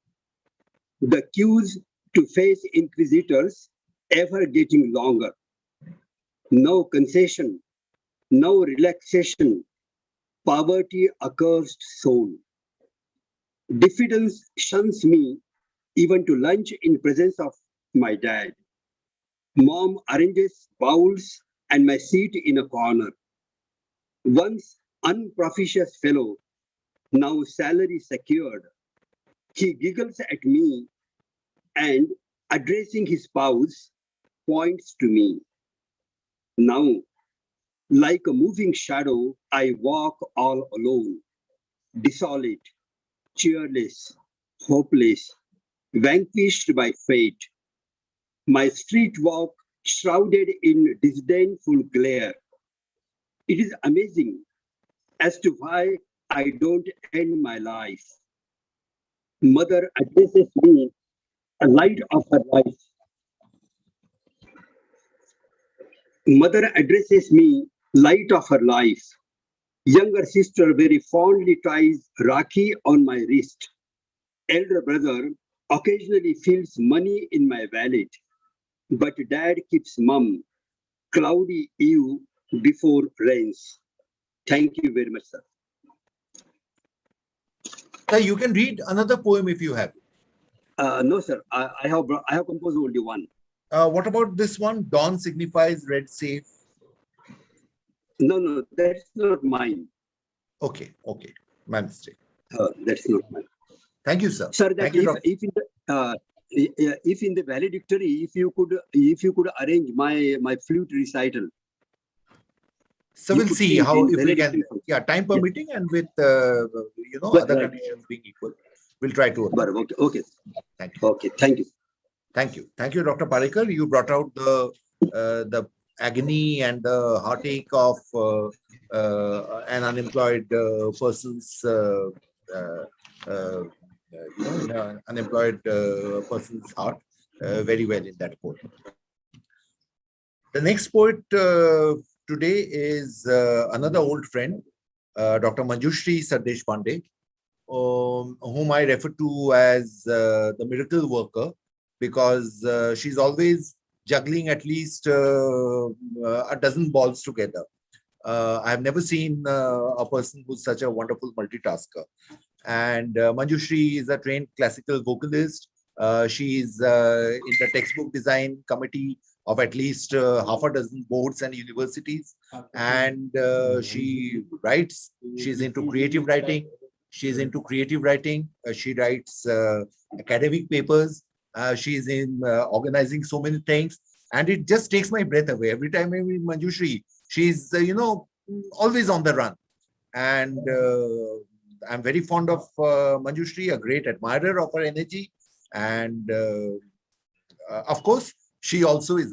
The queues to face inquisitors ever getting longer. No concession, no relaxation, poverty accursed soul. Diffidence shuns me even to lunch in presence of my dad. Mom arranges bowls and my seat in a corner. Once unpropitious fellow, now salary secured. He giggles at me and, addressing his spouse, points to me. Now, like a moving shadow, I walk all alone, desolate, cheerless, hopeless, vanquished by fate. My street walk shrouded in disdainful glare. It is amazing as to why I don't end my life. Mother addresses me, a light of her life. Mother addresses me, light of her life. Younger sister very fondly ties Rakhi on my wrist. Elder brother occasionally feels money in my wallet. But dad keeps mum, cloudy eve before rains. Thank you very much, sir. Sir, you can read another poem if you have. No, sir. I have composed only one. What about this one? Dawn signifies red safe. No, that's not mine. Okay, my mistake. That's not mine. Thank you, sir. Sir, that Thank you, if in the valedictory, if you could arrange my flute recital. So we'll see how if we can, time permitting and with other conditions being equal, we'll try to. Okay. Thank you. Okay, thank you. Thank you, Dr. Parikar. You brought out the agony and the heartache of an unemployed person's unemployed person's heart very well in that poem. The next poet today is another old friend, Dr. Manjushri Sardeshpande, whom I refer to as the miracle worker, because she's always juggling at least a dozen balls together. I have never seen a person who's such a wonderful multitasker. And Manjushri is a trained classical vocalist. She's in the textbook design committee of at least half a dozen boards and universities. And she writes, she's into creative writing. She writes academic papers. She's in organizing so many things. And it just takes my breath away. Every time I meet Manjushri, she's, always on the run. And I'm very fond of Manjushri, a great admirer of her energy. And of course, she also is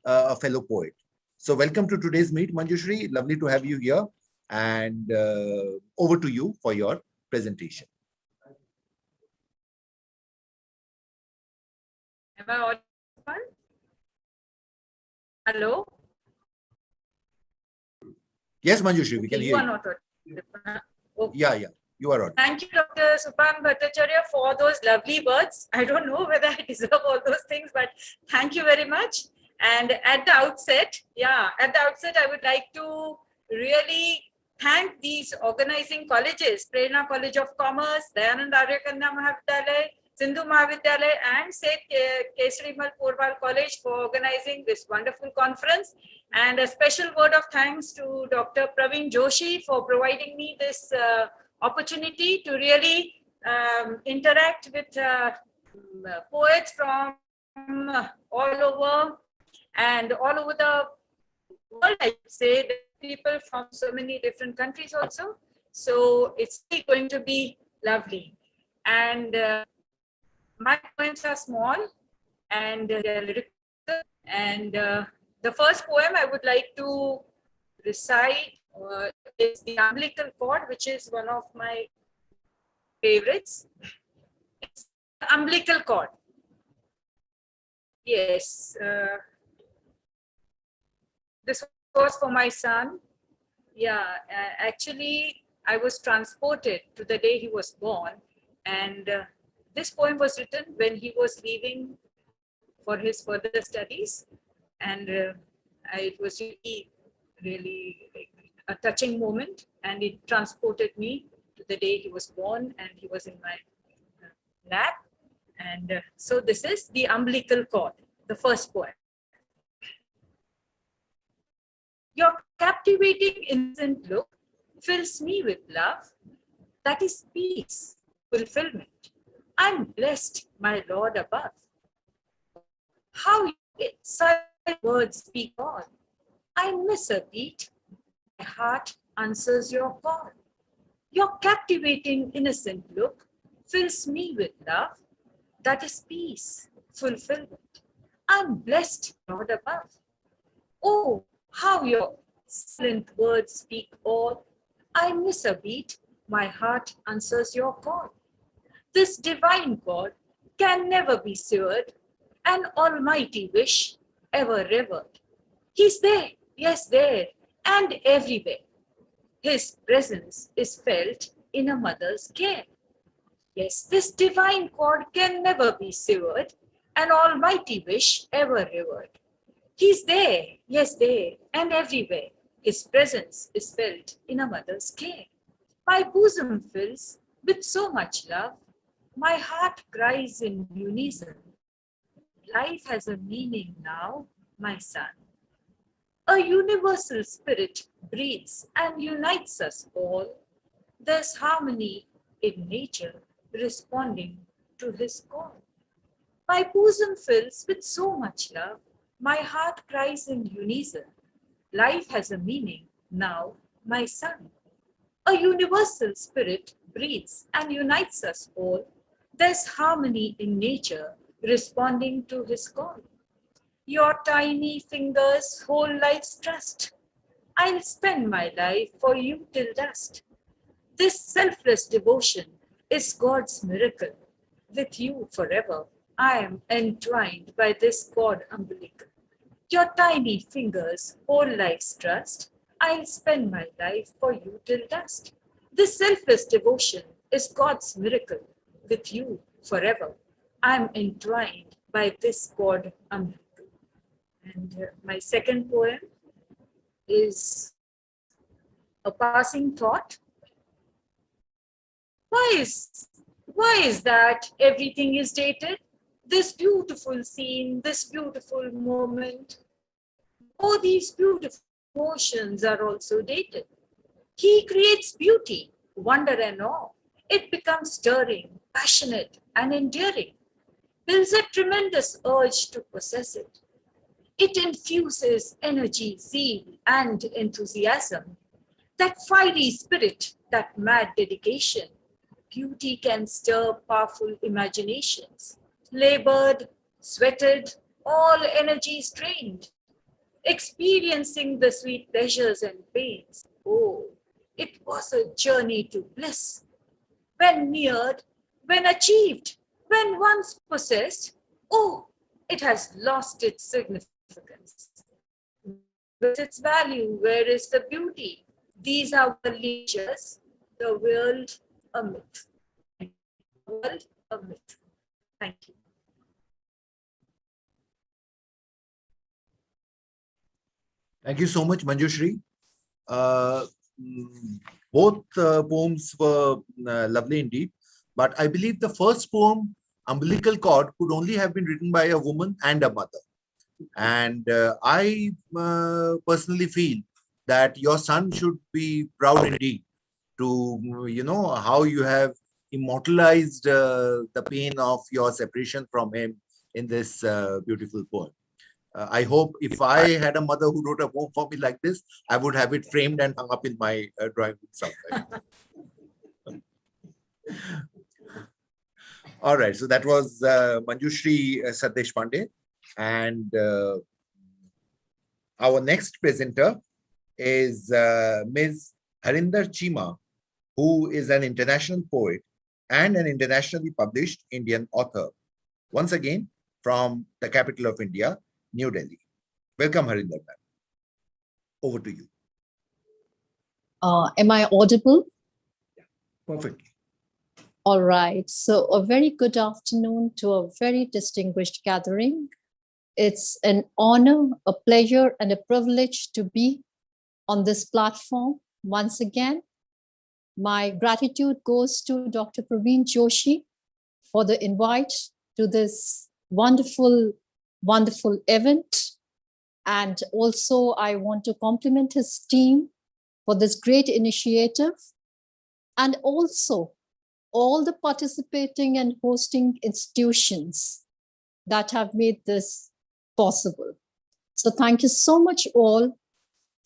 a fellow poet. So welcome to today's meet, Manjushri. Lovely to have you here. And over to you for your presentation. Am I audible? Hello? Yes, Manjushri, we can hear you. Okay. Yeah, you are on. Thank you, Dr. Ratan Bhattacharjee, for those lovely words. I don't know whether I deserve all those things, but thank you very much. And at the outset, I would like to really thank these organizing colleges, Prerna College of Commerce, Dayanand Arya Kanya Mahavidyalaya, Sindhu Mahavidyalaya and St. Kesarimal Porwal College for organizing this wonderful conference. And a special word of thanks to Dr. Praveen Joshi for providing me this opportunity to really interact with poets from all over and all over the world, I would say. There are people from so many different countries also. So it's going to be lovely. And my poems are small and they're lyrical. And the first poem I would like to recite is the umbilical cord, which is one of my favorites. It's the umbilical cord. Yes. This was for my son. Yeah, actually, I was transported to the day he was born. And this poem was written when he was leaving for his further studies. And it was really a touching moment. And it transported me to the day he was born and he was in my lap. And so this is the umbilical cord, the first poem. Your captivating innocent look fills me with love. That is peace, fulfillment. I'm blessed, my Lord above. How silent words speak on. I miss a beat. My heart answers your call. Your captivating innocent look fills me with love. That is peace, fulfillment. I'm blessed, Lord above. Oh, how your silent words speak all. I miss a beat. My heart answers your call. This divine chord can never be severed. An almighty wish ever revered. He's there, yes, there, and everywhere. His presence is felt in a mother's care. Yes, this divine chord can never be severed. An almighty wish ever revered. He's there, yes, there, and everywhere. His presence is felt in a mother's care. My bosom fills with so much love. My heart cries in unison. Life has a meaning now, my son. A universal spirit breathes and unites us all. There's harmony in nature responding to his call. My bosom fills with so much love. My heart cries in unison. Life has a meaning now, my son. A universal spirit breathes and unites us all. There's harmony in nature responding to his call. Your tiny fingers hold life's trust. I'll spend my life for you till dust. This selfless devotion is God's miracle. With you forever, I am entwined by this cord umbilical. Your tiny fingers hold life's trust. I'll spend my life for you till dust. This selfless devotion is God's miracle. With you forever, I'm entwined by this cord umbilical. And my second poem is a passing thought. Why is that everything is dated? This beautiful scene, this beautiful moment, all these beautiful emotions are also dated. He creates beauty, wonder and awe. It becomes stirring, passionate and endearing. Builds a tremendous urge to possess it. It infuses energy, zeal and enthusiasm. That fiery spirit, that mad dedication. Beauty can stir powerful imaginations. Labored, sweated, all energy strained. Experiencing the sweet pleasures and pains. Oh, it was a journey to bliss. When neared, when achieved, when once possessed, oh, it has lost its significance. Where's its value? Where is the beauty? These are the leisures, the world a myth. The world a myth. Thank you. Thank you so much, Manjushri. Both poems were lovely indeed, but I believe the first poem umbilical cord could only have been written by a woman and a mother. And I personally feel that your son should be proud indeed to, how you have immortalized the pain of your separation from him in this beautiful poem. I hope if I had a mother who wrote a poem for me like this, I would have it framed and hung up in my drawing room somewhere. All right, so that was Manjushri Sardeshpande. And our next presenter is Ms. Harinder Chima, who is an international poet and an internationally published Indian author. Once again, from the capital of India, New Delhi. Welcome, Harinder ma'am. Over to you. Am I audible? Perfect. All right. So a very good afternoon to a very distinguished gathering. It's an honor, a pleasure, and a privilege to be on this platform once again. My gratitude goes to Dr. Praveen Joshi for the invite to this wonderful, wonderful event. And also I want to compliment his team for this great initiative, and also all the participating and hosting institutions that have made this possible. So thank you so much all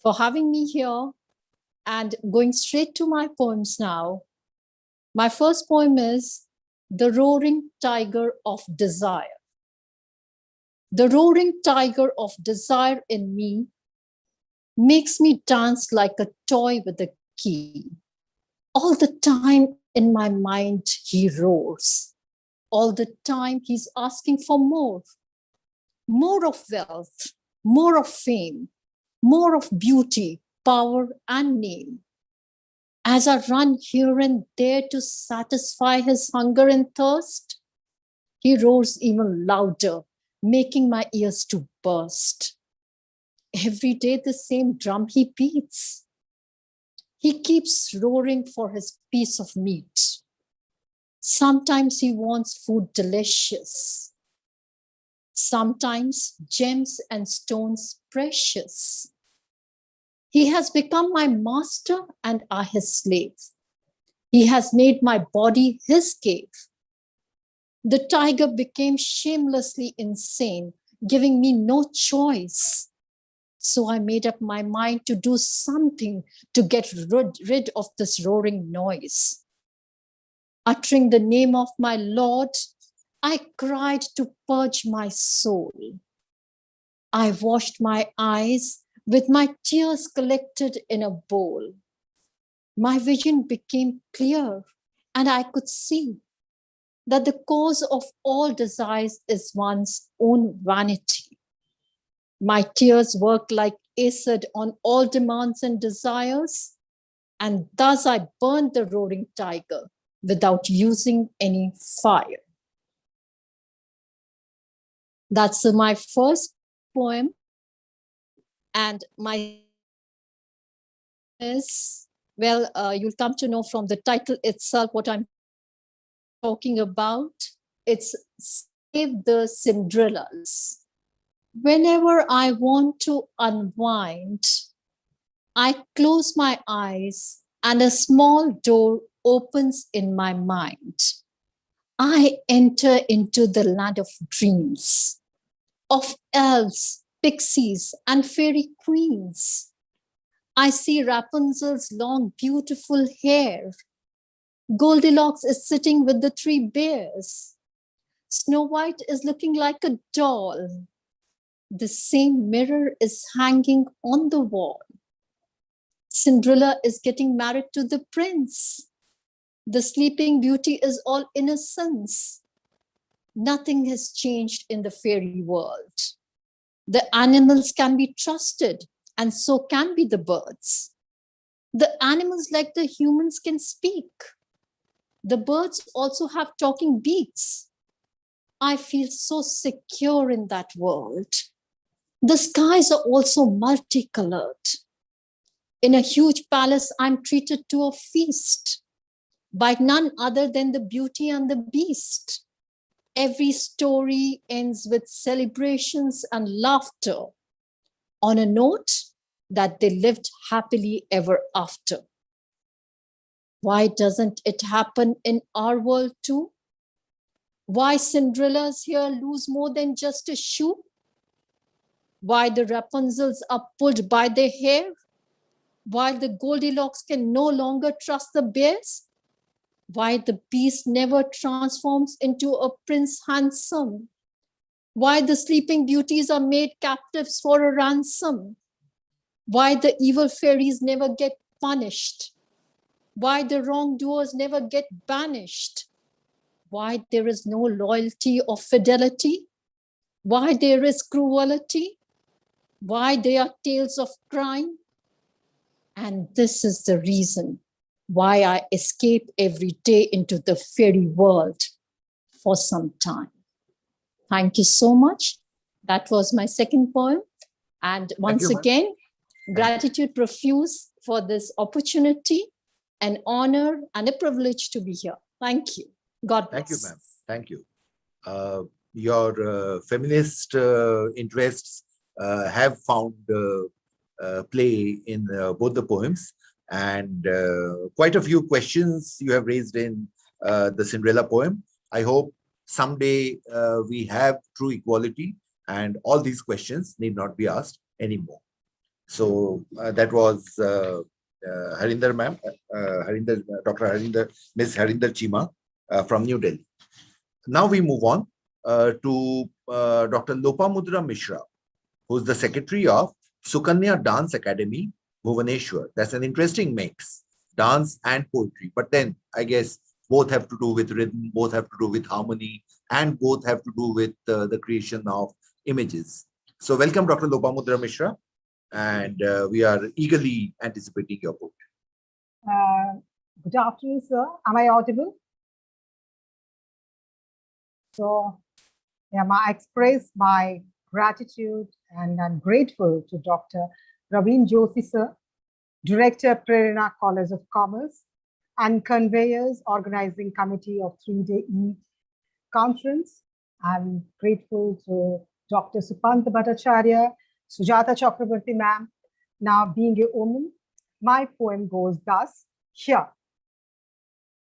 for having me here, and going straight to my poems now. My first poem is The Roaring Tiger of Desire. The roaring tiger of desire in me makes me dance like a toy with a key. All the time in my mind he roars. All the time he's asking for more. More of wealth, more of fame, more of beauty, power, and name. As I run here and there to satisfy his hunger and thirst, he roars even louder, making my ears to burst. Every day the same drum he beats. He keeps roaring for his piece of meat. Sometimes he wants food delicious. Sometimes gems and stones precious. He has become my master and I his slave. He has made my body his cave. The tiger became shamelessly insane, giving me no choice. So I made up my mind to do something to get rid of this roaring noise. Uttering the name of my Lord, I cried to purge my soul. I washed my eyes with my tears collected in a bowl. My vision became clear and I could see that the cause of all desires is one's own vanity. My tears work like acid on all demands and desires, and thus I burned the roaring tiger without using any fire. That's my first poem. And my is, well, you'll come to know from the title itself what I'm talking about. It's Save the Cinderellas. Whenever I want to unwind, I close my eyes and a small door opens in my mind. I enter into the land of dreams, of elves, pixies, and fairy queens. I see Rapunzel's long, beautiful hair. Goldilocks is sitting with the three bears. Snow White is looking like a doll. The same mirror is hanging on the wall. Cinderella is getting married to the prince. The Sleeping Beauty is all innocence. Nothing has changed in the fairy world. The animals can be trusted, and so can be the birds. The animals, like the humans, can speak. The birds also have talking beaks. I feel so secure in that world. The skies are also multicolored. In a huge palace, I'm treated to a feast by none other than the Beauty and the Beast. Every story ends with celebrations and laughter on a note that they lived happily ever after. Why doesn't it happen in our world too? Why Cinderellas here lose more than just a shoe? Why the Rapunzels are pulled by their hair, while the Goldilocks can no longer trust the bears? Why the beast never transforms into a prince handsome? Why the sleeping beauties are made captives for a ransom? Why the evil fairies never get punished? Why the wrongdoers never get banished? Why there is no loyalty or fidelity? Why there is cruelty? Why there are tales of crime? And this is the reason why I escape every day into the fairy world for some time. Thank you so much. That was my second poem. And once again, gratitude profuse for this opportunity, an honor and a privilege to be here. Thank you. God bless. Thank you, ma'am. Thank you. Your feminist interests have found play in both the poems, and quite a few questions you have raised in the Cinderella poem. I hope someday we have true equality and all these questions need not be asked anymore. So that was Harinder ma'am, Dr. Harinder, Ms. Harinder Chima from New Delhi. Now we move on to Dr. Lopamudra Mishra, who is the secretary of Sukanya Dance Academy, Bhubaneswar. That's an interesting mix, dance and poetry. But then I guess both have to do with rhythm, both have to do with harmony, and both have to do with the creation of images. So welcome, Dr. Lopamudra Mishra, and we are eagerly anticipating your poetry. Good afternoon, sir. Am I audible? So, yeah, I express my gratitude and I'm grateful to Dr. Praveen Joshi, sir, Director, Prerana College of Commerce, and Conveyors Organizing Committee of 3-day conference. I'm grateful to Dr. Ratan Bhattacharjee, Sujata Chakraborty ma'am. Now, being a woman, my poem goes thus. Here.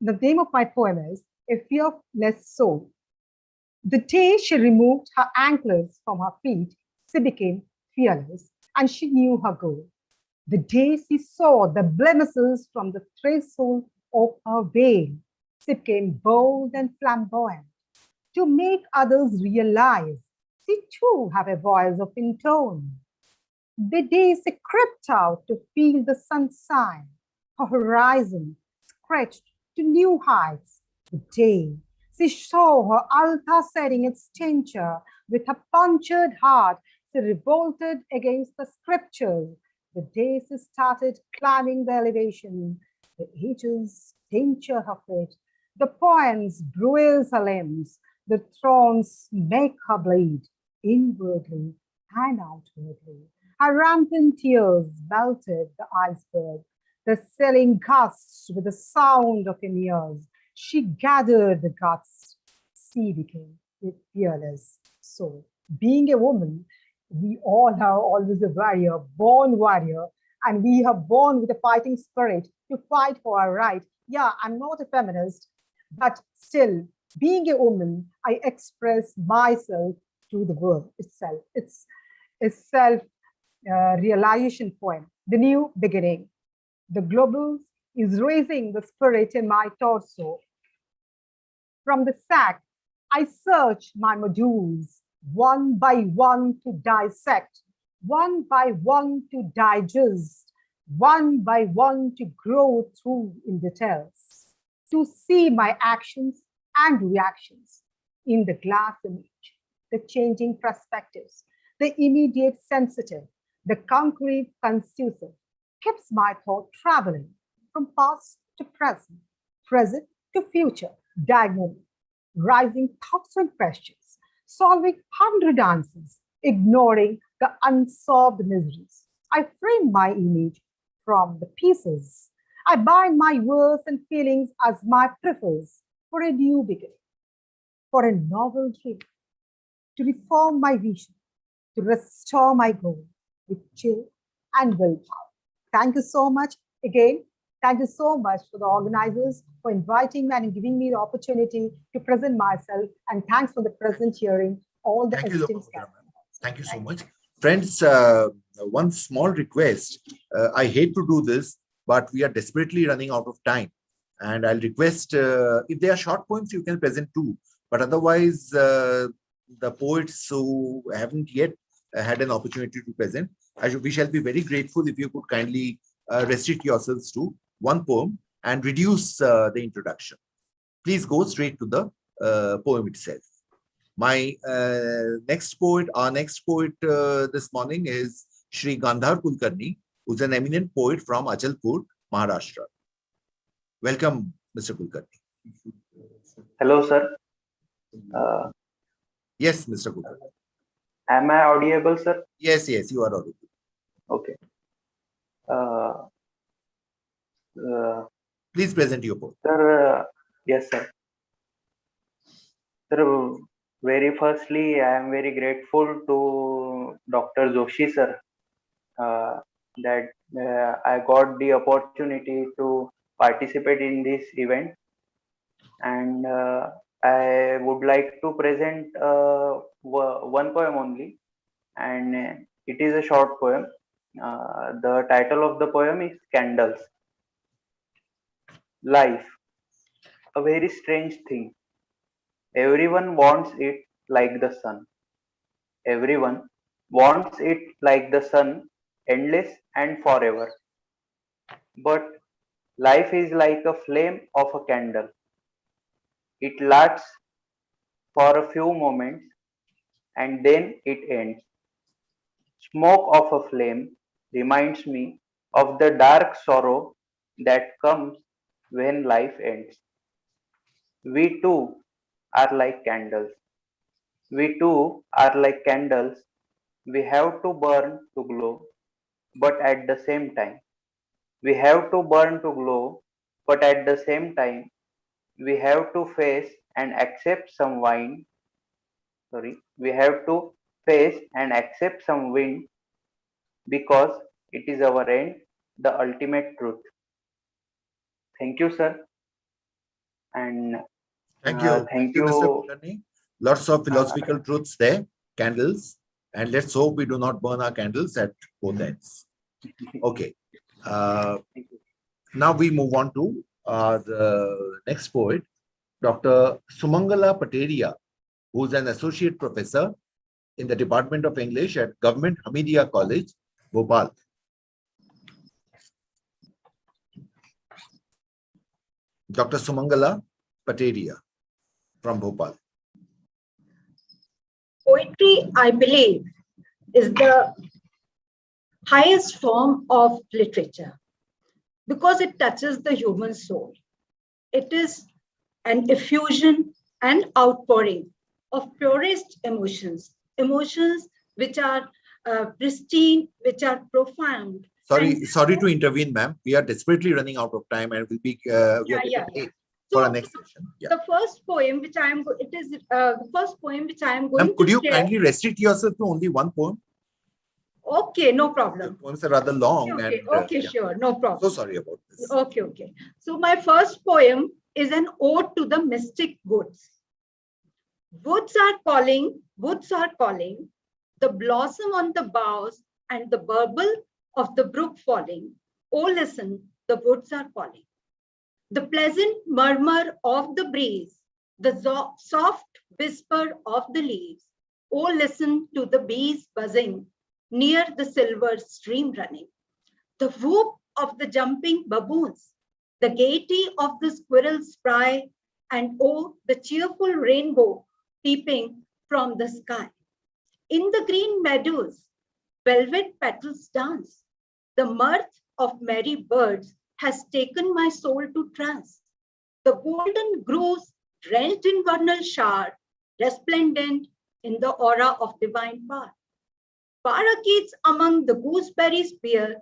The name of my poem is A Fearless Soul. The day she removed her anklets from her feet, she became fearless and she knew her goal. The day she saw the blemishes from the threshold of her veil, she became bold and flamboyant. To make others realize she too have a voice of intone. The day she crept out to feel the sunshine, her horizon stretched to new heights. The day she saw her altar setting its tincture with her punctured heart, she revolted against the scriptures. The day she started climbing the elevation, the ages tincture her feet, the poems bruise her limbs, the thorns make her bleed inwardly and outwardly. Her rampant tears melted the iceberg, the selling gusts with the sound of her ears. She gathered the guts. She became a fearless soul. Being a woman, we all are always a warrior, and we are born with a fighting spirit to fight for our right. Yeah, I'm not a feminist, but still, being a woman, I express myself to the world itself. It's a self-realization poem, the new beginning. The global is raising the spirit in my torso. From the sack, I search my modules, one by one to dissect, one by one to digest, one by one to grow through in details, to see my actions and reactions in the glass image, the changing perspectives, the immediate sensitive, the concrete constitutive, keeps my thought traveling from past to present, present to future, diagonally, rising thousand questions, solving 100 answers, ignoring the unsolved miseries. I frame my image from the pieces. I bind my words and feelings as my preface for a new beginning, for a novel dream, to reform my vision, to restore my goal with chill and willpower. Thank you so much again. Thank you so much for the organizers for inviting me and giving me the opportunity to present myself. And thanks for the present hearing all the esteemed guests. Thank you so much. Friends, one small request. I hate to do this, but we are desperately running out of time. And I'll request, if they are short poems, you can present too. But otherwise, the poets who haven't yet had an opportunity to present, we shall be very grateful if you could kindly restrict yourselves to one poem and reduce the introduction. Please go straight to the poem itself. My next poet, our next poet this morning is Shri Gandhar Kulkarni, who's an eminent poet from Achalpur, Maharashtra. Welcome, Mr. Kulkarni. Hello, sir. Yes, Mr. Kulkarni. Am I audible, sir? Yes, yes, you are audible. Okay. Please present your poem. Sir, yes, sir. Sir, very firstly, I am very grateful to Dr. Joshi, sir, that I got the opportunity to participate in this event. And I would like to present one poem only, and it is a short poem. The title of the poem is Candles. Life, a very strange thing. Everyone wants it like the sun. Everyone wants it like the sun, endless and forever. But life is like a flame of a candle. It lasts for a few moments and then it ends. Smoke of a flame reminds me of the dark sorrow that comes when life ends. We too are like candles. We too are like candles. We have to burn to glow, but at the same time, we have to burn to glow, but at the same time, we have to face and accept some wind. We have to face and accept some wind because it is our end, the ultimate truth. Thank you, sir. And thank you. Thank Mr. you. Kulkarni. Lots of philosophical truths there, candles. And let's hope we do not burn our candles at both ends. Okay. Now we move on to the next poet, Dr. Sumangala Pateria, who is an associate professor in the Department of English at Government Hamidia College, Bhopal. Dr. Sumangala Pateria from Bhopal. Poetry, I believe, is the highest form of literature because it touches the human soul. It is an effusion and outpouring of purest emotions, emotions which are pristine, which are profound. Sorry to intervene, ma'am. We are desperately running out of time, and we'll be for our next session. Yeah. The first poem which I am the first poem which I am going Ma'am, could you share. kindly restrict yourself to only one poem? Okay, no problem. The poems are rather long. Okay, and, okay, yeah. sure, no problem. So sorry about this. Okay, okay. So my first poem is an ode to the mystic woods. Woods are calling, the blossom on the boughs and the burble of the brook falling. Oh, listen, the woods are calling. The pleasant murmur of the breeze, the soft whisper of the leaves. Oh, listen to the bees buzzing near the silver stream running. The whoop of the jumping baboons, the gaiety of the squirrels' spry, and oh, the cheerful rainbow peeping from the sky. In the green meadows, velvet petals dance. The mirth of merry birds has taken my soul to trance. The golden groves drenched in vernal shower, resplendent in the aura of divine power. Parakeets among the gooseberries peer,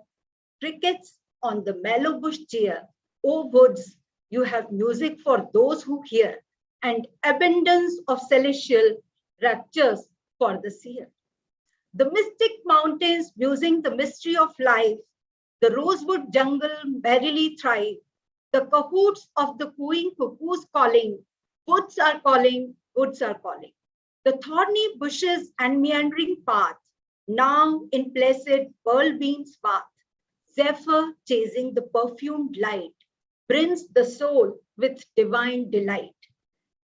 crickets on the mellow bush cheer. O woods, you have music for those who hear, and abundance of celestial raptures for the seer. The mystic mountains musing the mystery of life, the rosewood jungle merrily thrive, the cahoots of the cooing cuckoos calling, woods are calling, woods are calling. The thorny bushes and meandering path, now in placid whirlbeam's path, zephyr chasing the perfumed light, brings the soul with divine delight.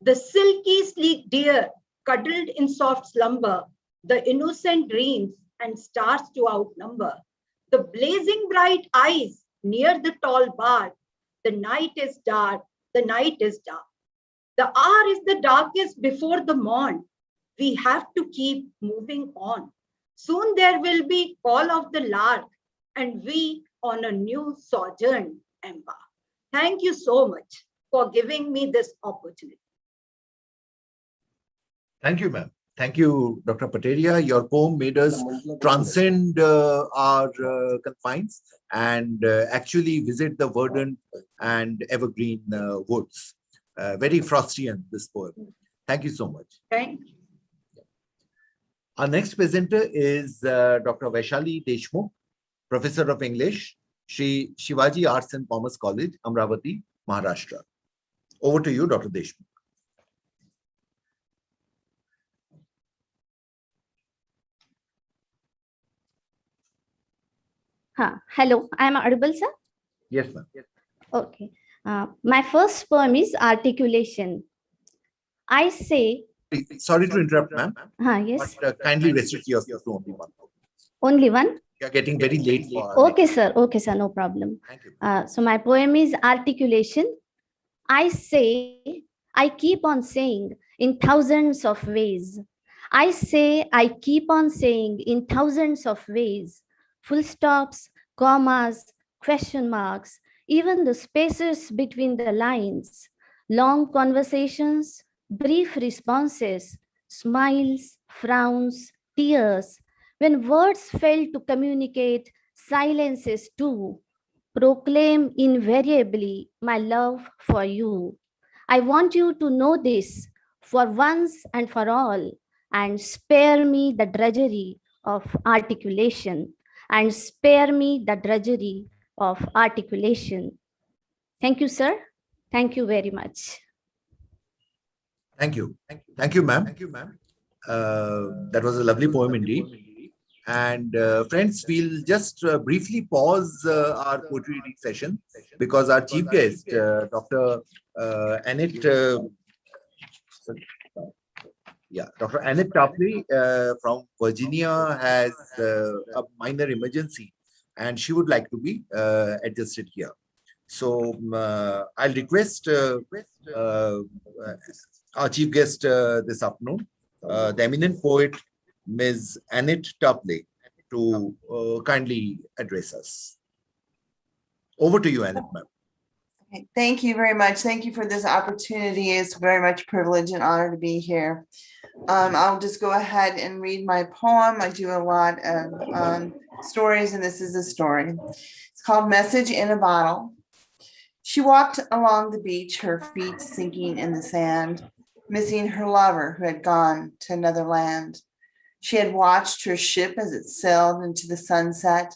The silky sleek deer cuddled in soft slumber, the innocent dreams and stars to outnumber. The blazing bright eyes near the tall bard, the night is dark, the night is dark. The hour is the darkest before the morn. We have to keep moving on. Soon there will be call of the lark, and we on a new sojourn embark. Thank you so much for giving me this opportunity. Thank you, ma'am. Thank you, Dr. Pateria. Your poem made us transcend our confines and actually visit the verdant and evergreen woods. Very Frostian, this poem. Thank you so much. Thank you. Our next presenter is Dr. Vaishali Deshmukh, Professor of English, Shri Shivaji Arts and Commerce College, Amravati, Maharashtra. Over to you, Dr. Deshmukh. Hello, I am audible, sir? Yes, ma'am. Okay. My first poem is Articulation. I say... Sorry to interrupt, ma'am. Yes. But kindly restrict yourself to only one. Only one? You are getting very late for Okay, sir. Okay, sir. No problem. Thank you. So my poem is Articulation. I say, I keep on saying in thousands of ways. I say, I keep on saying in thousands of ways. Full stops, commas, question marks, even the spaces between the lines, long conversations, brief responses, smiles, frowns, tears. When words fail to communicate, silences too, proclaim invariably my love for you. I want you to know this for once and for all, and spare me the drudgery of articulation, and spare me the drudgery of articulation. Thank you, sir. Thank you very much. Thank you. Thank you, ma'am. That was a lovely poem indeed. And friends, we'll just briefly pause our poetry reading session because our chief guest, Dr. Annette, Dr. Annette Tapley from Virginia has a minor emergency and she would like to be adjusted here. So I'll request our chief guest this afternoon, the eminent poet, Ms. Annette Tapley, to kindly address us. Over to you, Annette, ma'am. Okay, thank you very much. Thank you for this opportunity. It's very much a privilege and honor to be here. I'll just go ahead and read my poem. I do a lot of stories, and this is a story. It's called Message in a Bottle. She walked along the beach, her feet sinking in the sand, missing her lover who had gone to another land. She had watched her ship as it sailed into the sunset,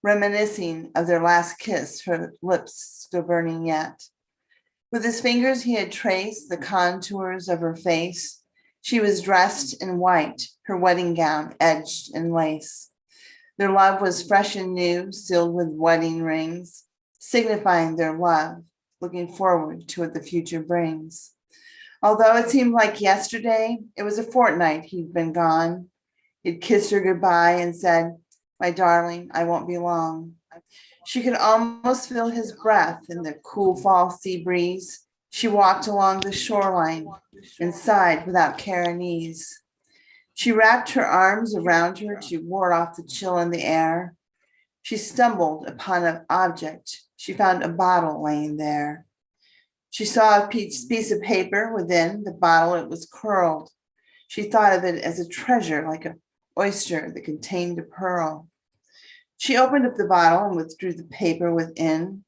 reminiscing of their last kiss, her lips still burning yet. With his fingers, he had traced the contours of her face. She was dressed in white, her wedding gown edged in lace. Their love was fresh and new, sealed with wedding rings, signifying their love, looking forward to what the future brings. Although it seemed like yesterday, it was a fortnight he'd been gone. He'd kissed her goodbye and said, "My darling, I won't be long." She could almost feel his breath in the cool fall sea breeze. She walked along the shoreline and sighed without care and ease. She wrapped her arms around her to ward off the chill in the air. She stumbled upon an object. She found a bottle laying there. She saw a piece of paper within the bottle. It was curled. She thought of it as a treasure, like an oyster that contained a pearl. She opened up the bottle and withdrew the paper within.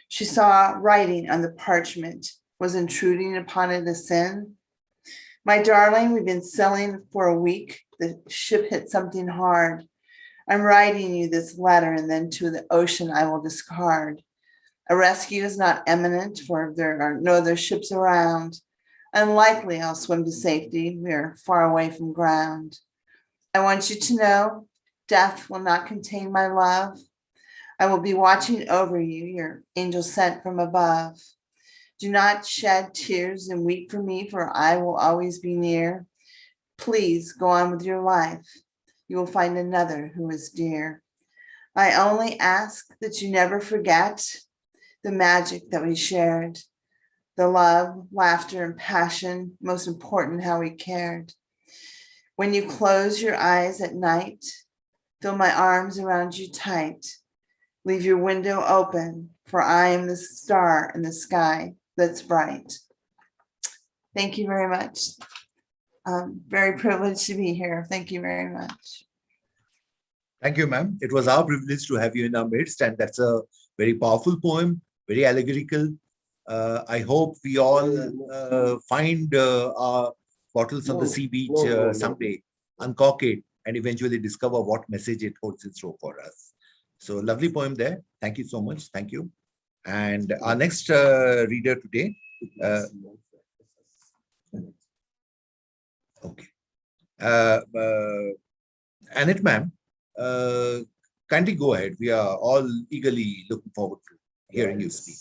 She saw writing on the parchment, Was intruding upon it a sin? My darling, we've been sailing for a week. The ship hit something hard. I'm writing you this letter, and then to the ocean I will discard. A rescue is not imminent, for there are no other ships around. Unlikely I'll swim to safety. We're far away from ground. I want you to know death will not contain my love. I will be watching over you, your angel sent from above. Do not shed tears and weep for me, for I will always be near. Please go on with your life. You will find another who is dear. I only ask that you never forget the magic that we shared, the love, laughter, and passion, most important, how we cared. When you close your eyes at night, feel my arms around you tight. Leave your window open, for I am the star in the sky that's bright. Thank you very much. I'm very privileged to be here. Thank you very much. Thank you, ma'am. It was our privilege to have you in our midst, and that's a very powerful poem, very allegorical. I hope we all find our bottles on the sea beach someday, uncork it, and eventually discover what message it holds in store for us. So lovely poem there. Thank you so much. Thank you. And our next reader today. Okay. Annette, ma'am, kindly go ahead. We are all eagerly looking forward to hearing you speak.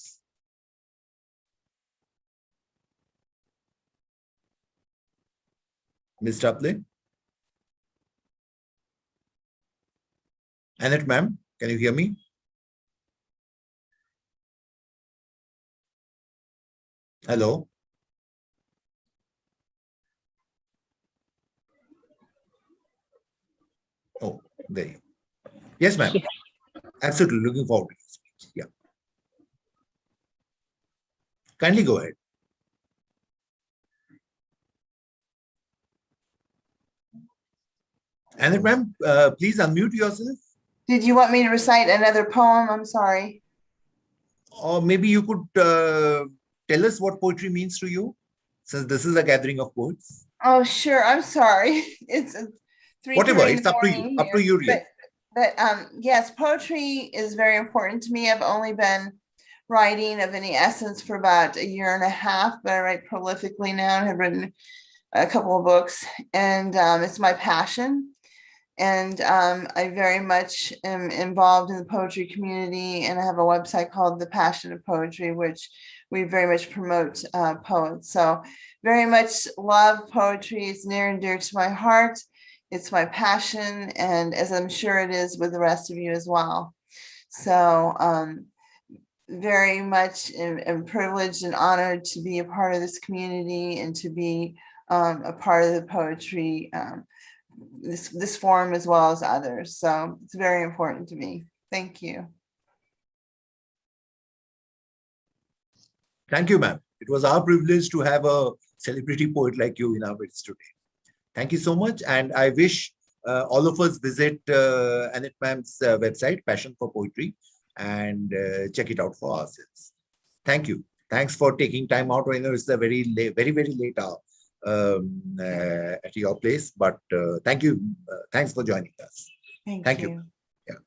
Ms. Tapley? Annette, ma'am, can you hear me? Hello? Oh, there you go. Yes, ma'am. Absolutely looking forward to your speech. Yeah. Kindly go ahead. Annette, ma'am, please unmute yourself. Did you want me to recite another poem? I'm sorry. Or maybe you could tell us what poetry means to you, since this is a gathering of poets. Oh, sure. I'm sorry. It's 3:30 Whatever, in it's the up to you. morning Up to here. you, really. But yes, poetry is very important to me. I've only been writing of any essence for about a year and a half, but I write prolifically now and have written a couple of books, and it's my passion. And I very much am involved in the poetry community, and I have a website called The Passion of Poetry, which we very much promote poets. So very much love poetry. It's near and dear to my heart. It's my passion, and as I'm sure it is with the rest of you as well. So very much am privileged and honored to be a part of this community and to be a part of the poetry this forum as well as others. So it's very important to me. Thank you. Thank you, ma'am. It was our privilege to have a celebrity poet like you in our midst today. Thank you so much. And I wish all of us visit Annette ma'am's website, Passion for Poetry, and check it out for ourselves. Thank you. Thanks for taking time out. I know it's a very late, very late hour at your place, but thank you. Thanks for joining us. Thank you. Yeah.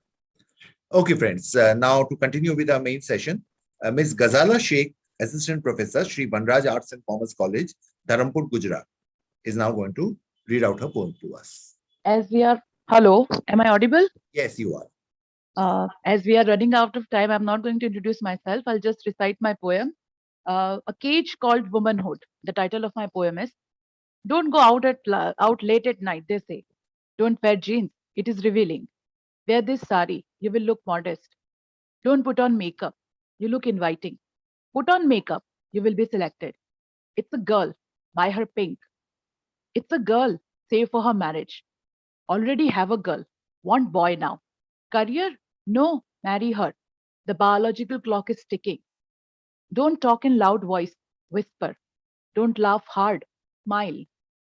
Okay, friends. Now to continue with our main session, Ms. Ghazala Sheikh, Assistant Professor, Sri Banraj Arts and Commerce College, Dharampur, Gujarat, is now going to read out her poem to us. As we are, hello, am I audible? Yes, you are. As we are running out of time, I'm not going to introduce myself. I'll just recite my poem. A Cage Called Womanhood. The title of my poem is, don't go out late at night, they say. Don't wear jeans, it is revealing. Wear this sari, you will look modest. Don't put on makeup, you look inviting. Put on makeup, you will be selected. It's a girl, buy her pink. It's a girl, save for her marriage. Already have a girl, want boy now. Career? No, marry her. The biological clock is ticking. Don't talk in loud voice, whisper. Don't laugh hard, smile.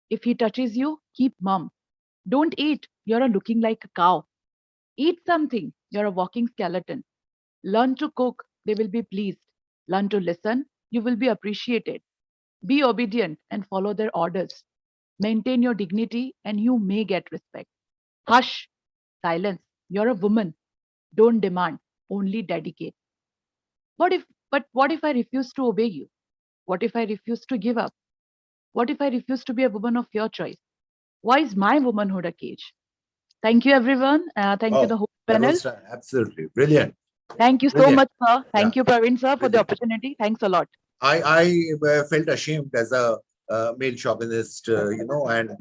If he touches you, keep mum. Don't eat, you're looking like a cow. Eat something, you're a walking skeleton. Learn to cook, they will be pleased. Learn to listen, you will be appreciated. Be obedient and follow their orders. Maintain your dignity and you may get respect. Hush, silence. You're a woman. Don't demand, only dedicate. What if I refuse to obey you? What if I refuse to give up? What if I refuse to be a woman of your choice? Why is my womanhood a cage? Thank you, everyone. Thank you, the whole That panel. was absolutely brilliant. Thank you so Brilliant. much, sir. Thank Yeah. you, Praveen, sir, for the Brilliant. opportunity. Thanks a lot. I felt ashamed as a male chauvinist, and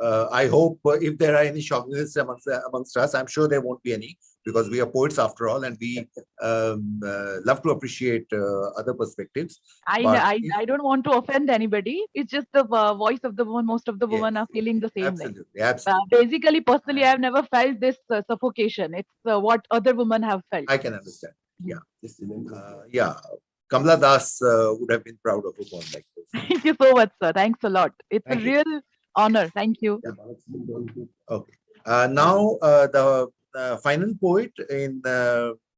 I hope if there are any chauvinists amongst us, I'm sure there won't be any, because we are poets after all, and we love to appreciate other perspectives. But I don't want to offend anybody. It's just the voice of the woman. Most of the women are feeling the same way. Absolutely. Basically, personally, I've never felt this suffocation. It's what other women have felt. I can understand. Yeah. Yeah. Kamala Das would have been proud of a poem like this. Thank you so much, sir. Thanks a lot. It's Thank a you. real honor. Thank you. Okay. Now, the final poet in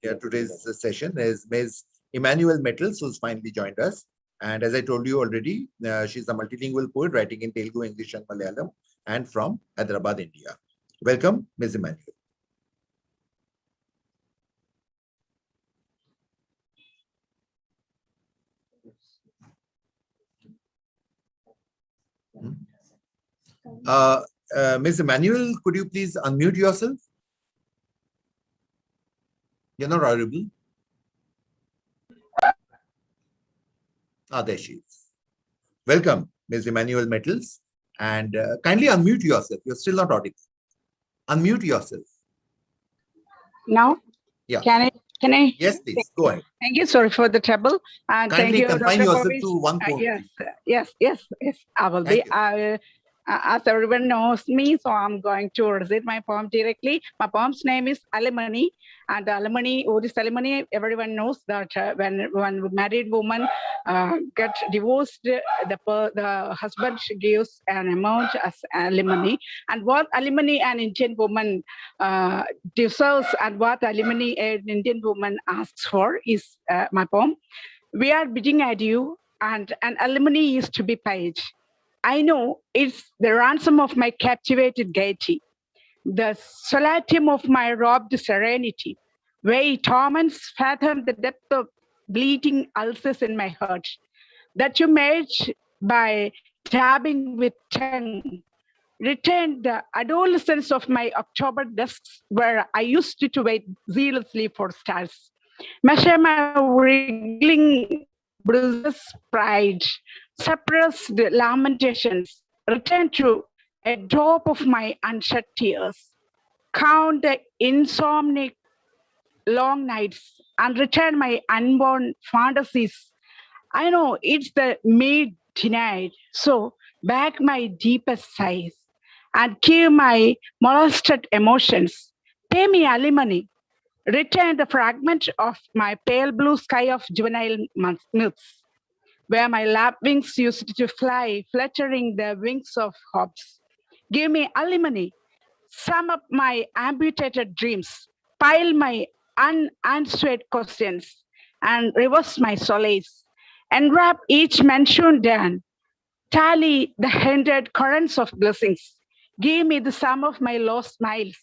today's session is Ms. Emmanuel Metals, who's finally joined us. And as I told you already, she's a multilingual poet writing in Telugu, English, and Malayalam, and from Hyderabad, India. Welcome, Ms. Emmanuel. Ms. Emmanuel, could you please unmute yourself? You're not audible. There she is. Welcome, Ms. Emmanuel Metals, and kindly unmute yourself. You're still not audible. Unmute yourself. Now? Yeah. Can I? Yes, please. Go ahead. Thank you. Sorry for the trouble. And Kindly thank you, confine Dr. yourself Kovic. to one poem. Yes. I will be. As everyone knows me, so I'm going to recite my poem directly. My poem's name is Alimony, and alimony, what is alimony? Everyone knows that when a married woman gets divorced, the husband gives an amount as alimony, and what alimony an Indian woman deserves, and what alimony an Indian woman asks for is my poem. We are bidding at you, and an alimony is to be paid. I know it's the ransom of my captivated gaiety, the solatium of my robbed serenity, where torments fathom the depth of bleeding ulcers in my heart, that you made by dabbing with tongue. Retain the adolescence of my October dusks, where I used to wait zealously for stars. Measure my wriggling bruises pride, suppressed lamentations, return to a drop of my unshed tears. Count the insomniac long nights and return my unborn fantasies. I know it's the me denied, so back my deepest sighs and give my molested emotions. Pay me alimony. Return the fragment of my pale blue sky of juvenile myths, where my lap wings used to fly, fluttering the wings of hopes. Give me alimony. Sum up my amputated dreams. Pile my unanswered questions and reverse my solace. Enwrap each mentioned dawn. Tally the hindered currents of blessings. Give me the sum of my lost smiles,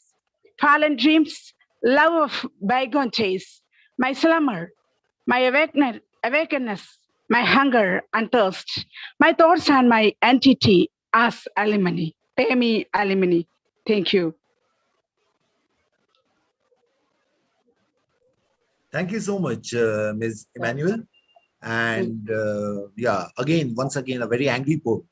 fallen dreams, love of bygone days, my slumber, my awakeness, my hunger and thirst, my thoughts and my entity as alimony. Pay me alimony. Thank you. Thank you so much, Ms. Emmanuel. And once again, a very angry poem.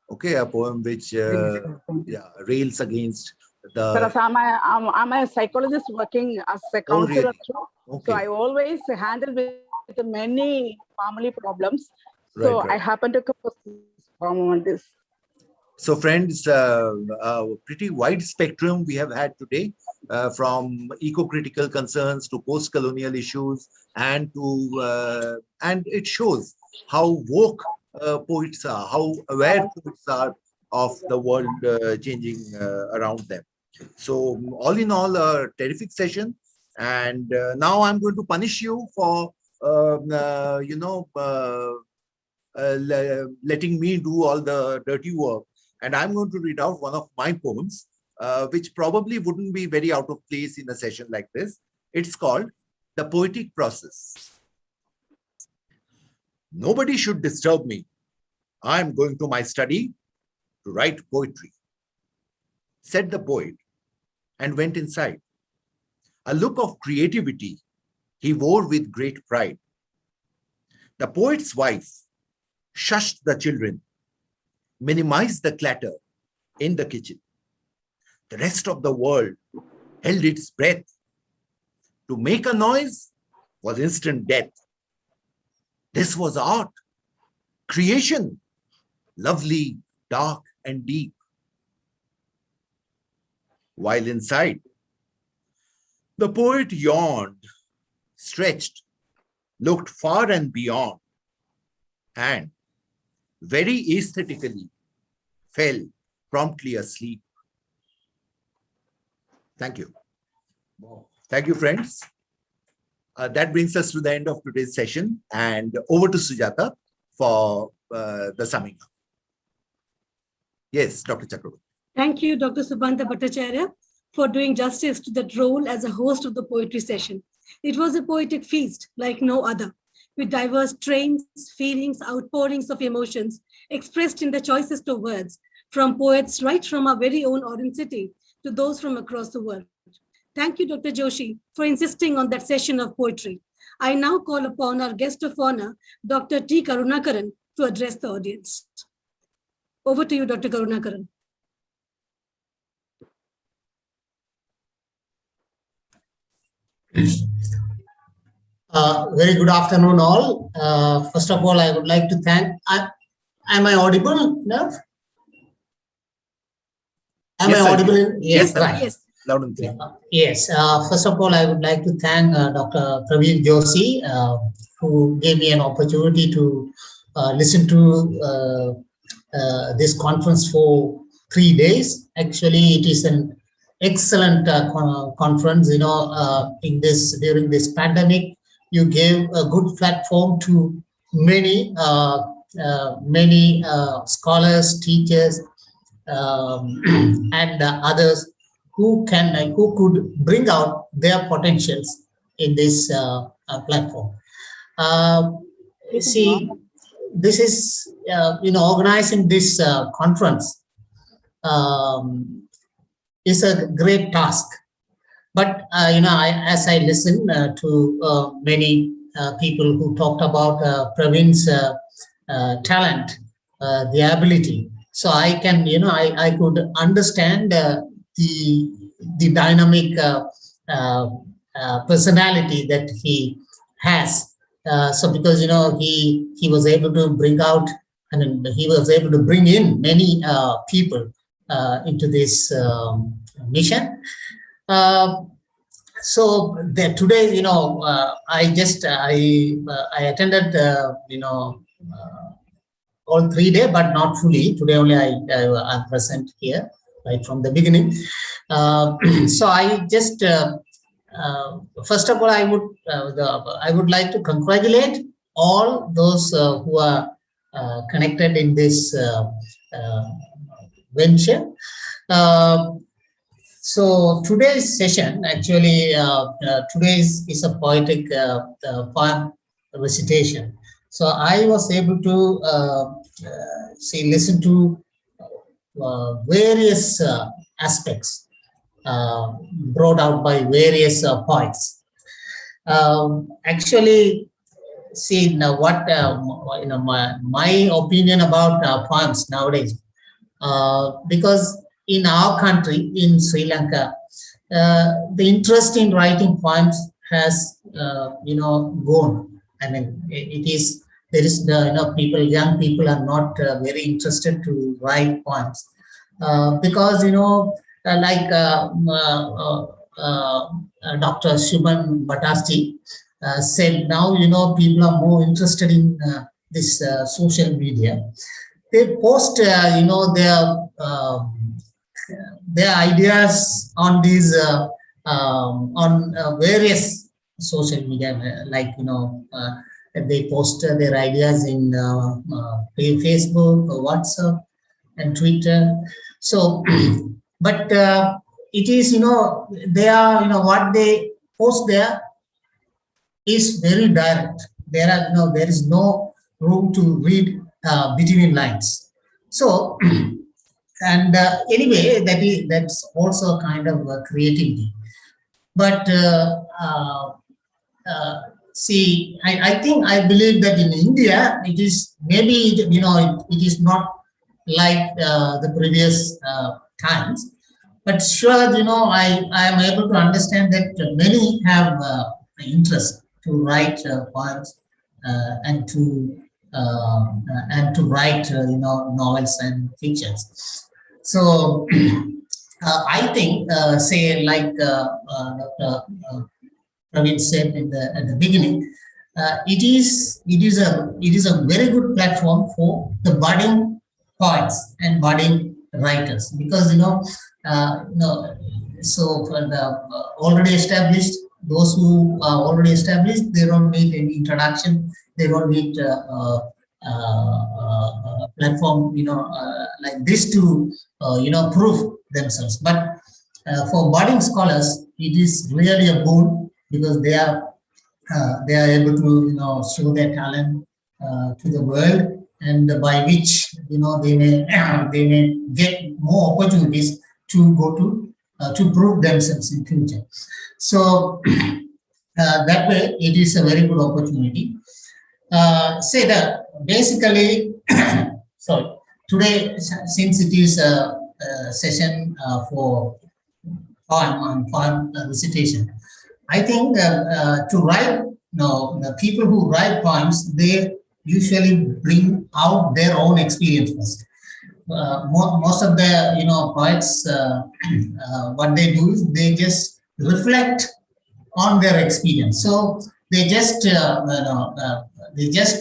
Okay, a poem which rails against Sir, the. I'm a psychologist working as a counselor. really? Too. Okay. So I always handle with many family problems. So Right. I happen to compose this poem on this. So friends, a pretty wide spectrum we have had today, from eco-critical concerns to post-colonial issues, and it shows how woke poets are, how aware poets are of the world changing around them. So all in all, a terrific session. And now I'm going to punish you for letting me do all the dirty work. And I'm going to read out one of my poems, which probably wouldn't be very out of place in a session like this. It's called The Poetic Process. Nobody should disturb me. I'm going to my study to write poetry, said the poet, and went inside. A look of creativity he wore with great pride. The poet's wife shushed the children, minimized the clatter in the kitchen. The rest of the world held its breath. To make a noise was instant death. This was art, creation, lovely, dark, and deep. While inside, the poet yawned, stretched, looked far and beyond, and very aesthetically fell promptly asleep. Thank you. Thank you, friends. That brings us to the end of today's session, and over to Sujata for the summing up. Yes, Dr. Chakravarti. Thank you, Dr. Subramanya Bhattacharya, for doing justice to that role as a host of the poetry session. It was a poetic feast like no other, with diverse trains, feelings, outpourings of emotions expressed in the choicest of words, from poets right from our very own Orange City to those from across the world. Thank you, Dr. Joshi, for insisting on that session of poetry. I now call upon our guest of honor, Dr. T. Karunakaran, to address the audience. Over to you, Dr. Karunakaran. Very good afternoon, all. First of all, I would like to thank. Am I audible enough? Am Yes, I audible? Yes, right. yes. Loud and clear. Yes. First of all, I would like to thank Dr. Praveen Joshi, who gave me an opportunity to listen to this conference for 3 days. Actually, it is an excellent conference. You know, during this pandemic, you gave a good platform to many scholars, teachers, and others who could bring out their potentials in this platform. See, this is organizing this conference is a great task. But as I listen to many people who talked about Praveen's talent, the ability, so I can I could understand the dynamic personality that he has. So because he was able to bring out, and he was able to bring in many people into this mission. So that today, I attended all 3 days, but not fully. Today only I'm present here right from the beginning. So I just first of all, I would like to congratulate all those who are connected in this venture. So today's session, actually, today's is a poetic poem recitation. So I was able to listen to various aspects brought out by various poets. Actually, see now what my opinion about poems nowadays, because in our country, in Sri Lanka, the interest in writing poems has gone. I mean, young people are not very interested to write poems because like Dr. Shubhan Bhattacharjee said, now people are more interested in this social media. They post their ideas on these on various social media, like they post their ideas in Facebook, WhatsApp, and Twitter. So, but it is they are what they post there is very direct. There is no room to read between lines. So, and anyway, that's also kind of creativity. But see, I believe that in India it is maybe it is not like the previous times, but sure I am able to understand that many have interest to write poems and to write novels and fictions. So I think say like Dr. Praveen said at the beginning, it is a very good platform for the budding poets and budding writers, because so for the already established, those who are already established, they don't need any introduction, they don't need platform like this to prove themselves. But for budding scholars, it is really a boon, because they are able to show their talent to the world, and by which they may get more opportunities to go to prove themselves in future. So that way it is a very good opportunity. Say that basically sorry, today, since it is a session for poem recitation, I think to write, the people who write poems, they usually bring out their own experience first. Most of the poets, what they do is they just reflect on their experience. So they just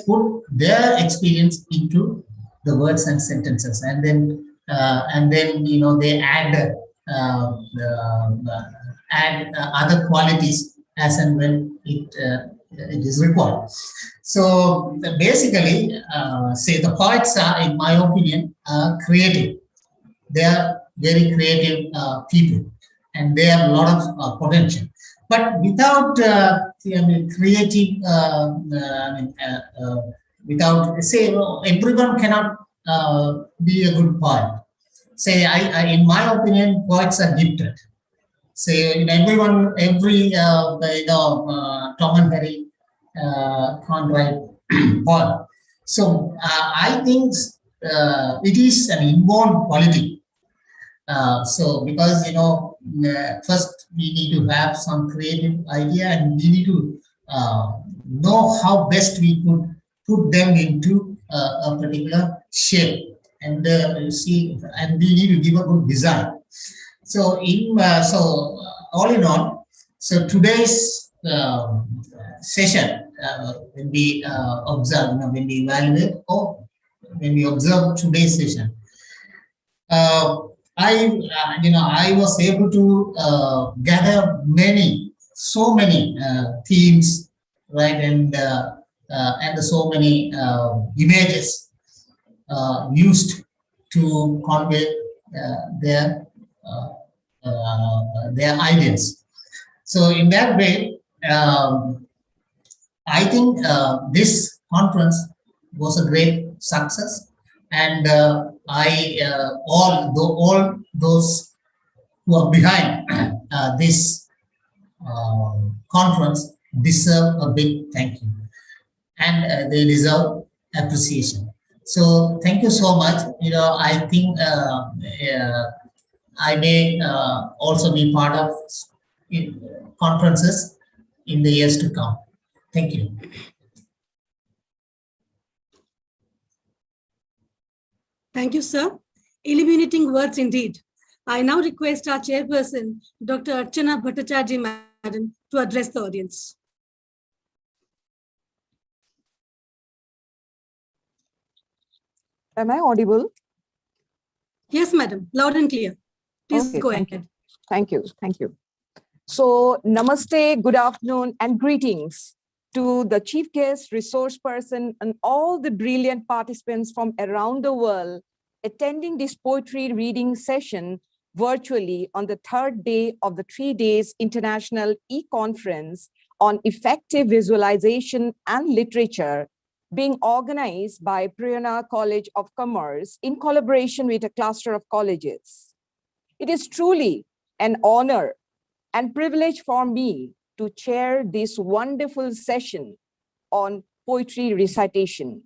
put their experience into the words and sentences, and then they add other qualities as and when it is required. So basically, say the poets are, in my opinion, creative. They are very creative people, and they have a lot of potential. But without creative, without, say, everyone cannot be a good poet. Say, in my opinion, poets are gifted. Say, every Tom and Harry can't write poem. So I think it is an inborn quality. So because first we need to have some creative idea, and we need to know how best we could put them into a particular shape, and and we need to give a good design. So all in all, so today's session, when we observe, when we evaluate, or when we observe today's session, I was able to gather so many themes, right, and so many images used to convey their ideas. So in that way, I think this conference was a great success, and all those who are behind this conference deserve a big thank you, and they deserve appreciation. So thank you so much. I think I may also be part of conferences in the years to come. Thank you. Thank you, sir. Illuminating words indeed. I now request our chairperson, Dr. Ratan Bhattacharjee, madam, to address the audience. Am I audible? Yes, madam. Loud and clear. Please Okay, go thank ahead. you. Thank you. Thank you. So namaste, good afternoon, and greetings to the chief guest, resource person, and all the brilliant participants from around the world attending this poetry reading session virtually on the third day of the 3 days international e-conference on effective visualization and literature being organized by Prerna College of Commerce in collaboration with a cluster of colleges. It is truly an honor and privilege for me to chair this wonderful session on poetry recitation.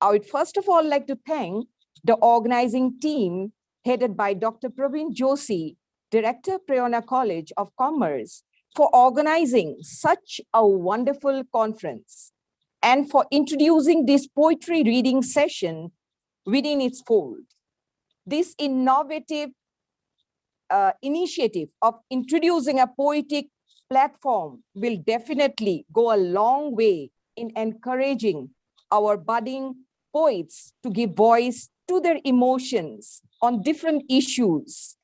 I would first of all like to thank the organizing team headed by Dr. Praveen Joshi, Director, Prerna College of Commerce, for organizing such a wonderful conference and for introducing this poetry reading session within its fold. This innovative initiative of introducing a poetic platform will definitely go a long way in encouraging our budding poets to give voice to their emotions on different issues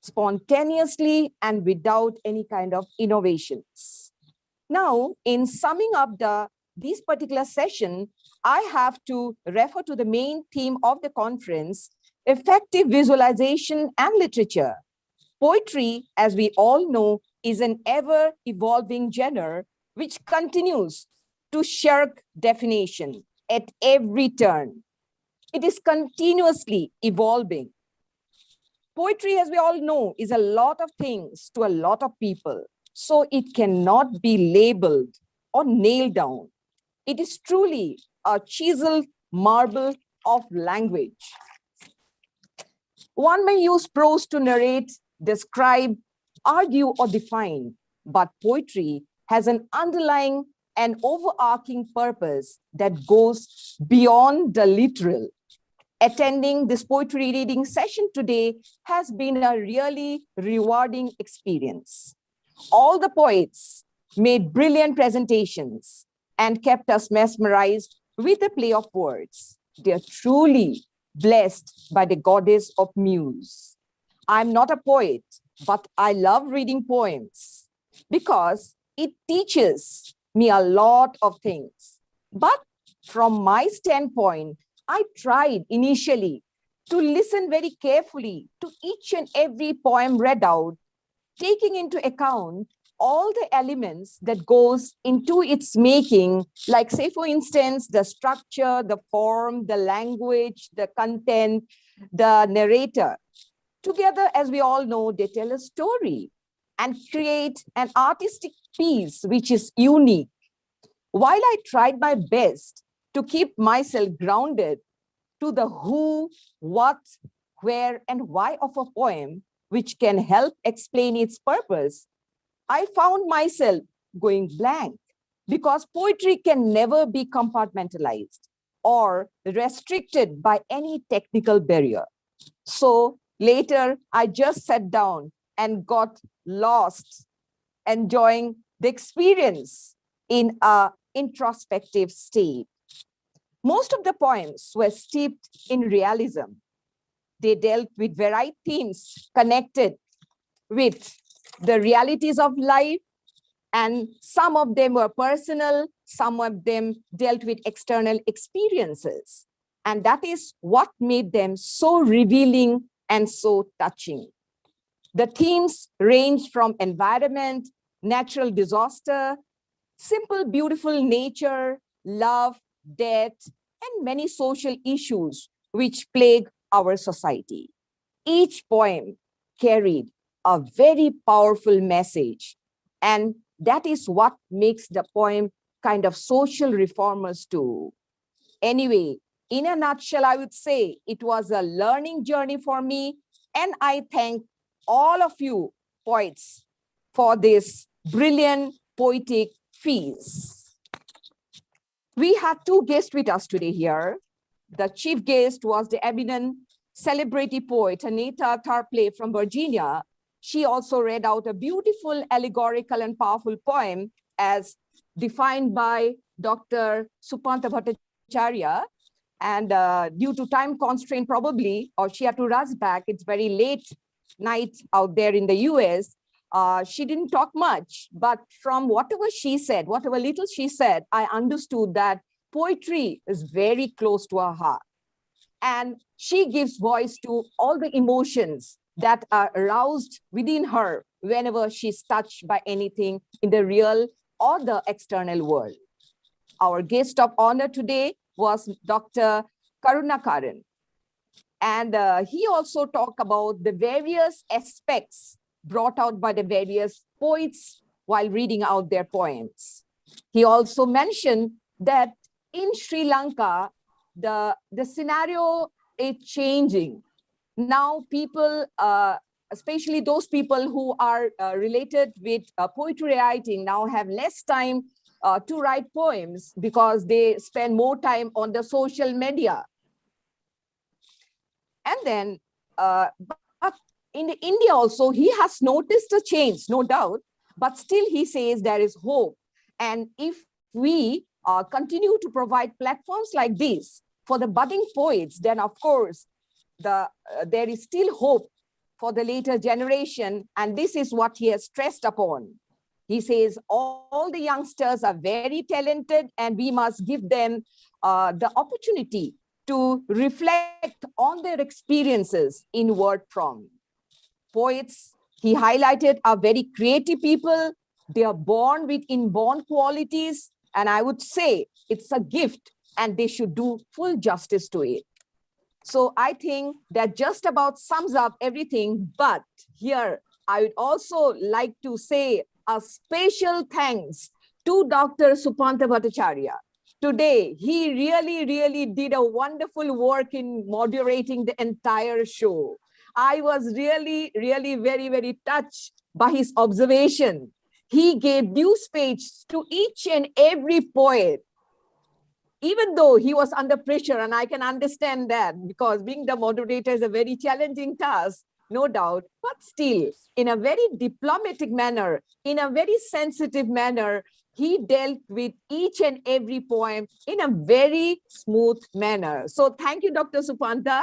spontaneously and without any kind of innovations. Now, in summing up this particular session, I have to refer to the main theme of the conference, effective visualization and literature. Poetry, as we all know, is an ever-evolving genre which continues to shirk definition at every turn. It is continuously evolving. Poetry, as we all know, is a lot of things to a lot of people, so it cannot be labeled or nailed down. It is truly a chiseled marble of language. One may use prose to narrate, describe, argue, or define, but poetry has an underlying and overarching purpose that goes beyond the literal. Attending this poetry reading session today has been a really rewarding experience. All the poets made brilliant presentations and kept us mesmerized with the play of words. They are truly blessed by the goddess of muse. I'm not a poet, but I love reading poems because it teaches me a lot of things. But from my standpoint, I tried initially to listen very carefully to each and every poem read out, taking into account all the elements that goes into its making, like say, for instance, the structure, the form, the language, the content, the narrator. Together, as we all know, they tell a story and create an artistic piece which is unique. While I tried my best to keep myself grounded to the who, what, where, and why of a poem, which can help explain its purpose, I found myself going blank because poetry can never be compartmentalized or restricted by any technical barrier. So later, I just sat down and got lost, enjoying the experience in an introspective state. Most of the poems were steeped in realism. They dealt with varied themes connected with the realities of life, and some of them were personal, some of them dealt with external experiences. And that is what made them so revealing and so touching. The themes range from environment, natural disaster, simple, beautiful nature, love, death, and many social issues which plague our society. Each poem carried a very powerful message, and that is what makes the poem kind of social reformers too. Anyway, in a nutshell, I would say it was a learning journey for me, and I thank all of you poets for this brilliant poetic feast. We had two guests with us today here. The chief guest was the eminent celebrity poet, Anita Tarpley from Virginia. She also read out a beautiful, allegorical, and powerful poem as defined by Dr. Supanta Bhattacharjee. And due to time constraint, probably, or she had to rush back, it's very late night out there in the US. She didn't talk much, but from whatever she said, whatever little she said, I understood that poetry is very close to her heart. And she gives voice to all the emotions that are aroused within her whenever she's touched by anything in the real or the external world. Our guest of honor today was Dr. Karunakaran. And he also talked about the various aspects brought out by the various poets while reading out their poems. He also mentioned that in Sri Lanka, the scenario is changing. Now people, especially those people who are related with poetry writing, now have less time to write poems because they spend more time on the social media. And then, but in India also, he has noticed a change, no doubt, but still he says there is hope. And if we continue to provide platforms like this for the budding poets, then of course, there is still hope for the later generation. And this is what he has stressed upon. He says, all the youngsters are very talented and we must give them the opportunity to reflect on their experiences in word form. Poets, he highlighted, are very creative people. They are born with inborn qualities. And I would say it's a gift and they should do full justice to it. So I think that just about sums up everything. But here, I would also like to say a special thanks to Dr. Supanta Bhattacharya. Today, he really did a wonderful work in moderating the entire show. I was really very touched by his observation. He gave due space to each and every poet, even though he was under pressure, and I can understand that because being the moderator is a very challenging task, no doubt, but still, in a very diplomatic manner, in a very sensitive manner, he dealt with each and every poem in a very smooth manner. So thank you, Dr. Supanta.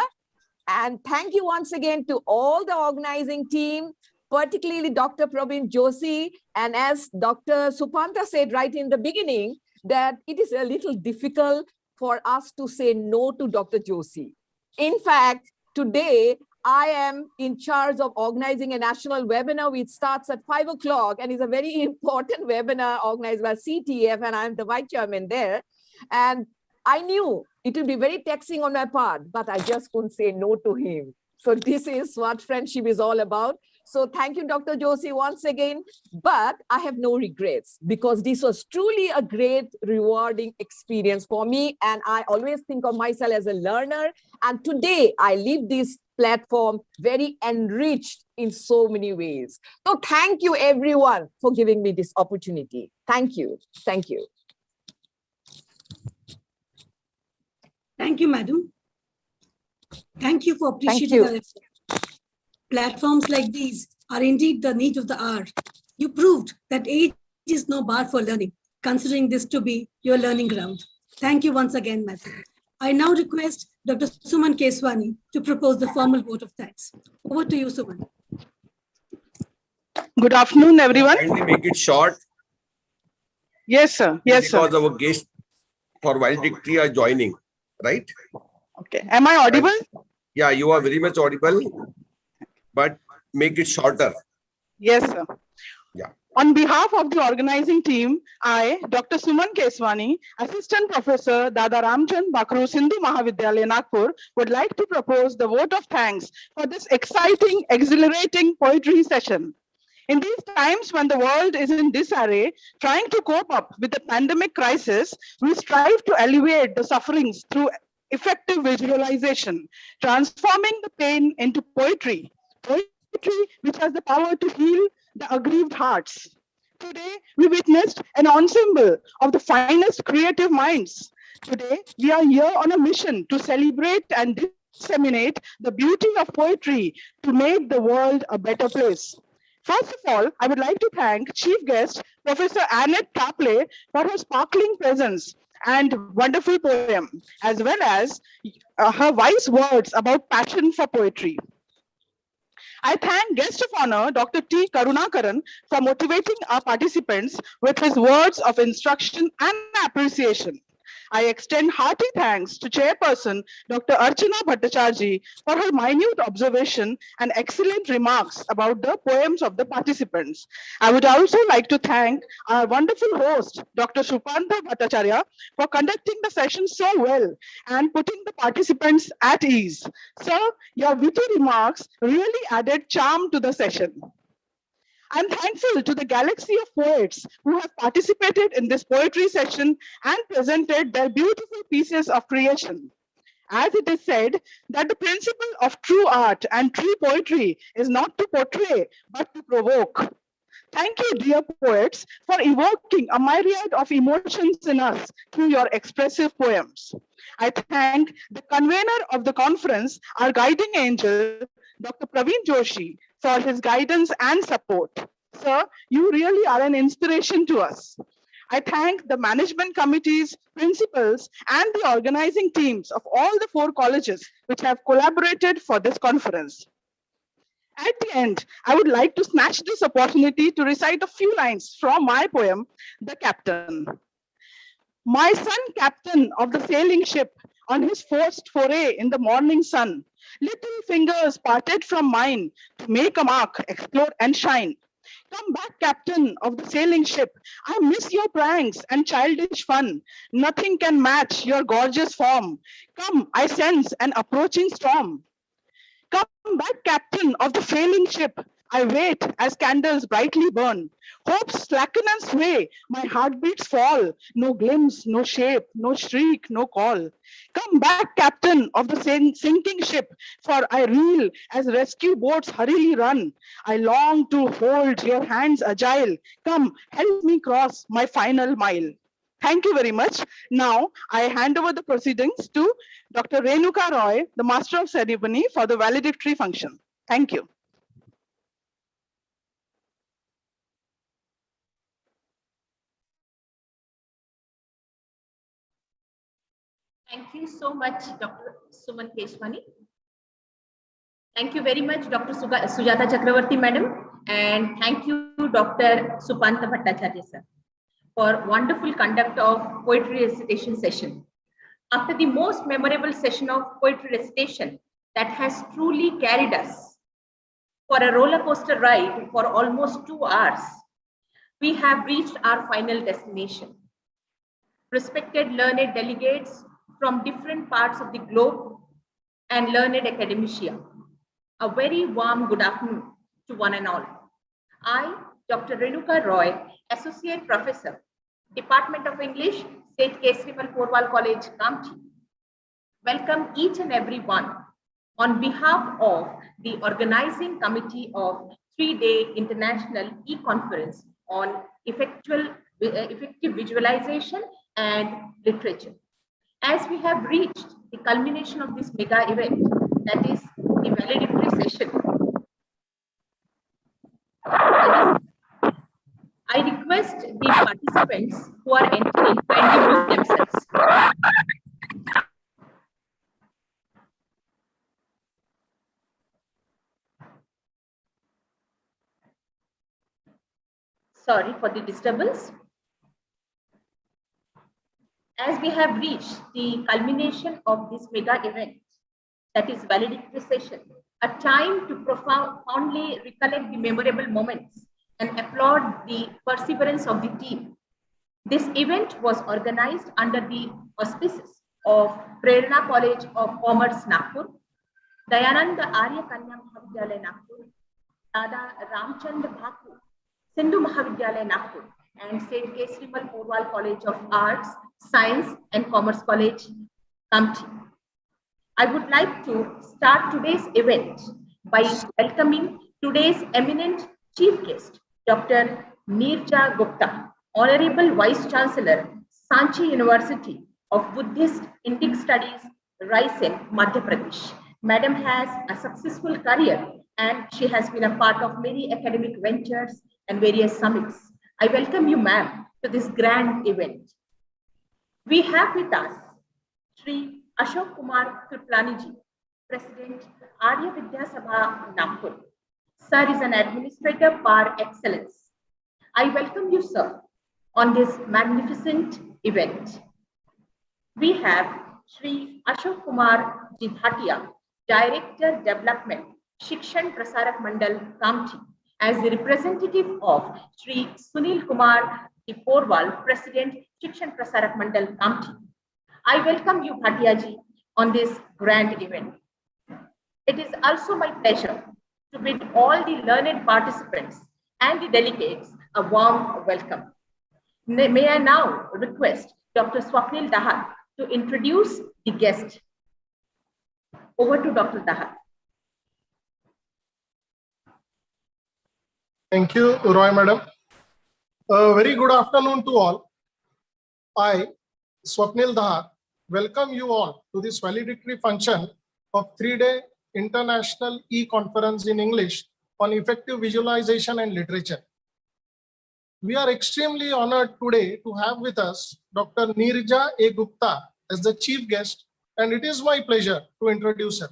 And thank you once again to all the organizing team, particularly Dr. Praveen Joshi. And as Dr. Supanta said right in the beginning, that it is a little difficult for us to say no to Dr. Joshi. In fact, today, I am in charge of organizing a national webinar which starts at 5 o'clock and is a very important webinar organized by CTF, and I'm the vice chairman there. And I knew it would be very taxing on my part, but I just couldn't say no to him. So this is what friendship is all about. So thank you, Dr. Joshi, once again. But I have no regrets because this was truly a great, rewarding experience for me. And I always think of myself as a learner. And today I leave this platform very enriched in so many ways. So thank you, everyone, for giving me this opportunity. Thank you. Thank you. Thank you, madam. Thank you for appreciating our effort. Platforms like these are indeed the need of the hour. You proved that age is no bar for learning, considering this to be your learning ground. Thank you once again, madam. I now request Dr. Suman Keswani to propose the formal vote of thanks. Over to you, Suman. Good afternoon, everyone. Kindly make it short. Yes, sir. Yes, sir. Because our guests for valedictory are joining, right? Okay. Am I audible? Right. Yeah, you are very much audible, but make it shorter. Yes, sir. Yeah. On behalf of the organizing team, I, Dr. Suman Keswani, Assistant Professor, Dada Ramchand Bakru, Sindhu Mahavidyalaya, Nagpur, would like to propose the vote of thanks for this exciting, exhilarating poetry session. In these times when the world is in disarray, trying to cope up with the pandemic crisis, we strive to alleviate the sufferings through effective visualization, transforming the pain into poetry. Poetry which has the power to heal the aggrieved hearts. Today, we witnessed an ensemble of the finest creative minds. Today, we are here on a mission to celebrate and disseminate the beauty of poetry to make the world a better place. First of all, I would like to thank Chief Guest, Professor Annette Tapley, for her sparkling presence and wonderful poem, as well as her wise words about passion for poetry. I thank guest of honor, Dr. T. Karunakaran, for motivating our participants with his words of instruction and appreciation. I extend hearty thanks to Chairperson Dr. Archana Bhattacharjee for her minute observation and excellent remarks about the poems of the participants. I would also like to thank our wonderful host, Dr. Supanta Bhattacharya, for conducting the session so well and putting the participants at ease. Sir, your witty remarks really added charm to the session. I'm thankful to the galaxy of poets who have participated in this poetry session and presented their beautiful pieces of creation. As it is said that the principle of true art and true poetry is not to portray, but to provoke. Thank you, dear poets, for evoking a myriad of emotions in us through your expressive poems. I thank the convener of the conference, our guiding angel, Dr. Praveen Joshi, for his guidance and support. Sir, you really are an inspiration to us. I thank the management committees, principals, and the organizing teams of all the 4 colleges which have collaborated for this conference. At the end, I would like to snatch this opportunity to recite a few lines from my poem, The Captain. My son, captain of the sailing ship, on his first foray in the morning sun, little fingers parted from mine to make a mark, explore and shine. Come back, captain of the sailing ship. I miss your pranks and childish fun. Nothing can match your gorgeous form. Come, I sense an approaching storm. Come back, captain of the failing ship. I wait as candles brightly burn. Hopes slacken and sway, my heartbeats fall. No glimpse, no shape, no shriek, no call. Come back, captain of the sinking ship, for I reel as rescue boats hurriedly run. I long to hold your hands agile. Come, help me cross my final mile. Thank you very much. Now, I hand over the proceedings to Dr. Renuka Roy, the Master of Ceremony, for the valedictory function. Thank you. Thank you so much, Dr. Suman Keshwani. Thank you very much, Dr. Sujata Chakravarti, madam. And thank you, Dr. Supanta Bhattacharjee, sir, for wonderful conduct of poetry recitation session. After the most memorable session of poetry recitation that has truly carried us for a roller coaster ride for almost 2 hours, we have reached our final destination. Respected learned delegates from different parts of the globe and learned academia, a very warm good afternoon to one and all. I, Dr. Renuka Roy, Associate Professor, Department of English, State Kesrimal Porwal College, Kamchi, welcome each and every one on behalf of the organizing committee of 3-day international e-conference on effective visualization and literature. As we have reached the culmination of this mega event, that is the valedictory session, I request the participants who are entering kindly mute themselves. Sorry for the disturbance. As we have reached the culmination of this mega event, that is valedictory session, a time to profoundly recollect the memorable moments and applaud the perseverance of the team. This event was organized under the auspices of Prerna College of Commerce, Nagpur, Dayananda Arya Kanya Mahavidyalaya, Nagpur, Dada Ramchand Bhaku, Sindhu Mahavidyalaya, Nagpur, and St. Kesrimal Porwal College of Arts, Science and Commerce College, Kamchi. I would like to start today's event by welcoming today's eminent chief guest, Dr. Neerja Gupta, Honorable Vice Chancellor, Sanchi University of Buddhist Indic Studies, Raisen, Madhya Pradesh. Madam has a successful career and she has been a part of many academic ventures and various summits. I welcome you, ma'am, to this grand event. We have with us Sri Ashok Kumar Kriplaniji, President, Arya Vidya Sabha, Nagpur, Sir is an administrator par excellence. I welcome you, sir, on this magnificent event. We have Shri Ashok Kumar Bhatia, Director Development, Shikshan Prasarak Mandal, Kamti, as the representative of Shri Sunil Kumar Porwal, President, Shikshan Prasarak Mandal, Kamti. I welcome you, Bhatia ji, on this grand event. It is also my pleasure to bid all the learned participants and the delegates a warm welcome. May I now request Dr. Swapnil Dahat to introduce the guest. Over to Dr. Dahat. Thank you, Roy Madam. A very good afternoon to all. I, Swapnil Dahat, welcome you all to this valedictory function of 3-day International E-Conference in English on Effective Visualization and Literature. We are extremely honored today to have with us Dr. Neerja A. Gupta as the chief guest, and it is my pleasure to introduce her.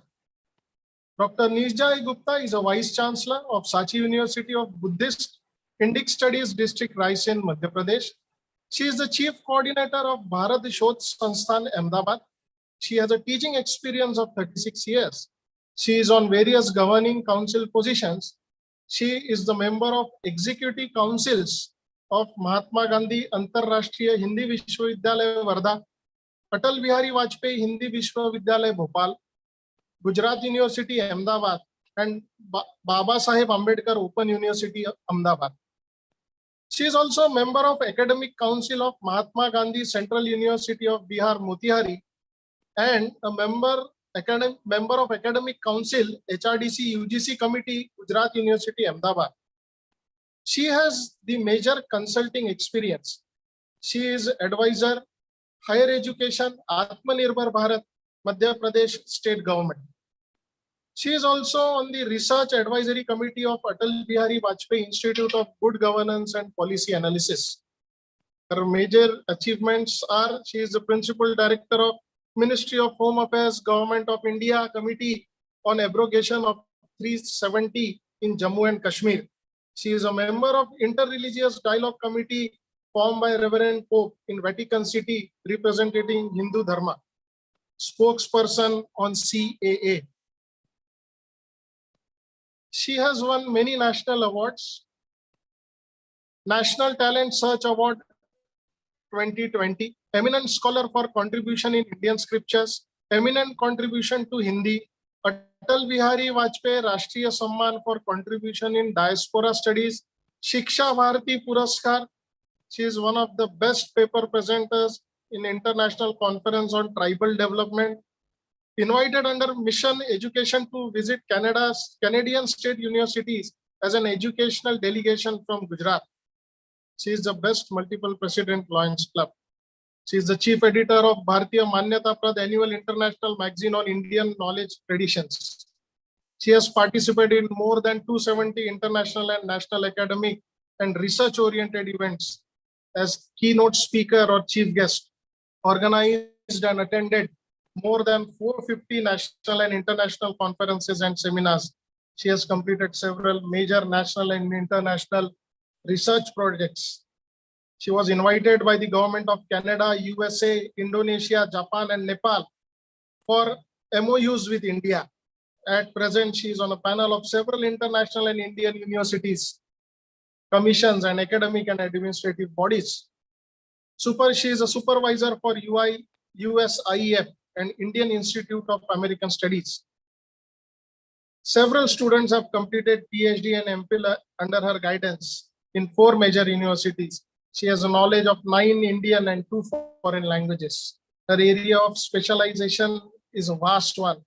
Dr. Neerja A. Gupta is a Vice Chancellor of Sachi University of Buddhist Indic Studies District, Raisen, Madhya Pradesh. She is the Chief Coordinator of Bharat Shodh Sansthan, Ahmedabad. She has a teaching experience of 36 years. She is on various governing council positions. She is the member of executive councils of Mahatma Gandhi Antarrashtriya Hindi Vishwavidyalaya Varda, Atal Bihari Vajpayee Hindi Vishwavidyalaya Bhopal, Gujarat University Ahmedabad, and Baba Saheb Ambedkar Open University Ahmedabad. She is also a member of Academic Council of Mahatma Gandhi Central University of Bihar Motihari and a member of Academic Council HRDC UGC Committee Gujarat University Ahmedabad. She has the major consulting experience. She is advisor, higher education, Atmanirbhar Bharat, Madhya Pradesh state government. She is also on the research advisory committee of Atal Bihari Vajpayee Institute of Good Governance and Policy Analysis. Her major achievements are she is the principal director of Ministry of Home Affairs, Government of India Committee on Abrogation of 370 in Jammu and Kashmir. She is a member of Interreligious Dialogue Committee formed by Reverend Pope in Vatican City representing Hindu Dharma. Spokesperson on CAA. She has won many national awards. National Talent Search Award 2020, Eminent Scholar for Contribution in Indian Scriptures, Eminent Contribution to Hindi, Atal Bihari Vajpayee Rashtriya Samman for Contribution in Diaspora Studies, Shiksha Bharati Puraskar. She is one of the best paper presenters in International Conference on Tribal Development. Invited under Mission Education to visit Canadian state universities as an educational delegation from Gujarat. She is the best multiple president Lions Club. She is the chief editor of Bharatiya Manyata Prad annual international magazine on Indian knowledge traditions. She has participated in more than 270 international and national academic and research oriented events as keynote speaker or chief guest, organized and attended more than 450 national and international conferences and seminars. She has completed several major national and international research projects. She was invited by the government of Canada, USA, Indonesia, Japan, and Nepal for MOUs with India. At present, she is on a panel of several international and Indian universities, commissions, and academic and administrative bodies. She is a supervisor for USIEF and Indian Institute of American Studies. Several students have completed PhD and MPhil under her guidance in 4 major universities. She has a knowledge of 9 Indian and 2 foreign languages. Her area of specialization is a vast one.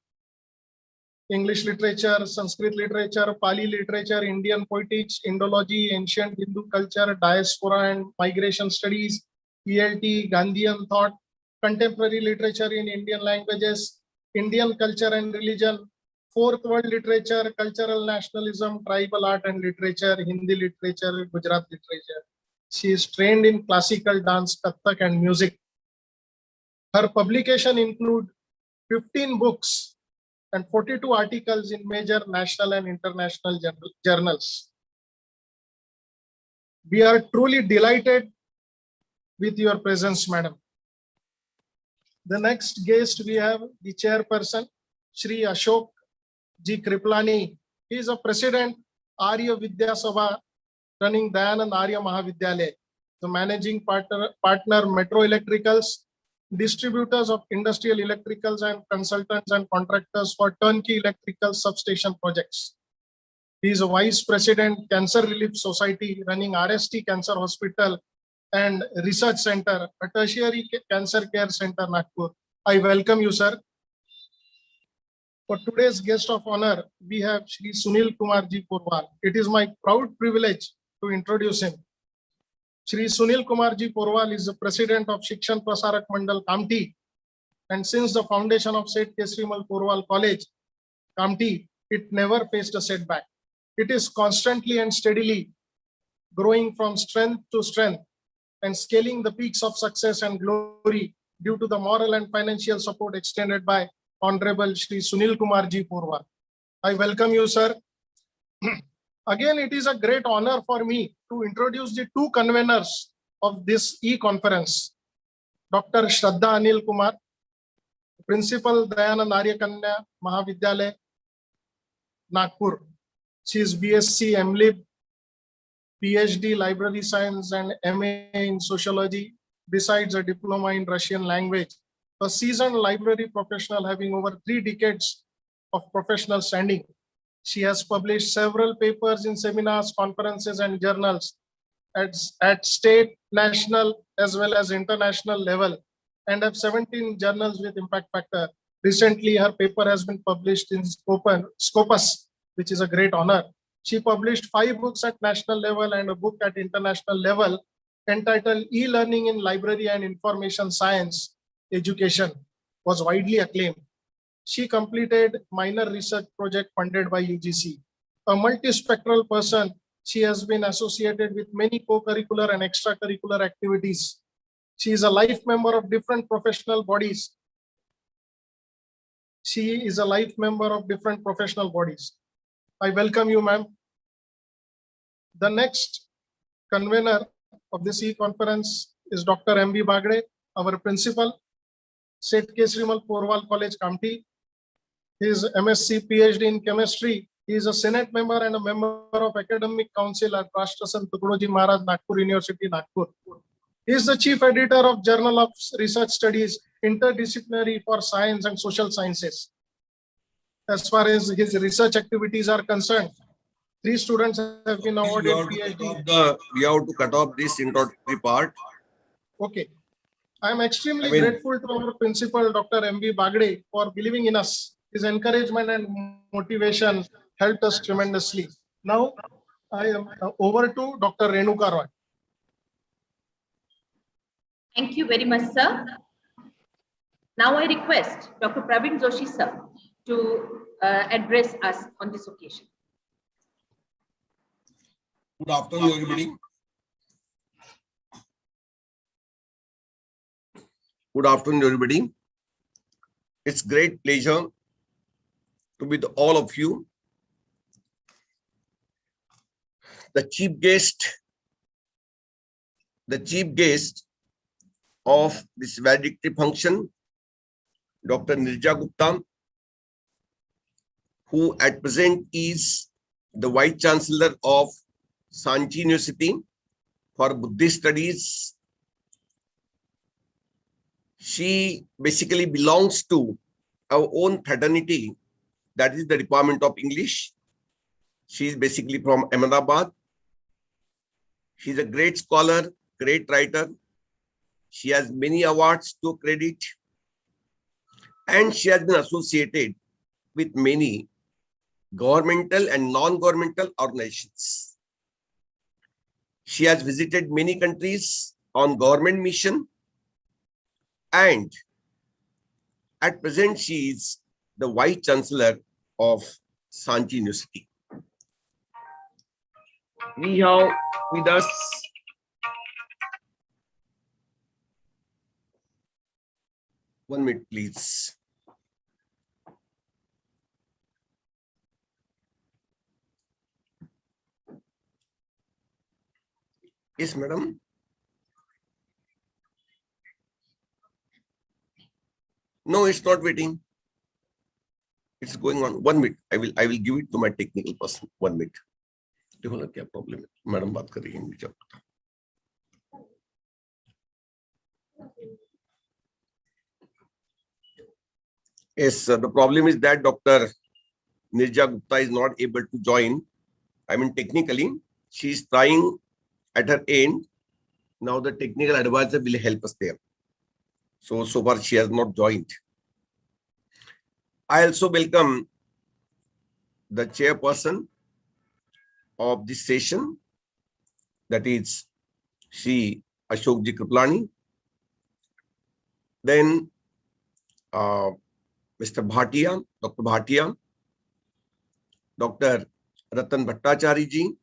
English literature, Sanskrit literature, Pali literature, Indian poetics, Indology, ancient Hindu culture, diaspora and migration studies, ELT, Gandhian thought, contemporary literature in Indian languages, Indian culture and religion, Fourth World literature, cultural nationalism, tribal art and literature, Hindi literature, Gujarat literature. She is trained in classical dance, Kathak and music. Her publication include 15 books and 42 articles in major national and international journals. We are truly delighted with your presence, madam. The next guest we have the chairperson, Shri Ashok G. Kriplani. He is a president, Arya Vidya Sabha, running Dayanand Arya Mahavidyalaya. The managing partner Metro Electricals, distributors of industrial electricals and consultants and contractors for turnkey electrical substation projects. He is a vice president, Cancer Relief Society, running RST Cancer Hospital and Research Center, a tertiary cancer care center, Nagpur. I welcome you, sir. For today's guest of honor, we have Shri Sunil Kumarji Porwal. It is my proud privilege to introduce him. Shri Sunil Kumarji Porwal is the president of Shikshan Prasarak Mandal, Kamti. And since the foundation of Seth Kesrimal Porwal College, Kamti, it never faced a setback. It is constantly and steadily growing from strength to strength and scaling the peaks of success and glory due to the moral and financial support extended by Honorable Shri Sunil Kumarji Porwal. I welcome you, sir. Again, it is a great honor for me to introduce the two conveners of this e-conference. Dr. Shraddha Anil Kumar, Principal Dayanand Arya Kanya Mahavidyalaya, Nagpur. She is BSc MLib, PhD Library Science and MA in Sociology, besides a diploma in Russian language. A seasoned library professional having over 3 decades of professional standing. She has published several papers in seminars, conferences, and journals at state, national, as well as international level, and have 17 journals with impact factor. Recently, her paper has been published in Scopus, which is a great honor. She published 5 books at national level and a book at international level entitled E-Learning in Library and Information Science Education, was widely acclaimed. She completed minor research project funded by UGC. A multispectral person, she has been associated with many co-curricular and extracurricular activities. She is a life member of different professional bodies. I welcome you, ma'am. The next convener of this e-conference is Dr. M.B. Bagde, our principal, Seth Kesrimal Porwal College, Kamti. He is MSc PhD in chemistry. He is a Senate member and a member of Academic Council at Rashtrasan Tukdoji Maharaj, Nagpur University, Nagpur. He is the chief editor of Journal of Research Studies, Interdisciplinary for Science and Social Sciences. As far as his research activities are concerned, 3 students have been awarded PhD. We have to cut off this introductory part. Okay. I am extremely grateful to our principal, Dr. M.B. Bagde, for believing in us. His encouragement and motivation helped us tremendously. Now, I am over to Dr. Renuka Roy. Thank you very much, sir. Now I request Dr. Praveen Joshi, sir, to address us on this occasion. Good afternoon, everybody. Good afternoon, everybody. It's great pleasure to be with all of you. The chief guest of this valedictory function, Dr. Nirja Gupta, who at present is the Vice Chancellor of Sanchi University for Buddhist Studies. She basically belongs to our own fraternity, that is the Department of English. She is basically from Ahmedabad. She is a great scholar, great writer. She has many awards to credit, and she has been associated with many governmental and non-governmental organizations. She has visited many countries on government mission, and at present she is the Vice Chancellor of Sanchi University. We have with us one minute, please. Yes, madam. No, it's not waiting. It's going on. 1 minute. I will give it to my technical person. 1 minute. देखो ना क्या problem है. Madam बात कर रही है मुझे. Yes, the problem is that Dr. Nirja Gupta is not able to join. I mean, technically, she is trying at her end. Now the technical advisor will help us there. So far she has not joined. I also welcome the chairperson of this session, that is Shri Ashokji Kriplani. Then Mr. Bhatia, Dr. Bhatia, Dr. Ratan Bhattacharjee,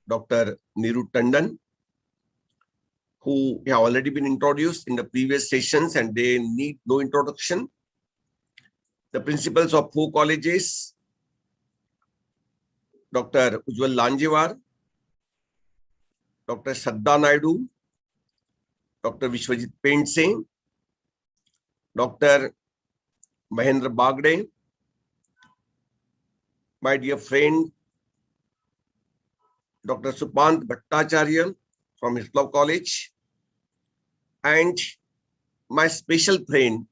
Dr. Niru Tandon, who have already been introduced in the previous sessions and they need no introduction. The principals of 4 colleges, Dr. Ujjwal Lanjewar, Dr. Shraddha Naidu, Dr. Vishwajit Paintsing, Dr. Mahendra Bagde, my dear friend, Dr. Supant Bhattacharya from Hislop College, and my special friend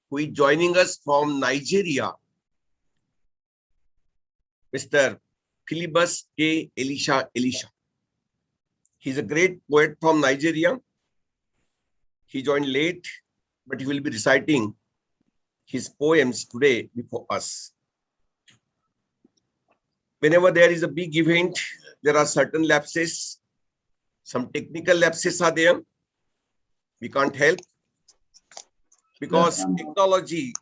who is joining us from Nigeria, Mr. Philibus K. Elisha. He's a great poet from Nigeria. He joined late, but he will be reciting his poems today before us. Whenever there is a big event, there are certain lapses. Some technical lapses are there. We can't help because technology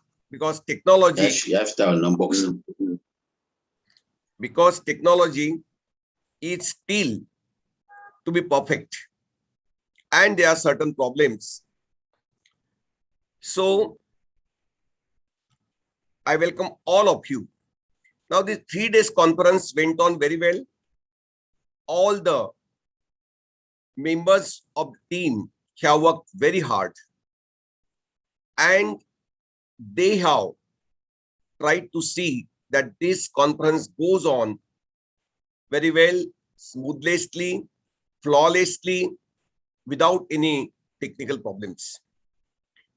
is still to be perfect, and there are certain problems. So I welcome all of you. Now, this 3 days conference went on very well. All the members of the team have worked very hard and they have tried to see that this conference goes on very well, smoothly, flawlessly, without any technical problems.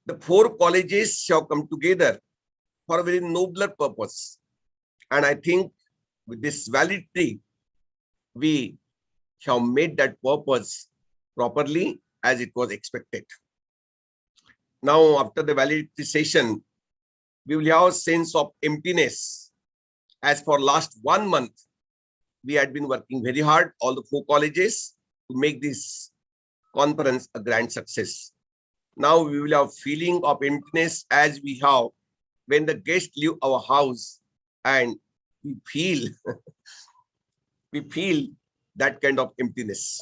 The 4 colleges have come together for a very nobler purpose. And I think with this validity, we have made that purpose properly as it was expected. Now, after the validity session, we will have a sense of emptiness. As for last 1 month, we had been working very hard, all the 4 colleges, to make this conference a grand success. Now we will have feeling of emptiness as we have when the guests leave our house and we feel that kind of emptiness.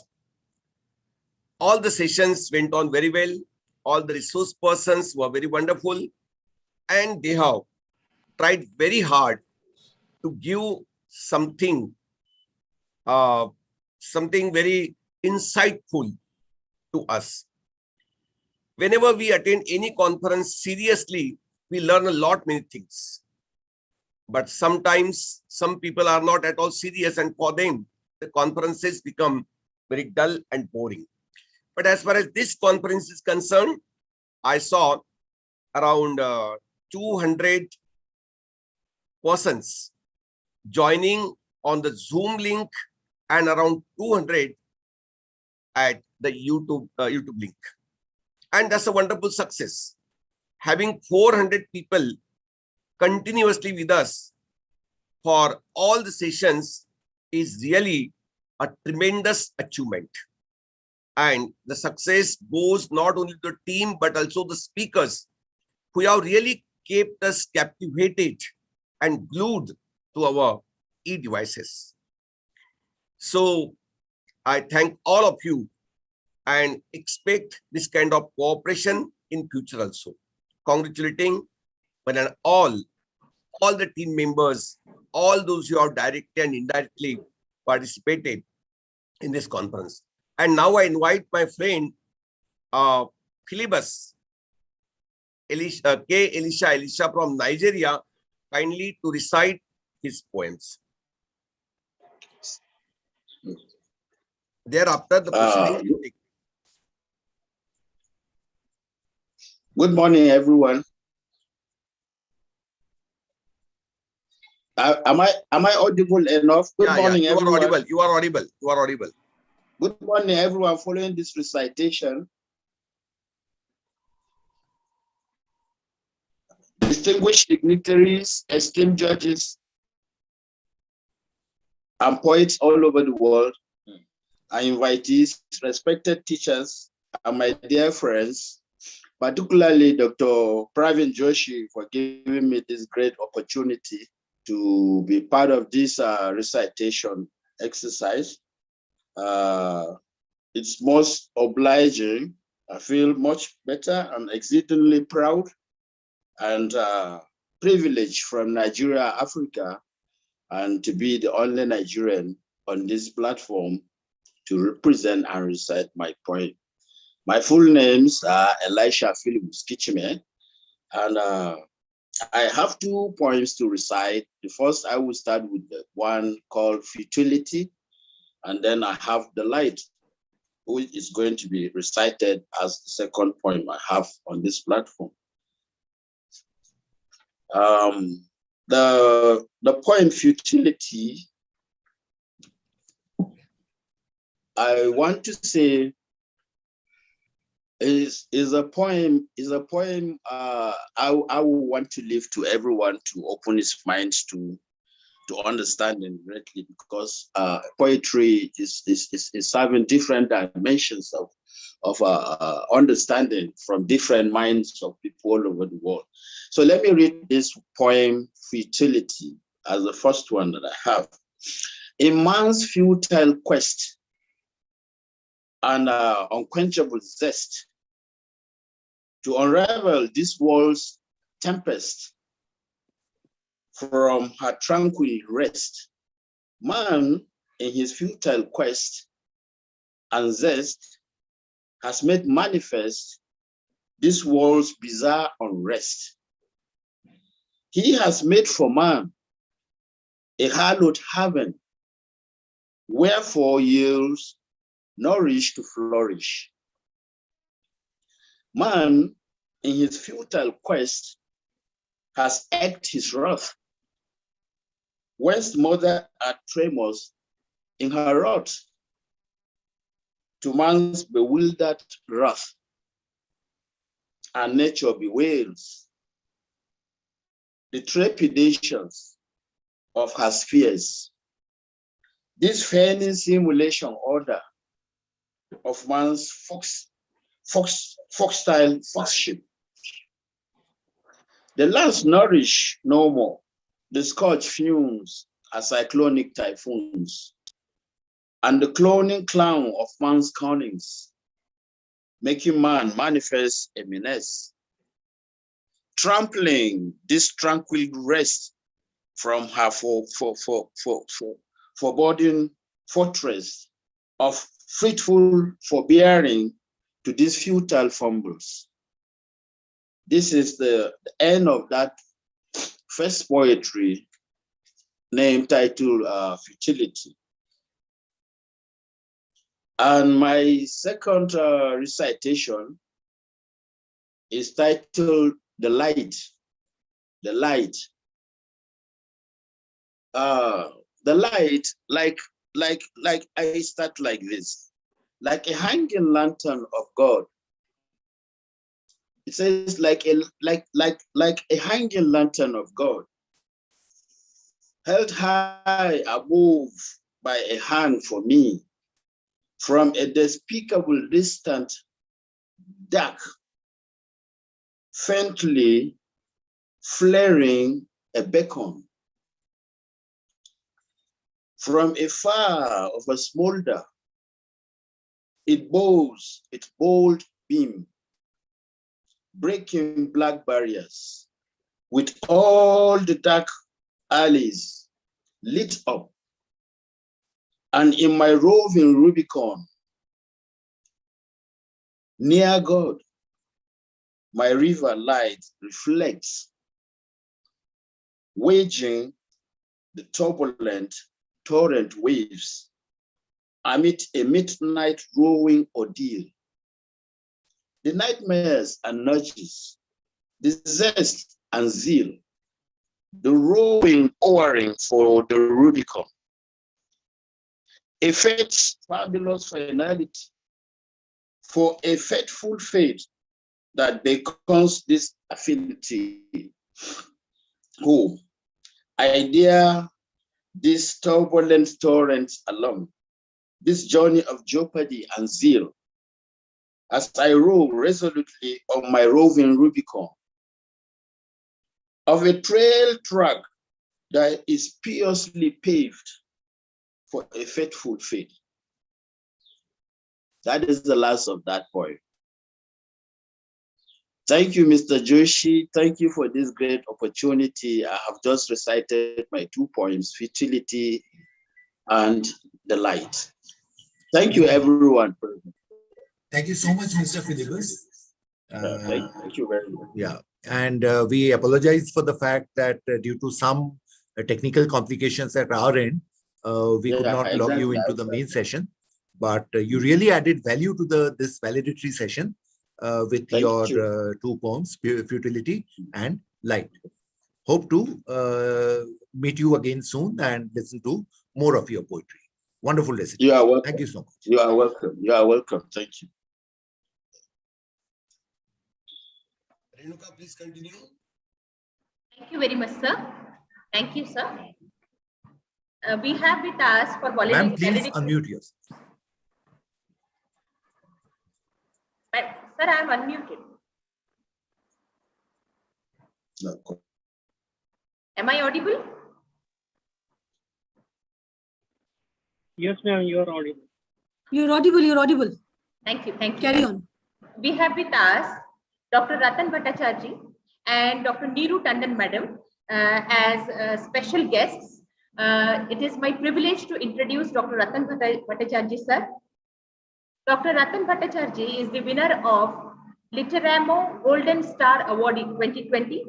All the sessions went on very well. All the resource persons were very wonderful, and they have tried very hard to give something very insightful to us. Whenever we attend any conference seriously, we learn a lot many things. But sometimes some people are not at all serious, and for them, the conferences become very dull and boring. But as far as this conference is concerned, I saw around 200 persons joining on the Zoom link and around 200 at the YouTube link. And that's a wonderful success. Having 400 people continuously with us for all the sessions is really a tremendous achievement. And the success goes not only to the team, but also the speakers who have really kept us captivated and glued to our e-devices. So I thank all of you and expect this kind of cooperation in future also. Congratulating all the team members, all those who have directly and indirectly participated in this conference. And now I invite my friend, Philibus Elisha from Nigeria, kindly to recite his poems. Thereafter, the proceedings will take. Good morning, everyone. Am I audible enough? Good morning, everyone. You are audible. You are audible. You are audible. Good morning, everyone. Following this recitation, distinguished dignitaries, esteemed judges, and poets all over the world, and invitees, respected teachers, and my dear friends, particularly Dr. Pravin Joshi for giving me this great opportunity to be part of this recitation exercise. It's most obliging. I feel much better and exceedingly proud and privileged from Nigeria, Africa, and to be the only Nigerian on this platform to represent and recite my poem. My full names are Elisha Philibus Kichime, and I have 2 poems to recite. The first, I will start with the one called Futility, and then I have The Light, which is going to be recited as the second poem I have on this platform. The poem Futility, I want to say is a poem I will want to leave to everyone to open his minds to understanding greatly, because poetry is having different dimensions of understanding from different minds of people all over the world. So let me read this poem, Futility, as the first one that I have. In man's futile quest and unquenchable zest to unravel this world's tempest from her tranquil rest, man, in his futile quest and zest, has made manifest this world's bizarre unrest. He has made for man a hallowed heaven, wherefore yields nourished to flourish. Man, in his futile quest, has egged his wrath, whence mother at tremors in her wrath, to man's bewildered wrath, and nature bewails the trepidations of her spheres. This feigning simulation order of man's foxstyle foxship. The lands nourish no more. The scourge fumes as cyclonic typhoons, and the cloning clown of man's connings, making man manifest a menace, trampling this tranquil rest from her foreboding fortress of fruitful forbearing to these futile fumbles. This is the end of that first poetry named titled Futility. And my second recitation is titled The Light. The Light. The light, like I start like this, like a hanging lantern of God. It says like a hanging lantern of God, held high above by a hand for me, from a despicable distant dark, faintly flaring a beacon. From afar of a smolder, it bows its bold beam, breaking black barriers, with all the dark alleys lit up. And in my roving Rubicon, Near God, my river light reflects, waging the turbulent torrent waves amid a midnight rowing ordeal. The nightmares and nudges, the zest and zeal, the rowing oaring for the Rubicon, a fate's fabulous finality, for a fateful fate that beckons this affinity. Oh, I dare these turbulent torrents along, this journey of jeopardy and zeal, as I row resolutely on my roving Rubicon, of a trail track that is piously paved for a fateful fate. That is the last of that poem. Thank you, Mr. Joshi. Thank you for this great opportunity. I have just recited my 2 poems, Futility and The Light. Thank you, everyone. Thank you so much, Mr. Philibus. Thank you very much. Yeah, and we apologize for the fact that due to some technical complications at our end, we could not log you into the main session. But you really added value to this validatory session with your 2 poems, Futility and Light. Hope to meet you again soon and listen to more of your poetry. Wonderful listening. You are welcome. Thank you so much. You are welcome. You are welcome. Thank you. Renuka, please continue. Thank you very much, sir. Thank you, sir. We have with us for Ma'am, please unmute yourself. Sir, I am unmuted. No. Am I audible? Yes, ma'am, you are audible. You're audible, you're audible. Thank you, thank you. Carry on. We have with us Dr. Ratan Bhattacharjee and Dr. Neeru Tandon Madam as special guests. It is my privilege to introduce Dr. Ratan Bhattacharjee, sir. Dr. Ratan Bhattacharjee is the winner of Literamo Golden Star Awardee 2020,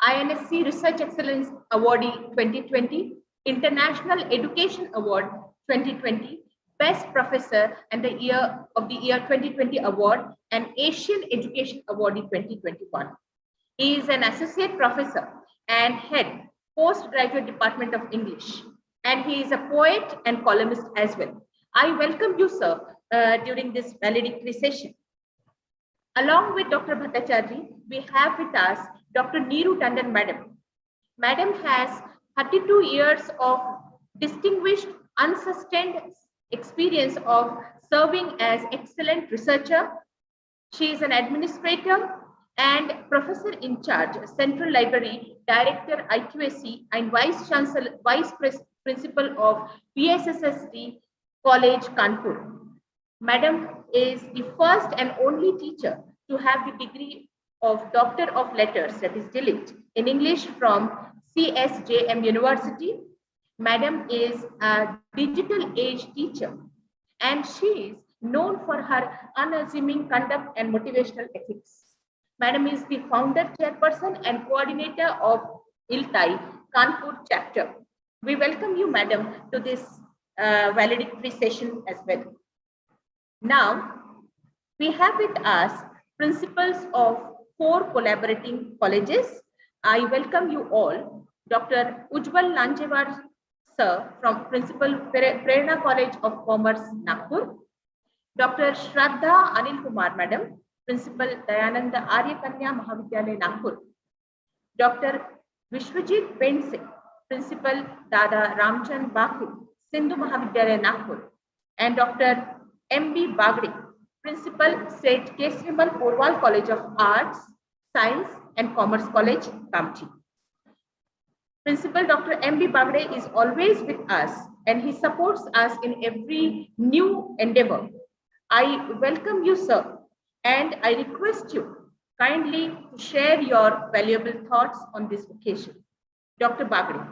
INSC Research Excellence Awardee 2020, International Education Award 2020, Best Professor and the Year 2020 Award, and Asian Education Awardee 2021. He is an Associate Professor and Head, Postgraduate Department of English, and he is a poet and columnist as well. I welcome you, sir, during this valedictory session. Along with Dr. Bhattacharjee, we have with us Dr. Neeru Tandon Madam. Madam has 32 years of distinguished, unsustained experience of serving as excellent researcher. She is an administrator and professor in charge, Central Library, Director IQAC, and Vice Principal of PSSSD College, Kanpur. Madam is the first and only teacher to have the degree of Doctor of Letters, that is DLit, in English from CSJM University. Madam is a digital age teacher, and she is known for her unassuming conduct and motivational ethics. Madam is the founder, chairperson, and coordinator of ILTAI Kanpur chapter. We welcome you, Madam, to this valedictory session as well. Now, we have with us principals of 4 collaborating colleges. I welcome you all. Dr. Ujjwal Lanjewar, sir, from Principal Prerna College of Commerce, Nagpur. Dr. Shraddha Anil Kumar, Madam, Principal Dayananda Arya Kanya Mahavidyalaya, Nagpur. Dr. Vishwajit Bense, Principal Dada Ramchand Baku, Sindhu Mahavidyalaya, Nagpur. And Dr. M.B. Bagde, Principal, St. Kesrimal Porwal College of Arts, Science and Commerce College, Kamchi. Principal Dr. M.B. Bagde is always with us and he supports us in every new endeavor. I welcome you, sir, and I request you kindly to share your valuable thoughts on this occasion. Dr. Bagde.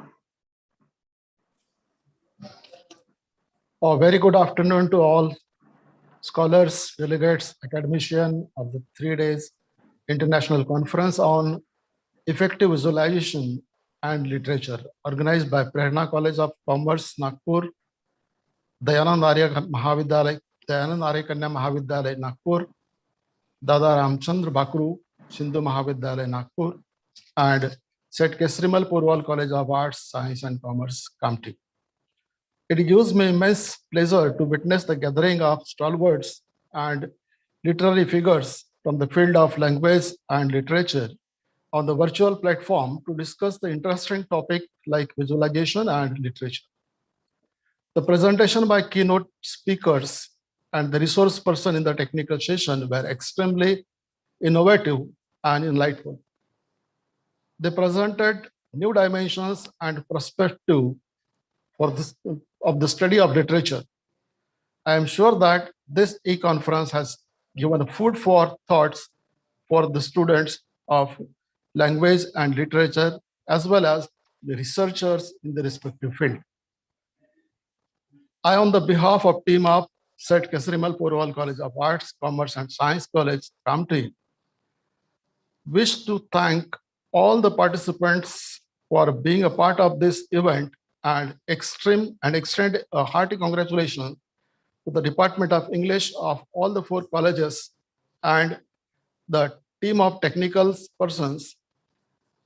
A very good afternoon to all scholars, delegates, academicians of the 3 days International Conference on Effective Visualization and Literature, organized by Prerna College of Commerce, Nagpur, Dayanand Arya Kanya Mahavidyalay, Nagpur, Dada Ramchandra Bakru, Sindhu Mahavidyalay, Nagpur, and St. Kesrimal Purwal College of Arts, Science and Commerce, Kamti. It gives me immense pleasure to witness the gathering of stalwarts and literary figures from the field of language and literature on the virtual platform to discuss the interesting topic like visualization and literature. The presentation by keynote speakers and the resource person in the technical session were extremely innovative and enlightening. They presented new dimensions and perspective of the study of literature. I am sure that this e-conference has given food for thoughts for the students of language and literature, as well as the researchers in the respective field. I, on the behalf of team of St. Kesrimal Purwal College of Arts, Commerce and Science College, Kamti, wish to thank all the participants for being a part of this event and extend a hearty congratulations to the Department of English of all the 4 colleges and the team of technical persons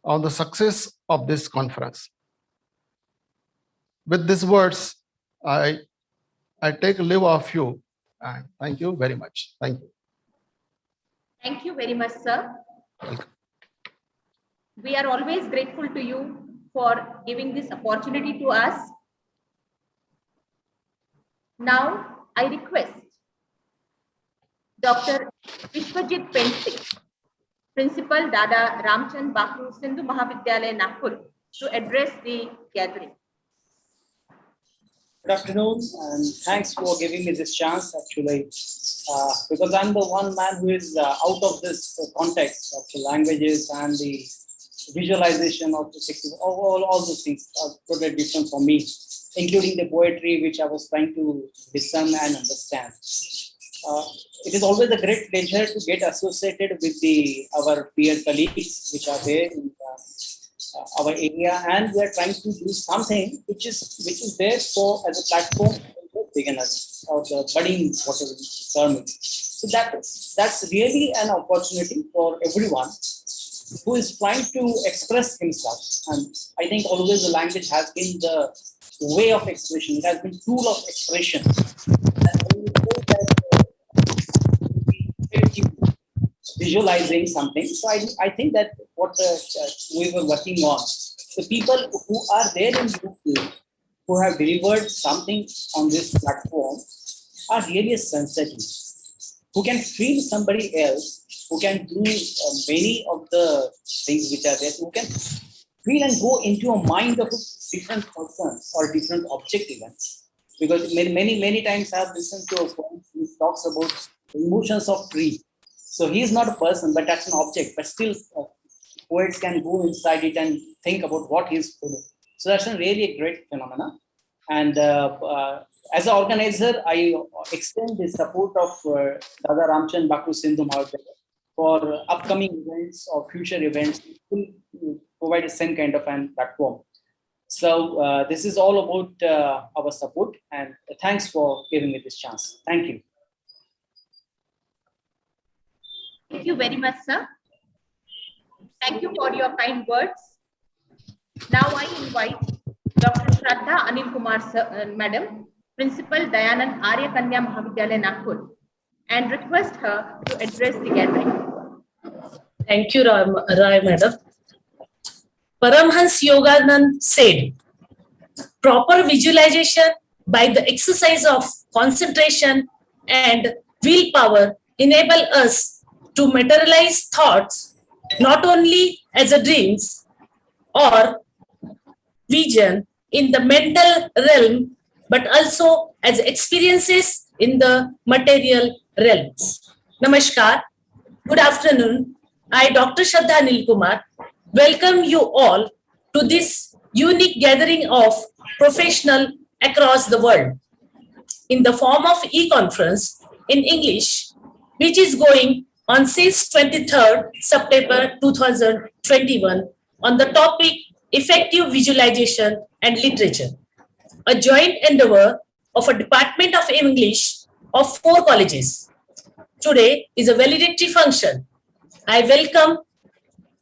on the success of this conference. With these words, I take leave of you and thank you very much. Thank you. Thank you very much, sir. We are always grateful to you for giving this opportunity to us. Now, I request Dr. Vishwajit Pensik, Principal Dada Ramchand Bakru Sindhu Mahavidyalay, Nagpur, to address the gathering. Good afternoon, and thanks for giving me this chance, actually, because I'm the one man who is out of this context of the languages and the visualization of the all those things are totally different for me, including the poetry which I was trying to discern and understand. It is always a great pleasure to get associated with our peer colleagues which are there in our area, and we are trying to do something which is there for as a platform for beginners or the budding, whatever term. So that's really an opportunity for everyone who is trying to express himself. And I think always the language has been the way of expression. It has been tool of expression. Visualizing something. So I think that what we were working on, the people who are there in UK, who have delivered something on this platform, are really sensitive, who can feel somebody else, who can do many of the things which are there, who can feel and go into a mind of a different person or different object even. Because many times I have listened to a poem who talks about emotions of tree. So he is not a person, but that's an object. But still, poets can go inside it and think about what he is feeling. So that's a really great phenomenon. And as an organizer, I extend the support of Dada Ramchand Bakru Sindhu Mahavidyalay for upcoming events or future events to provide the same kind of an platform. So this is all about our support, and thanks for giving me this chance. Thank you. Thank you very much, sir. Thank you for your kind words. Now I invite Dr. Shraddha Anil Kumar sir, Madam, Principal Dayanand Arya Kanya Mahavidyalay, Nagpur, and request her to address the gathering. Thank you, Rai Madam. Paramhans Yoganand said, proper visualization by the exercise of concentration and willpower enable us to materialize thoughts not only as a dreams or vision in the mental realm, but also as experiences in the material realms. Namaskar. Good afternoon. I, Dr. Shraddha Anil Kumar, welcome you all to this unique gathering of professionals across the world. In the form of e-conference, in English, which is going on since 23rd September 2021 on the topic Effective Visualization and Literature, a joint endeavor of a Department of English of 4 colleges. Today is a valedictory function. I welcome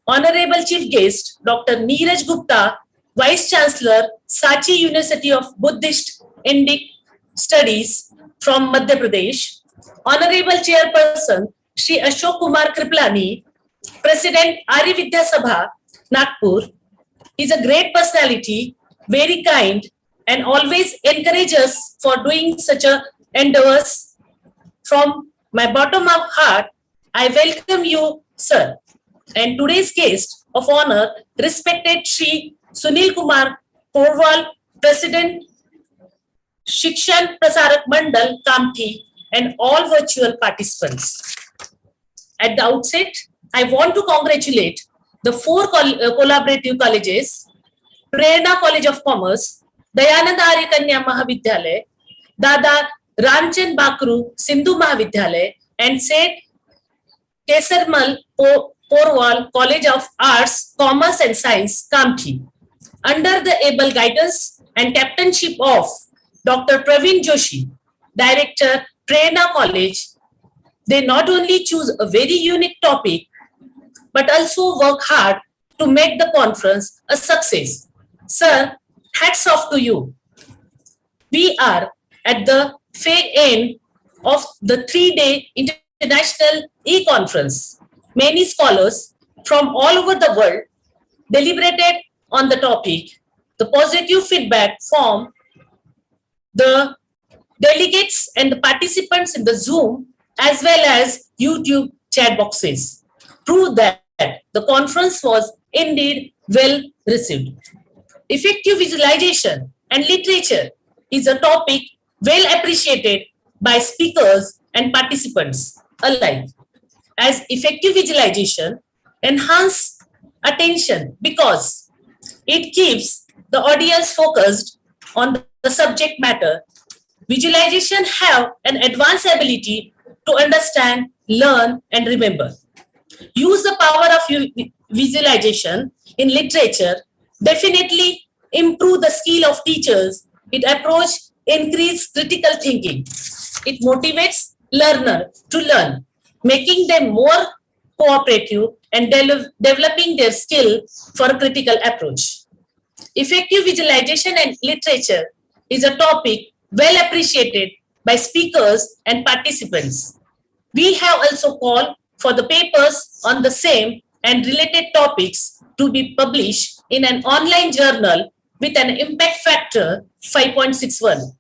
Honorable Chief Guest, Dr. Neeraj Gupta, Vice Chancellor, Sachi University of Buddhist Indic Studies from Madhya Pradesh, Honorable Chairperson, Shri Ashok Kumar Kriplani, President Arya Vidya Sabha, Nagpur. Is a great personality, very kind, and always encourages us for doing such a endeavors. From my bottom of heart, I welcome you, sir. And today's guest of honor, respected Shri Sunil Kumar Porwal, President, Shikshan Prasarak Mandal, Kamti, and all virtual participants. At the outset, I want to congratulate the 4 collaborative colleges, Prerna College of Commerce, Dayanand Arya Kanya Mahavidyalaya, Dada Ramchand Bakru Sindhu Mahavidyalaya, and St. Kesarmal Porwal College of Arts, Commerce and Science, Kamti. Under the able guidance and captainship of Dr. Praveen Joshi, Director, Prerna College, they not only choose a very unique topic, but also work hard to make the conference a success. Sir, hats off to you. We are at the end of the 3-day international e-conference. Many scholars from all over the world deliberated on the topic. The positive feedback from the delegates and the participants in the Zoom as well as YouTube chat boxes prove that the conference was indeed well received. Effective visualization and literature is a topic well appreciated by speakers and participants alike, as effective visualization enhances attention because it keeps the audience focused on the subject matter. Visualization have an advanced ability to understand, learn, and remember. Use the power of visualization in literature definitely improve the skill of teachers. It approach increase critical thinking. It motivates learner to learn, making them more cooperative and developing their skill for a critical approach. Effective visualization and literature is a topic well appreciated by speakers and participants. We have also called for the papers on the same and related topics to be published in an online journal with an impact factor 5.61.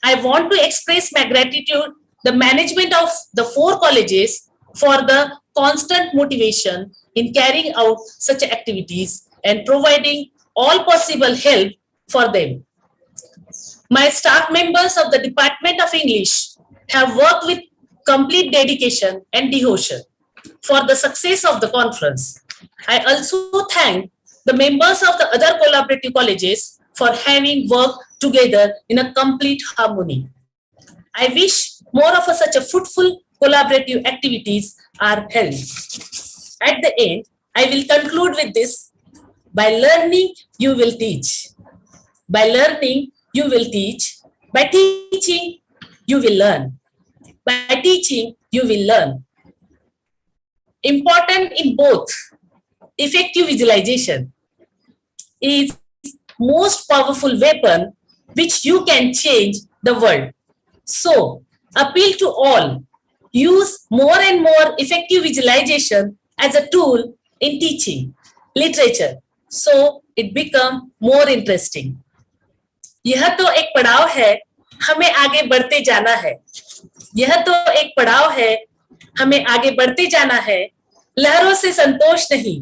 I want to express my gratitude the management of the 4 colleges for the constant motivation in carrying out such activities and providing all possible help for them. My staff members of the Department of English have worked with complete dedication and devotion for the success of the conference. I also thank the members of the other collaborative colleges for having worked together in a complete harmony. I wish more of such a fruitful collaborative activities are held. At the end, I will conclude with this. By learning, you will teach. By learning, you will teach. By teaching, you will learn. By teaching, you will learn. Important in both, effective visualization is most powerful weapon which you can change the world. So, appeal to all, use more and more effective visualization as a tool in teaching literature, so it become more interesting. यह तो एक पड़ाव है, हमें आगे बढ़ते जाना है. यह तो एक पड़ाव है, हमें आगे बढ़ते जाना है. लहरों से संतोष नहीं,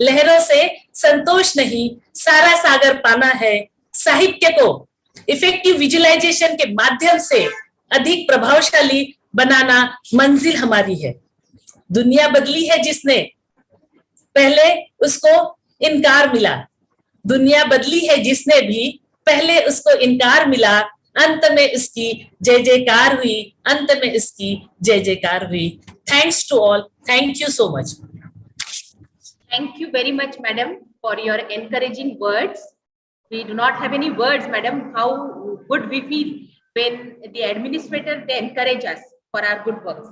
लहरों से संतोष नहीं, सारा सागर पाना है. साहित्य को इफेक्टिव विजुअलाइजेशन के माध्यम से अधिक प्रभावशाली बनाना मंजिल हमारी है. दुनिया बदली है जिसने, पहले उसको इनकार मिला. दुनिया बदली है जिसने भी, पहले उसको इनकार मिला. अंत में इसकी जय जयकार हुई, अंत में इसकी जय जयकार हुई. Thanks to all. Thank you so much. Thank you very much, madam, for your encouraging words. We do not have any words, madam. How good we feel when the administrator, they encourage us for our good works.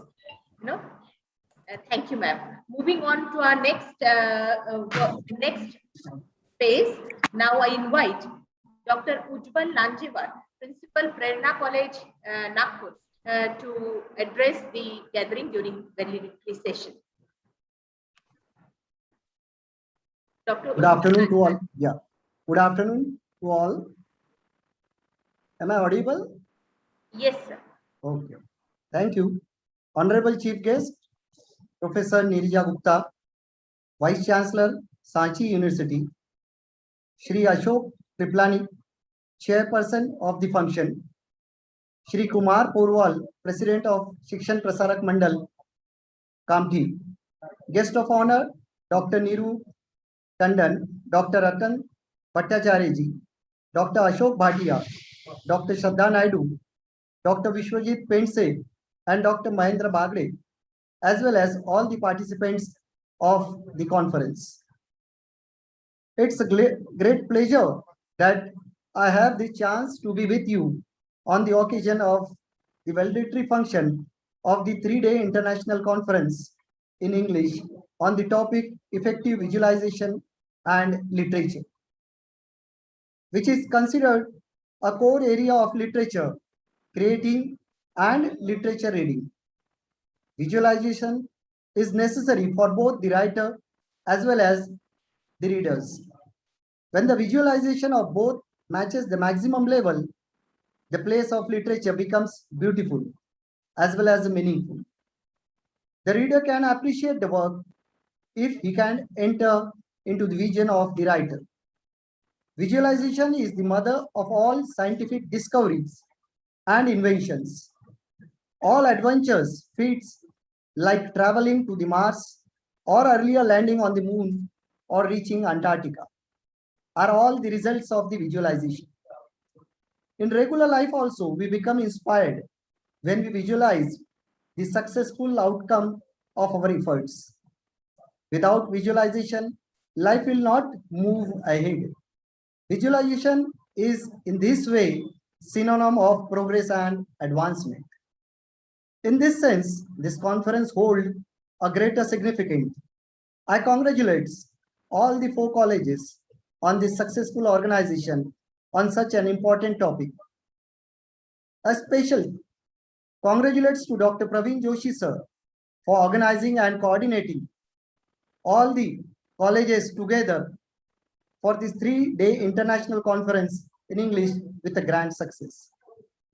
You know. Thank you, ma'am. Moving on to our next phase. Now I invite Dr. Ujjwal Lanjewar, Principal, Prerna College, Nagpur, to address the gathering during valedictory session. Dr. Good afternoon to all. Yeah. Good afternoon to all. Am I audible? Yes, sir. Okay. Thank you. Honorable Chief Guest, Professor Nirija Gupta, Vice Chancellor, Sanchi University, Shri Ashok Triplani, Chairperson of the function, Shri Kumar Porwal, President of Shikshan Prasarak Mandal, Kamthi. Guest of honor, Dr. Niru Tandon, Dr. Ratan Bhattacharjee, Dr. Ashok Bhatia, Dr. Shraddha Naidu, Dr. Vishwajit Pense, and Dr. Mahendra Bagre, as well as all the participants of the conference. It's a great pleasure that I have the chance to be with you on the occasion of the valedictory function of the 3-day international conference in English on the topic effective visualization and literature, which is considered a core area of literature, creating and literature reading. Visualization is necessary for both the writer as well as the readers. When the visualization of both matches the maximum level, the place of literature becomes beautiful as well as meaningful. The reader can appreciate the work if he can enter into the vision of the writer. Visualization is the mother of all scientific discoveries and inventions. All adventures, feats like traveling to the Mars or earlier landing on the moon or reaching Antarctica are all the results of the visualization. In regular life also, we become inspired when we visualize the successful outcome of our efforts. Without visualization, life will not move ahead. Visualization is in this way synonym of progress and advancement. In this sense, this conference holds a greater significance. I congratulate all the 4 colleges on this successful organization on such an important topic. A special congratulations to Dr. Praveen Joshi sir for organizing and coordinating all the colleges together for this 3-day international conference in English with a grand success.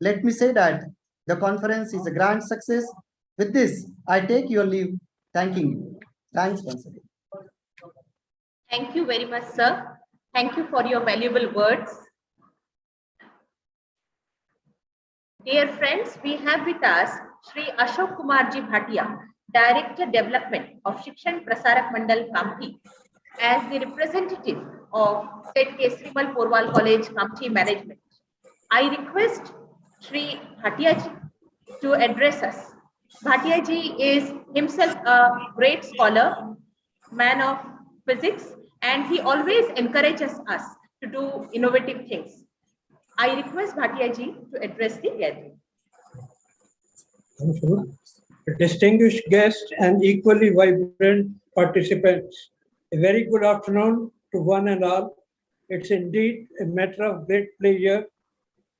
Let me say that the conference is a grand success. With this, I take your leave, thanking you. Thanks once again. Thank you very much, sir. Thank you for your valuable words. Dear friends, we have with us Shri Ashok Kumarji Bhatia, Director Development of Shikshan Prasarak Mandal, Kamthi, as the representative of State Kesrimal Porwal College, Kamthi Management. I request Shri Bhatiaji to address us. Bhatiaji is himself a great scholar, man of physics, and he always encourages us to do innovative things. I request Bhatiaji to address the gathering. Thank you. Distinguished guests and equally vibrant participants, a very good afternoon to one and all. It's indeed a matter of great pleasure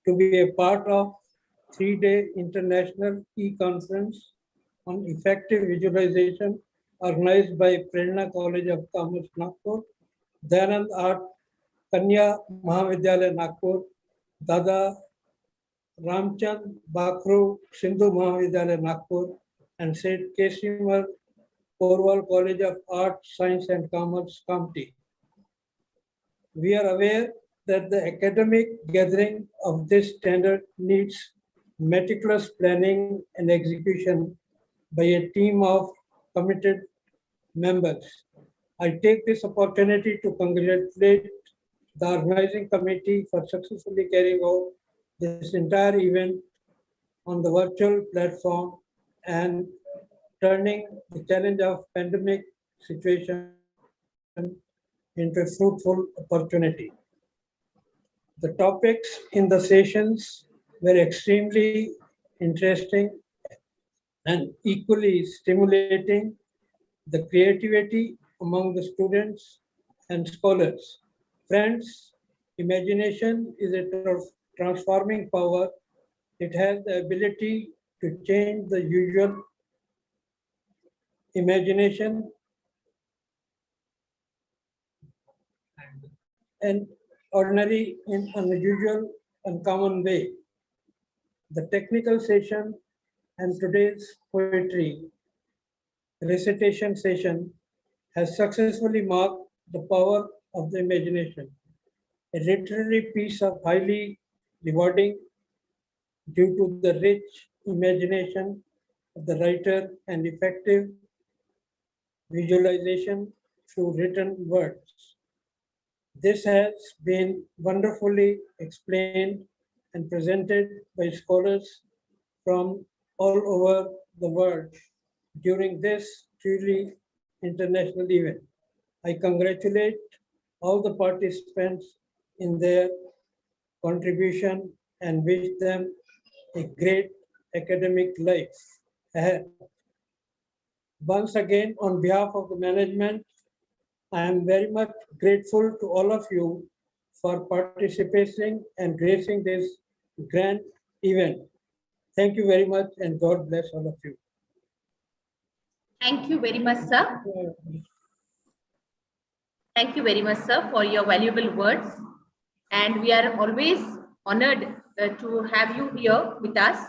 to be a part of 3-day international e-conference on effective visualization organized by Prerna College of Commerce, Nagpur, Dayanand Art Kanya Mahavidyalaya, Nagpur, Dada Ramchand Bakru Sindhu Mahavidyalaya, Nagpur, and St. Kesimer Porwal College of Art, Science and Commerce, Kamti. We are aware that the academic gathering of this standard needs meticulous planning and execution by a team of committed members. I take this opportunity to congratulate the organizing committee for successfully carrying out this entire event on the virtual platform and turning the challenge of pandemic situation into a fruitful opportunity. The topics in the sessions were extremely interesting and equally stimulating the creativity among the students and scholars. Friends, imagination is a transforming power. It has the ability to change the usual imagination and ordinary in unusual and common way. The technical session and today's poetry recitation session has successfully marked the power of the imagination. A literary piece of highly rewarding due to the rich imagination of the writer and effective visualization through written words. This has been wonderfully explained and presented by scholars from all over the world during this truly international event. I congratulate all the participants in their contribution and wish them a great academic life ahead. Once again, on behalf of the management, I am very much grateful to all of you for participating and gracing this grand event. Thank you very much and God bless all of you. Thank you very much, sir. Thank you very much, sir, for your valuable words. And we are always honored to have you here with us.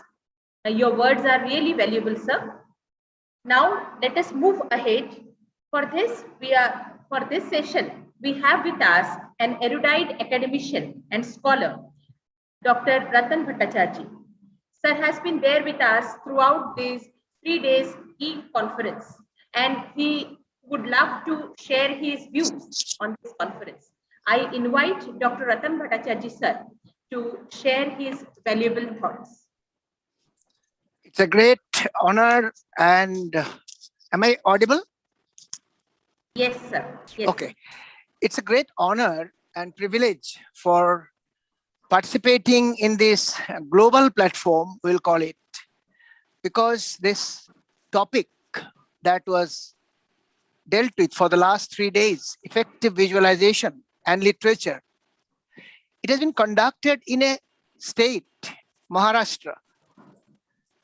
Your words are really valuable, sir. Now, let us move ahead. For this session, we have with us an erudite academician and scholar, Dr. Ratan Bhattacharjee. Sir has been there with us throughout these 3 days e-conference, and he would love to share his views on this conference. I invite Dr. Ratan Bhattacharjee, sir, to share his valuable thoughts. It's a great honor, and am I audible? Yes, sir. Yes. Okay. It's a great honor and privilege for participating in this global platform, we'll call it, because this topic that was dealt with for the last 3 days, effective visualization and literature, it has been conducted in a state, Maharashtra,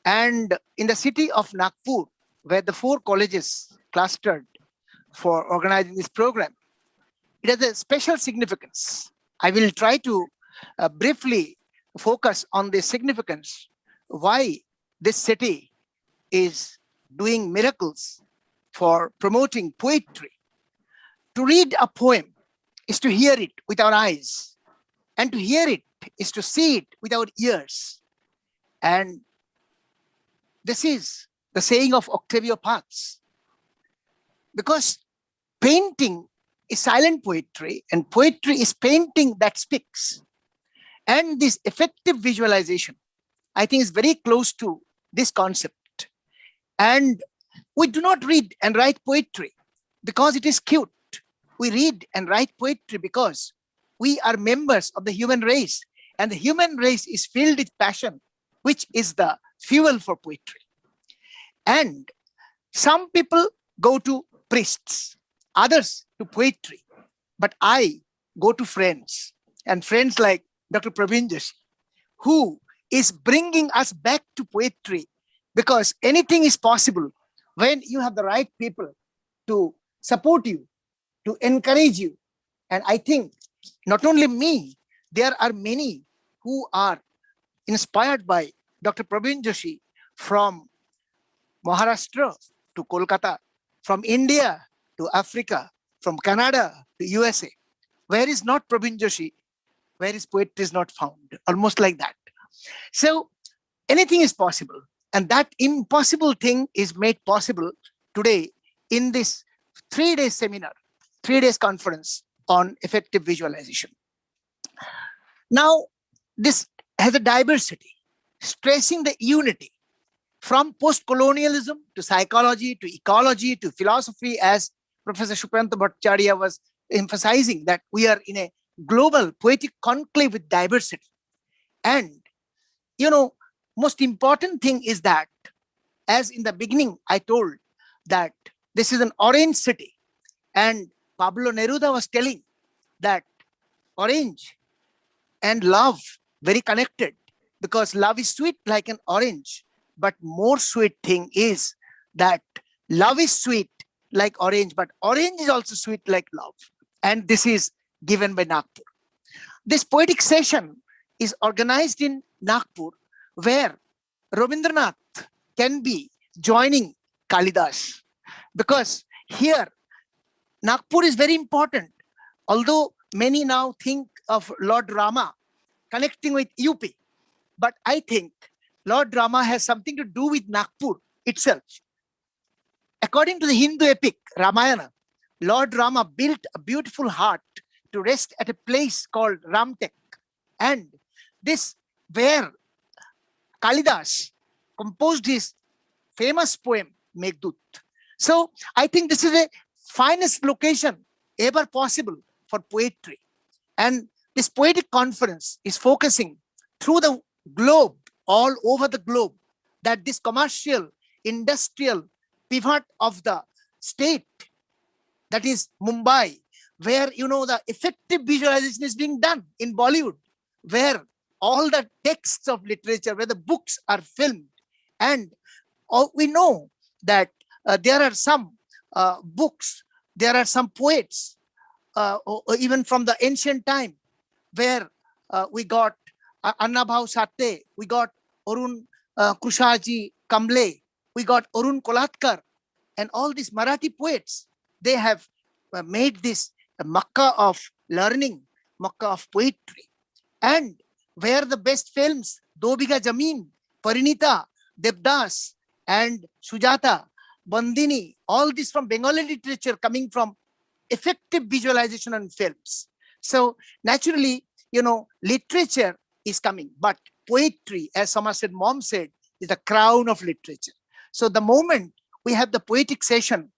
and in the city of Nagpur, where the 4 colleges clustered for organizing this program. It has a special significance. I will try to briefly focus on the significance, why this city is doing miracles for promoting poetry. To read a poem is to hear it with our eyes, and to hear it is to see it with our ears. And this is the saying of Octavio Paz, because painting is silent poetry and poetry is painting that speaks. And this effective visualization, I think, is very close to this concept. And we do not read and write poetry because it is cute. We read and write poetry because we are members of the human race, and the human race is filled with passion, which is the fuel for poetry. And some people go to priests, others to poetry, but I go to friends, and friends like Dr. Praveen Joshi, who is bringing us back to poetry, because anything is possible when you have the right people to support you, to encourage you. And I think not only me, there are many who are inspired by Dr. Praveen Joshi, from Maharashtra to Kolkata, from India to Africa, from Canada to USA. Where is not Praveen Joshi? Where is poetry is not found? Almost like that. So anything is possible. And that impossible thing is made possible today in this 3-day seminar, 3 days conference on effective visualization. Now, this has a diversity, stressing the unity from post-colonialism to psychology, to ecology, to philosophy, as Professor Ratan Bhattacharjee was emphasizing, that we are in a global poetic conclave with diversity. And, most important thing is that, as in the beginning, I told that this is an orange city. And Pablo Neruda was telling that orange and love very connected, because love is sweet like an orange. But more sweet thing is that love is sweet like orange, but orange is also sweet like love. And this is given by Nagpur. This poetic session is organized in Nagpur, where Rabindranath can be joining Kalidas, because here Nagpur is very important. Although many now think of Lord Rama connecting with UP, but I think Lord Rama has something to do with Nagpur itself. According to the Hindu epic Ramayana, Lord Rama built a beautiful hut to rest at a place called Ramtek. And this where Kalidas composed his famous poem, Meghdut. So I think this is the finest location ever possible for poetry. And this poetic conference is focusing through the globe, all over the globe, that this commercial, industrial pivot of the state, that is Mumbai, where, the effective visualization is being done in Bollywood, where all the texts of literature, where the books are filmed. And we know that there are some books, there are some poets, even from the ancient time, where we got Annabhav Sate, we got Arun Kushaji Kamble, we got Arun Kolatkar, and all these Marathi poets. They have made this Makkah of learning, Makkah of poetry. And where the best films, Do Bigha Zameen, Parinita, Devdas, and Sujata, Bandini, all this from Bengali literature coming from effective visualization on films. So naturally, literature is coming, but poetry, as Somerset Maugham said, is the crown of literature. So the moment we have the poetic session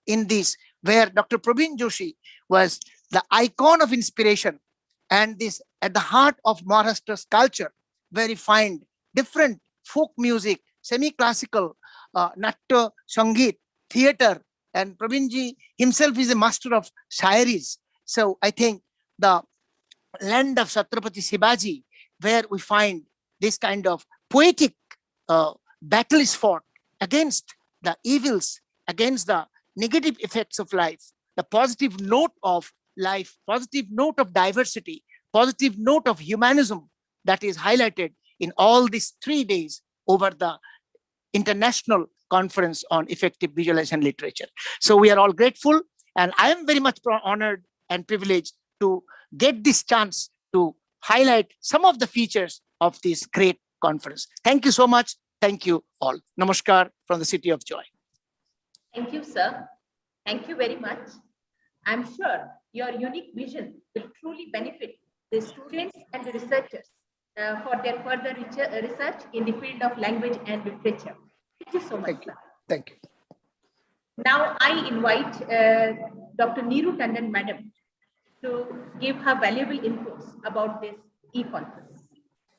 in this, where Dr. Prabin Joshi was the icon of inspiration, and this at the heart of Maharashtra's culture, where you find different folk music, semi-classical, Natya, Sangeet, theater, and Prabinji himself is a master of shairis. So I think the land of Chhatrapati Shivaji, where we find this kind of poetic battle is fought against the evils, against the negative effects of life, the positive note of life, positive note of diversity, positive note of humanism that is highlighted in all these 3 days over the International Conference on Effective Visualization Literature. So we are all grateful, and I am very much honored and privileged to get this chance to highlight some of the features of this great conference. Thank you so much. Thank you all. Namaskar from the City of Joy. Thank you, sir. Thank you very much. I'm sure your unique vision will truly benefit the students and the researchers for their further research in the field of language and literature. Thank you so much, sir. Thank you. Now I invite Dr. Neeru Tandon, Madam, to give her valuable inputs about this e-conference.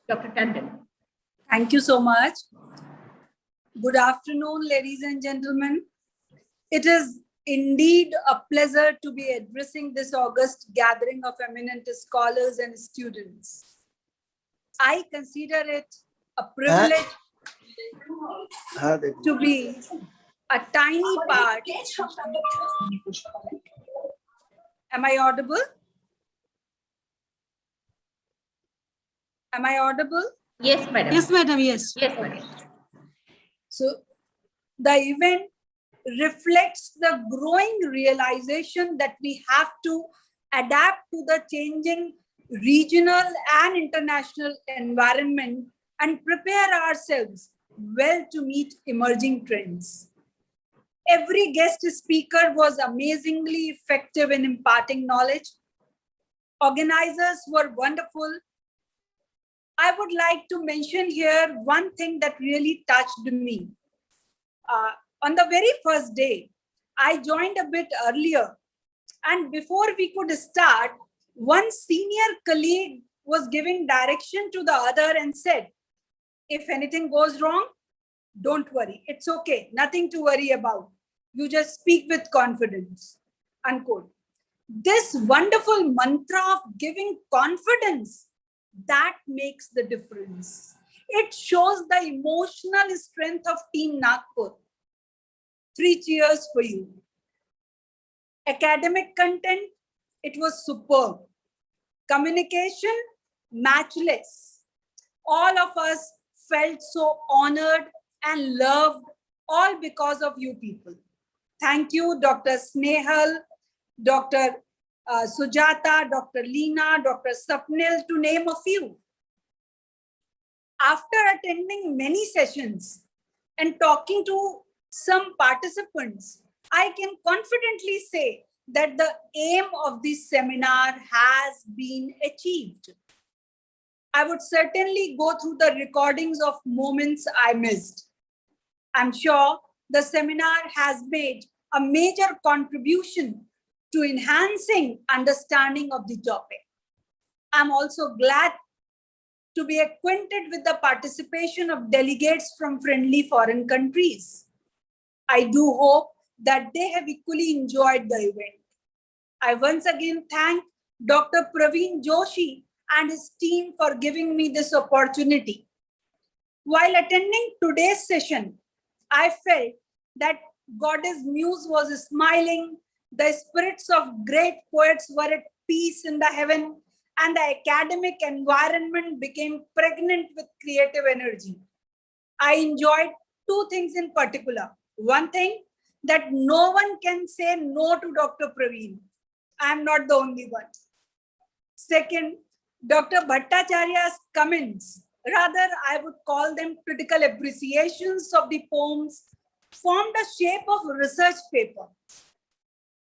Dr. Tandon. Thank you so much. Good afternoon, ladies and gentlemen. It is indeed a pleasure to be addressing this august gathering of eminent scholars and students. I consider it a privilege to be a tiny part. Am I audible? Am I audible? Yes, madam. Yes, madam. Yes. Yes, madam. So the event reflects the growing realization that we have to adapt to the changing regional and international environment and prepare ourselves well to meet emerging trends. Every guest speaker was amazingly effective in imparting knowledge. Organizers were wonderful. I would like to mention here one thing that really touched me. On the very first day, I joined a bit earlier, and before we could start, one senior colleague was giving direction to the other and said, if anything goes wrong, don't worry. It's okay. Nothing to worry about. You just speak with confidence. Unquote. This wonderful mantra of giving confidence, that makes the difference. It shows the emotional strength of Team Nagpur. 3 cheers for you. Academic content, it was superb. Communication, matchless. All of us felt so honored and loved, all because of you people. Thank you, Dr. Snehal, Dr. Sujata, Dr. Leena, Dr. Sapnil, to name a few. After attending many sessions and talking to some participants, I can confidently say that the aim of this seminar has been achieved. I would certainly go through the recordings of moments I missed. I'm sure the seminar has made a major contribution to enhancing understanding of the topic. I'm also glad to be acquainted with the participation of delegates from friendly foreign countries. I do hope that they have equally enjoyed the event. I once again thank Dr. Praveen Joshi and his team for giving me this opportunity. While attending today's session, I felt that Goddess Muse was smiling, the spirits of great poets were at peace in the heaven, and the academic environment became pregnant with creative energy. I enjoyed 2 things in particular. One thing, that no one can say no to Dr. Praveen. I am not the only one. Second, Dr. Bhattacharya's comments, rather I would call them critical appreciations of the poems, formed a shape of research paper.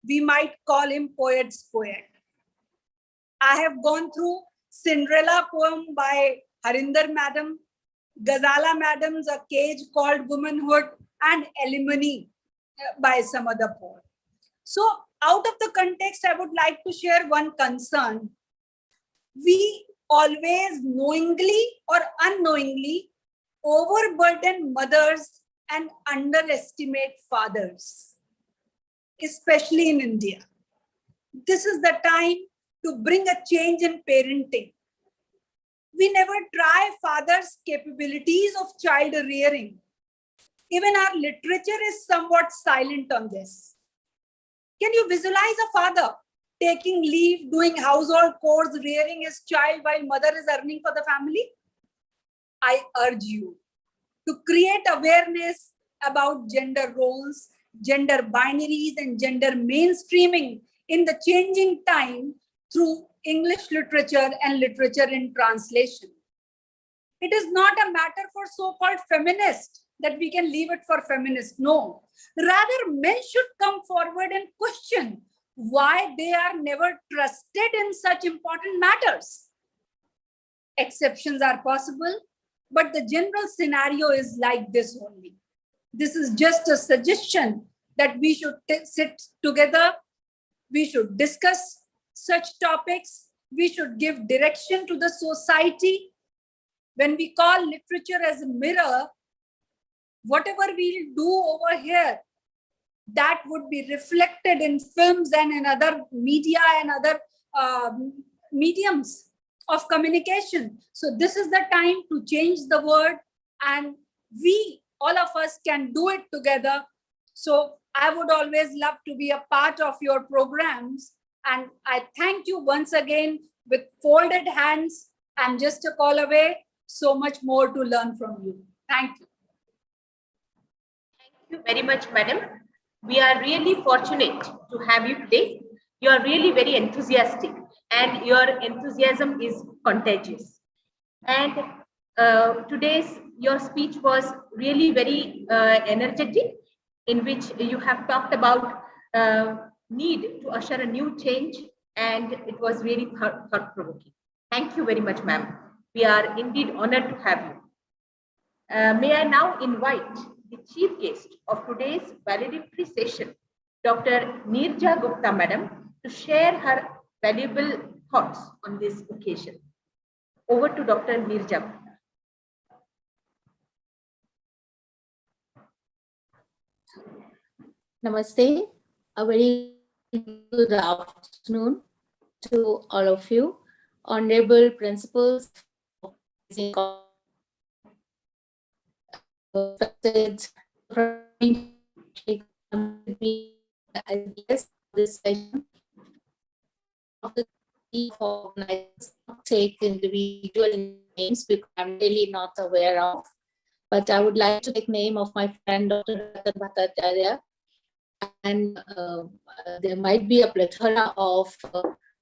We might call him poet's poet. I have gone through Cinderella poem by Harinder Madam, Ghazala Madam's A Cage Called Womanhood, and Alimony by some other poet. So out of the context, I would like to share one concern. We always knowingly or unknowingly overburden mothers and underestimate fathers, especially in India. This is the time to bring a change in parenting. We never try fathers' capabilities of child rearing. Even our literature is somewhat silent on this. Can you visualize a father taking leave, doing household chores, rearing his child while mother is earning for the family? I urge you to create awareness about gender roles, gender binaries, and gender mainstreaming in the changing time through English literature and literature in translation. It is not a matter for so-called feminists that we can leave it for feminists. No, rather men should come forward and question why they are never trusted in such important matters. Exceptions are possible, but the general scenario is like this only. This is just a suggestion that we should sit together, we should discuss such topics, we should give direction to the society. When we call literature as a mirror, whatever we do over here, that would be reflected in films and in other media and other mediums of communication. So this is the time to change the world, and we, all of us, can do it together. So I would always love to be a part of your programs, and I thank you once again with folded hands. I'm just a call away. So much more to learn from you. Thank you. Thank you very much, madam. We are really fortunate to have you today. You are really very enthusiastic, and your enthusiasm is contagious. And your speech was really very energetic, in which you have talked about need to usher a new change, and it was really thought-provoking. Thank you very much, ma'am. We are indeed honored to have you. May I now invite the chief guest of today's valedictory session, Dr. Neerja Gupta Madam, to share her valuable thoughts on this occasion. Over to Dr. Neerja Gupta. Namaste. A very good afternoon to all of you. Honorable principals, this session of the organizers take individual names because I'm really not aware of, but I would like to take name of my friend Dr. Ratan Bhattacharjee, and there might be a plethora of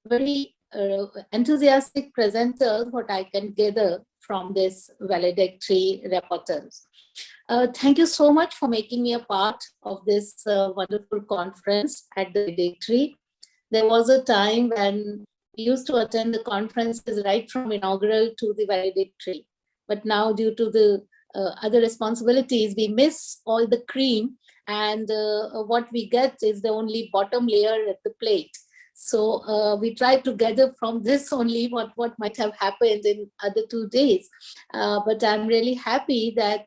very enthusiastic presenters what I can gather from this valedictory reporters. Thank you so much for making me a part of this wonderful conference at the valedictory. There was a time when we used to attend the conferences right from inaugural to the valedictory, but now due to the other responsibilities, we miss all the cream, and what we get is the only bottom layer at the plate. So we try to gather from this only what might have happened in other 2 days. But I'm really happy that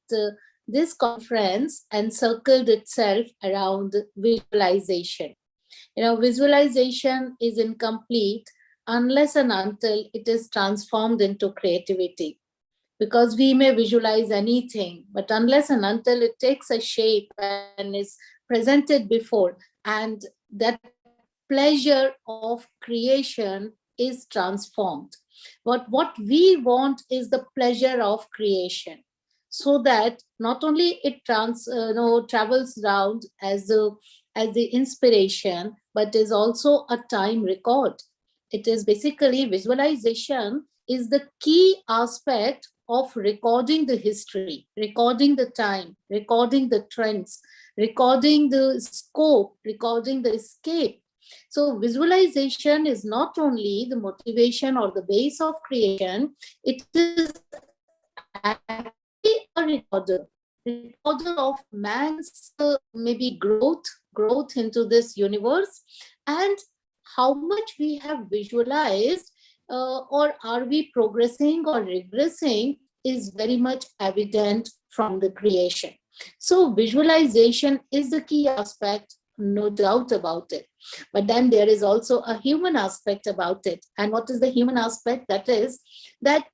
this conference encircled itself around visualization. You know, visualization is incomplete unless and until it is transformed into creativity. Because we may visualize anything, but unless and until it takes a shape and is presented before, and that pleasure of creation is transformed. But what we want is the pleasure of creation, so that not only it travels around as the inspiration, but is also a time record. It is basically visualization is the key aspect of recording the history, recording the time, recording the trends, recording the scope, recording the escape. So visualization is not only the motivation or the base of creation, it is actually a recorder of man's maybe growth into this universe, and how much we have visualized or are we progressing or regressing is very much evident from the creation. So visualization is the key aspect, no doubt about it. But then there is also a human aspect about it. And what is the human aspect? That is that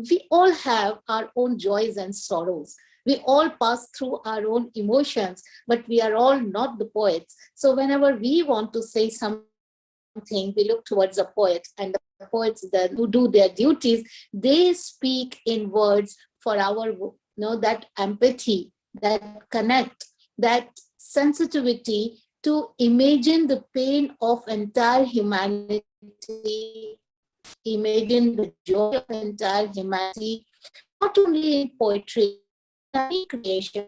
we all have our own joys and sorrows. We all pass through our own emotions, but we are all not the poets. So whenever we want to say something, we look towards a poet, and the poets who do their duties, they speak in words for our, that empathy, that connect, that sensitivity to imagine the pain of entire humanity, imagine the joy of entire humanity, not only in poetry, in any creation.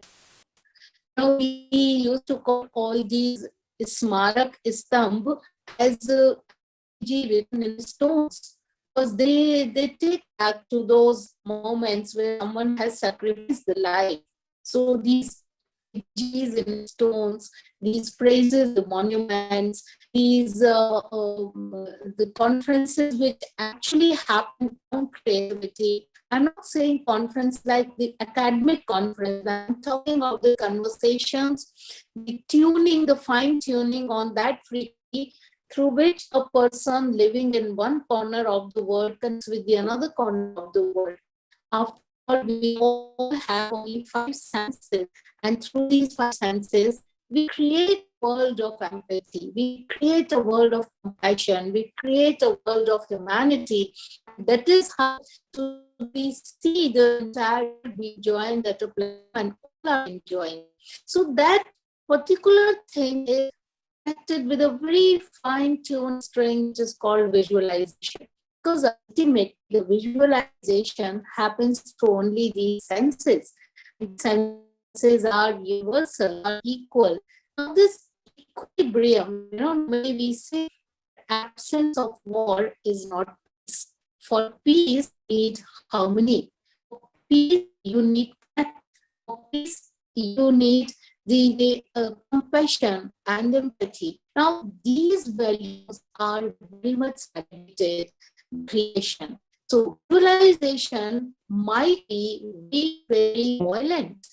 We used to call all these smarak stambh as written in stones, because they take back to those moments where someone has sacrificed the life. So these in stones, these praises, the monuments, these the conferences which actually happen on creativity. I'm not saying conference like the academic conference. I'm talking about the conversations, the tuning, the fine tuning on that frequency through which a person living in one corner of the world connects with the another corner of the world. After all, we all have only 5 senses, and through these 5 senses, we create a world of empathy, we create a world of compassion, we create a world of humanity. That is how we see the entire be joined at a place and all are enjoying. So that particular thing is connected with a very fine-tuned string which is called visualization. Because ultimately the visualization happens through only these senses. Senses are universal, are equal. Now this equilibrium, maybe we say absence of war is not peace. For peace, you need harmony. For peace, you need fact. For peace, you need the compassion and empathy. Now, these values are very much celebrated in creation. So, visualization might be very violent.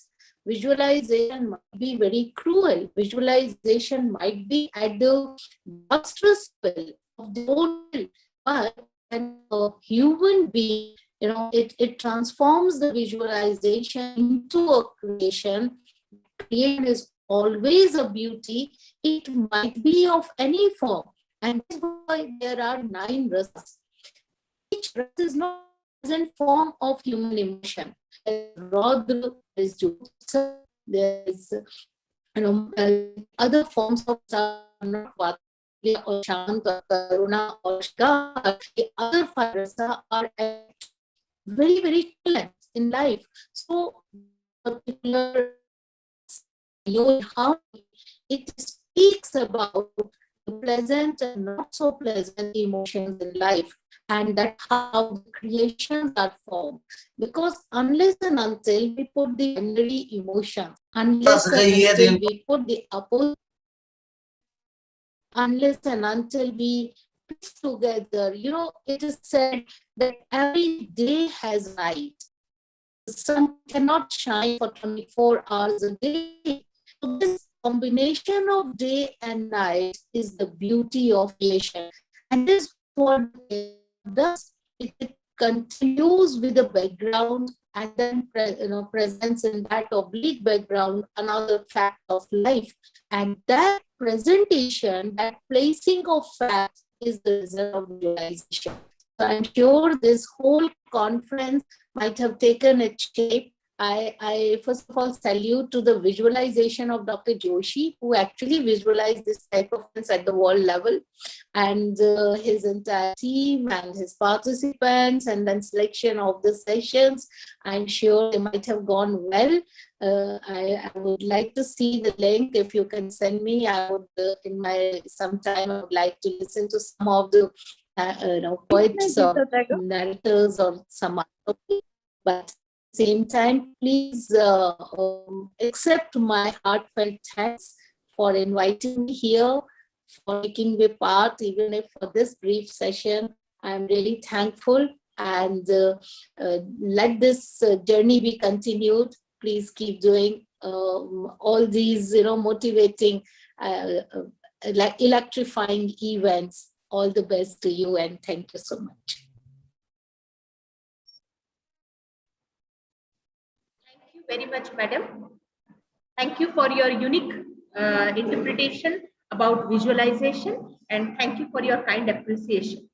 Visualization might be very cruel. Visualization might be at the monstrous will of the own will. But when a human being, it transforms the visualization into a creation. Creation is always a beauty. It might be of any form. And that's why there are 9 rasas. Each rasa is not a present form of human emotion. Raudra, there is Jyotsa, there is other forms of not Vatsalya or Shanta, Karuna or Shikar. The other 5 rasa are very, very talent in life. So, particular it speaks about the pleasant and not so pleasant emotions in life, and that's how the creations are formed. Because unless and until we put the binary emotions, unless and until we put the opposite, unless and until we put together, it is said that every day has night. The sun cannot shine for 24 hours a day. So this combination of day and night is the beauty of creation. And this is what it does. It continues with the background and then presents in that oblique background another fact of life. And that presentation, that placing of facts is the result of visualization. So I'm sure this whole conference might have taken its shape. I first of all salute to the visualization of Dr. Joshi, who actually visualized this type of things at the world level, and his entire team and his participants, and then selection of the sessions. I'm sure they might have gone well. I would like to see the link. If you can send me, I would in my sometime I would like to listen to some of the poets or narrators or some other. But same time, please accept my heartfelt thanks for inviting me here, for taking me part, even if for this brief session. I'm really thankful, and let this journey be continued. Please keep doing all these, motivating, like electrifying events. All the best to you, and thank you so much. Very much, madam. Thank you for your unique interpretation about visualization, and thank you for your kind appreciation.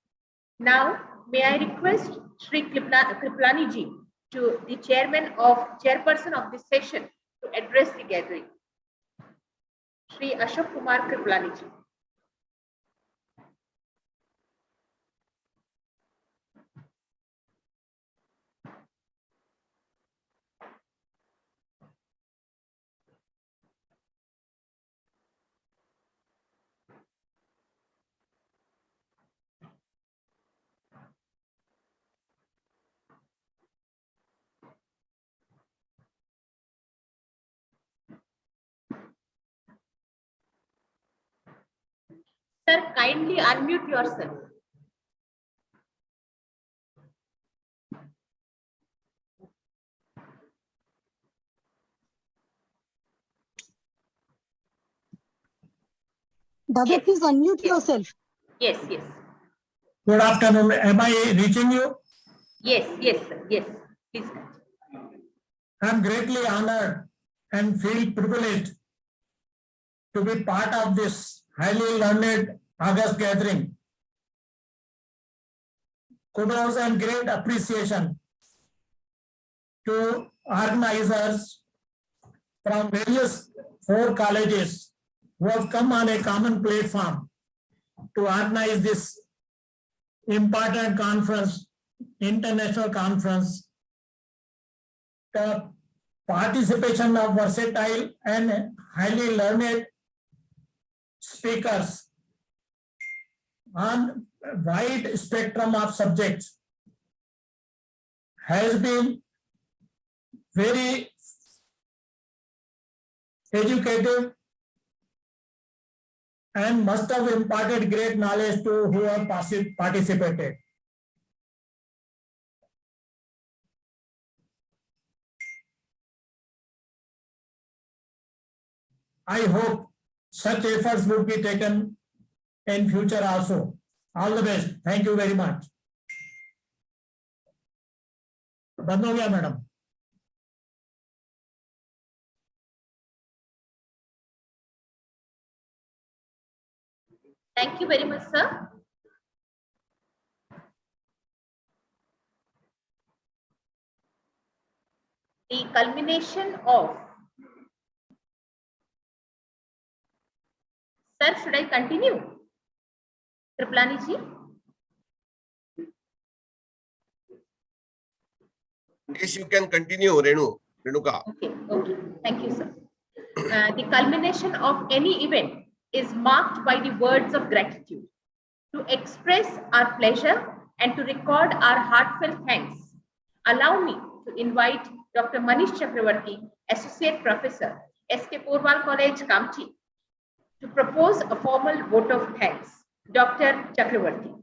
Now, may I request Shri Kriplani ji, to the chairperson of this session, to address the gathering. Shri Ashok Kumar Kriplani ji. Sir, kindly unmute yourself. Dada, please unmute yourself. Yes, yes. Good afternoon. Am I reaching you? Yes, yes, sir. Yes, please. I'm greatly honored and feel privileged to be part of this highly learned August gathering. Kudos and great appreciation to organizers from various 4 colleges who have come on a common platform to organize this important conference, international conference. The participation of versatile and highly learned speakers on a wide spectrum of subjects has been very educative and must have imparted great knowledge to who have participated. I hope such efforts would be taken in future also. All the best. Thank you very much. बंद हो गया madam. Thank you very much, sir. The culmination of, sir, should I continue? Triplani ji? Yes, you can continue, Renuka. Okay, thank you, sir. The culmination of any event is marked by the words of gratitude. To express our pleasure and to record our heartfelt thanks, allow me to invite Dr. Manish Chakravarti, Associate Professor, SK Porwal College, Kamchi, to propose a formal vote of thanks. Dr. Chakravarti.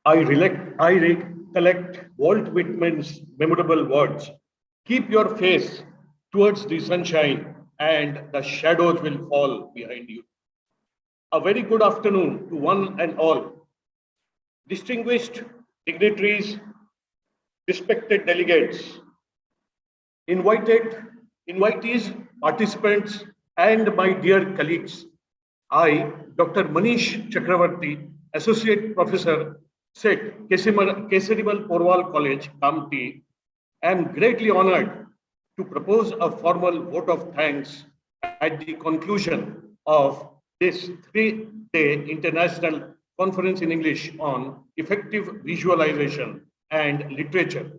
I recollect Walt Whitman's memorable words, "Keep your face towards the sunshine and the shadows will fall behind you." A very good afternoon to one and all. Distinguished dignitaries, respected delegates, invitees, participants, and my dear colleagues. I, Dr. Manish Chakravarti, Associate Professor, SET, Kesarimal Porwal College, Kamti, am greatly honored to propose a formal vote of thanks at the conclusion of this 3-day international conference in English on effective visualization and literature,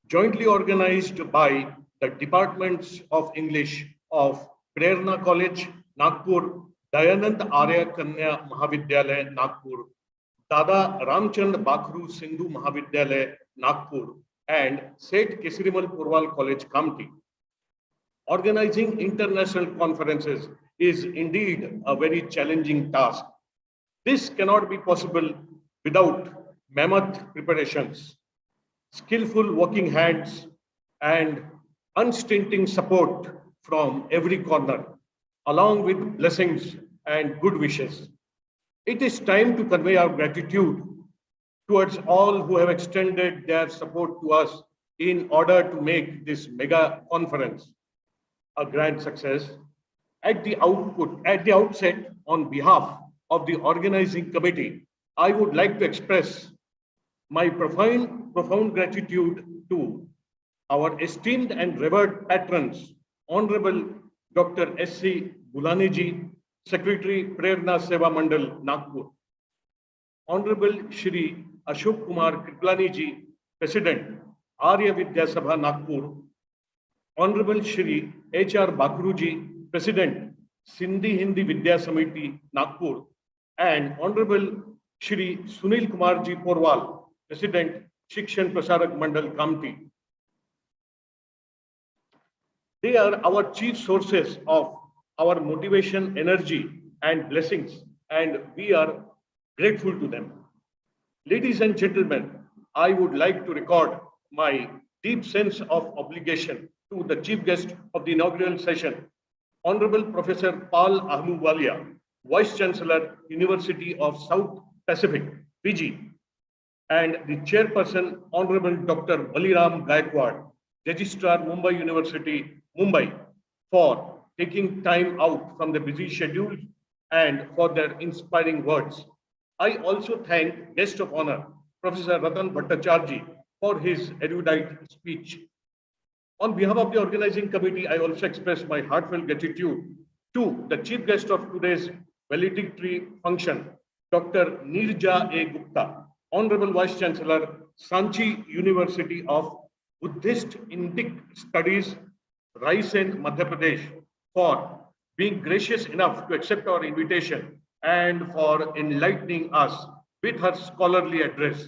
jointly organized by the Departments of English of Prerna College, Nagpur, Dayanand Arya Kanya Mahavidyalaya, Nagpur, Dada Ramchand Bakru Sindhu Mahavidyalaya, Nagpur, and SET Kesarimal Porwal College, Kamti. Organizing international conferences is indeed a very challenging task. This cannot be possible without mammoth preparations, skillful working hands, and unstinting support from every corner, along with blessings and good wishes. It is time to convey our gratitude towards all who have extended their support to us in order to make this mega conference a grand success. At the outset, on behalf of the organizing committee, I would like to express my profound gratitude to our esteemed and revered patrons, Honorable Dr. S.C. Gulaniji, Secretary, Prerna Seva Mandal, Nagpur. Honorable Shri Ashok Kumar Kriplani ji, President, Arya Vidya Sabha, Nagpur. Honorable Shri H.R. Bakru ji, President, Sindhi Hindi Vidya Samiti, Nagpur. And Honorable Shri Sunil Kumar ji Porwal, President, Shikshan Prasarak Mandal, Kamti. They are our chief sources of our motivation, energy, and blessings, and we are grateful to them. Ladies and gentlemen, I would like to record my deep sense of obligation to the chief guest of the inaugural session, Honorable Professor Paul Ahluwalia, Vice Chancellor, University of South Pacific, Fiji, and the Chairperson, Honorable Dr. Baliram Gaikwad, Registrar, Mumbai University, Mumbai, for taking time out from the busy schedule and for their inspiring words. I also thank guest of honor, Professor Ratan Bhattacharjee, for his erudite speech. On behalf of the organizing committee, I also express my heartfelt gratitude to the chief guest of today's valedictory function, Dr. Nirja A. Gupta, Honorable Vice Chancellor, Sanchi University of Buddhist Indic Studies, Raisen, Madhya Pradesh, for being gracious enough to accept our invitation and for enlightening us with her scholarly address.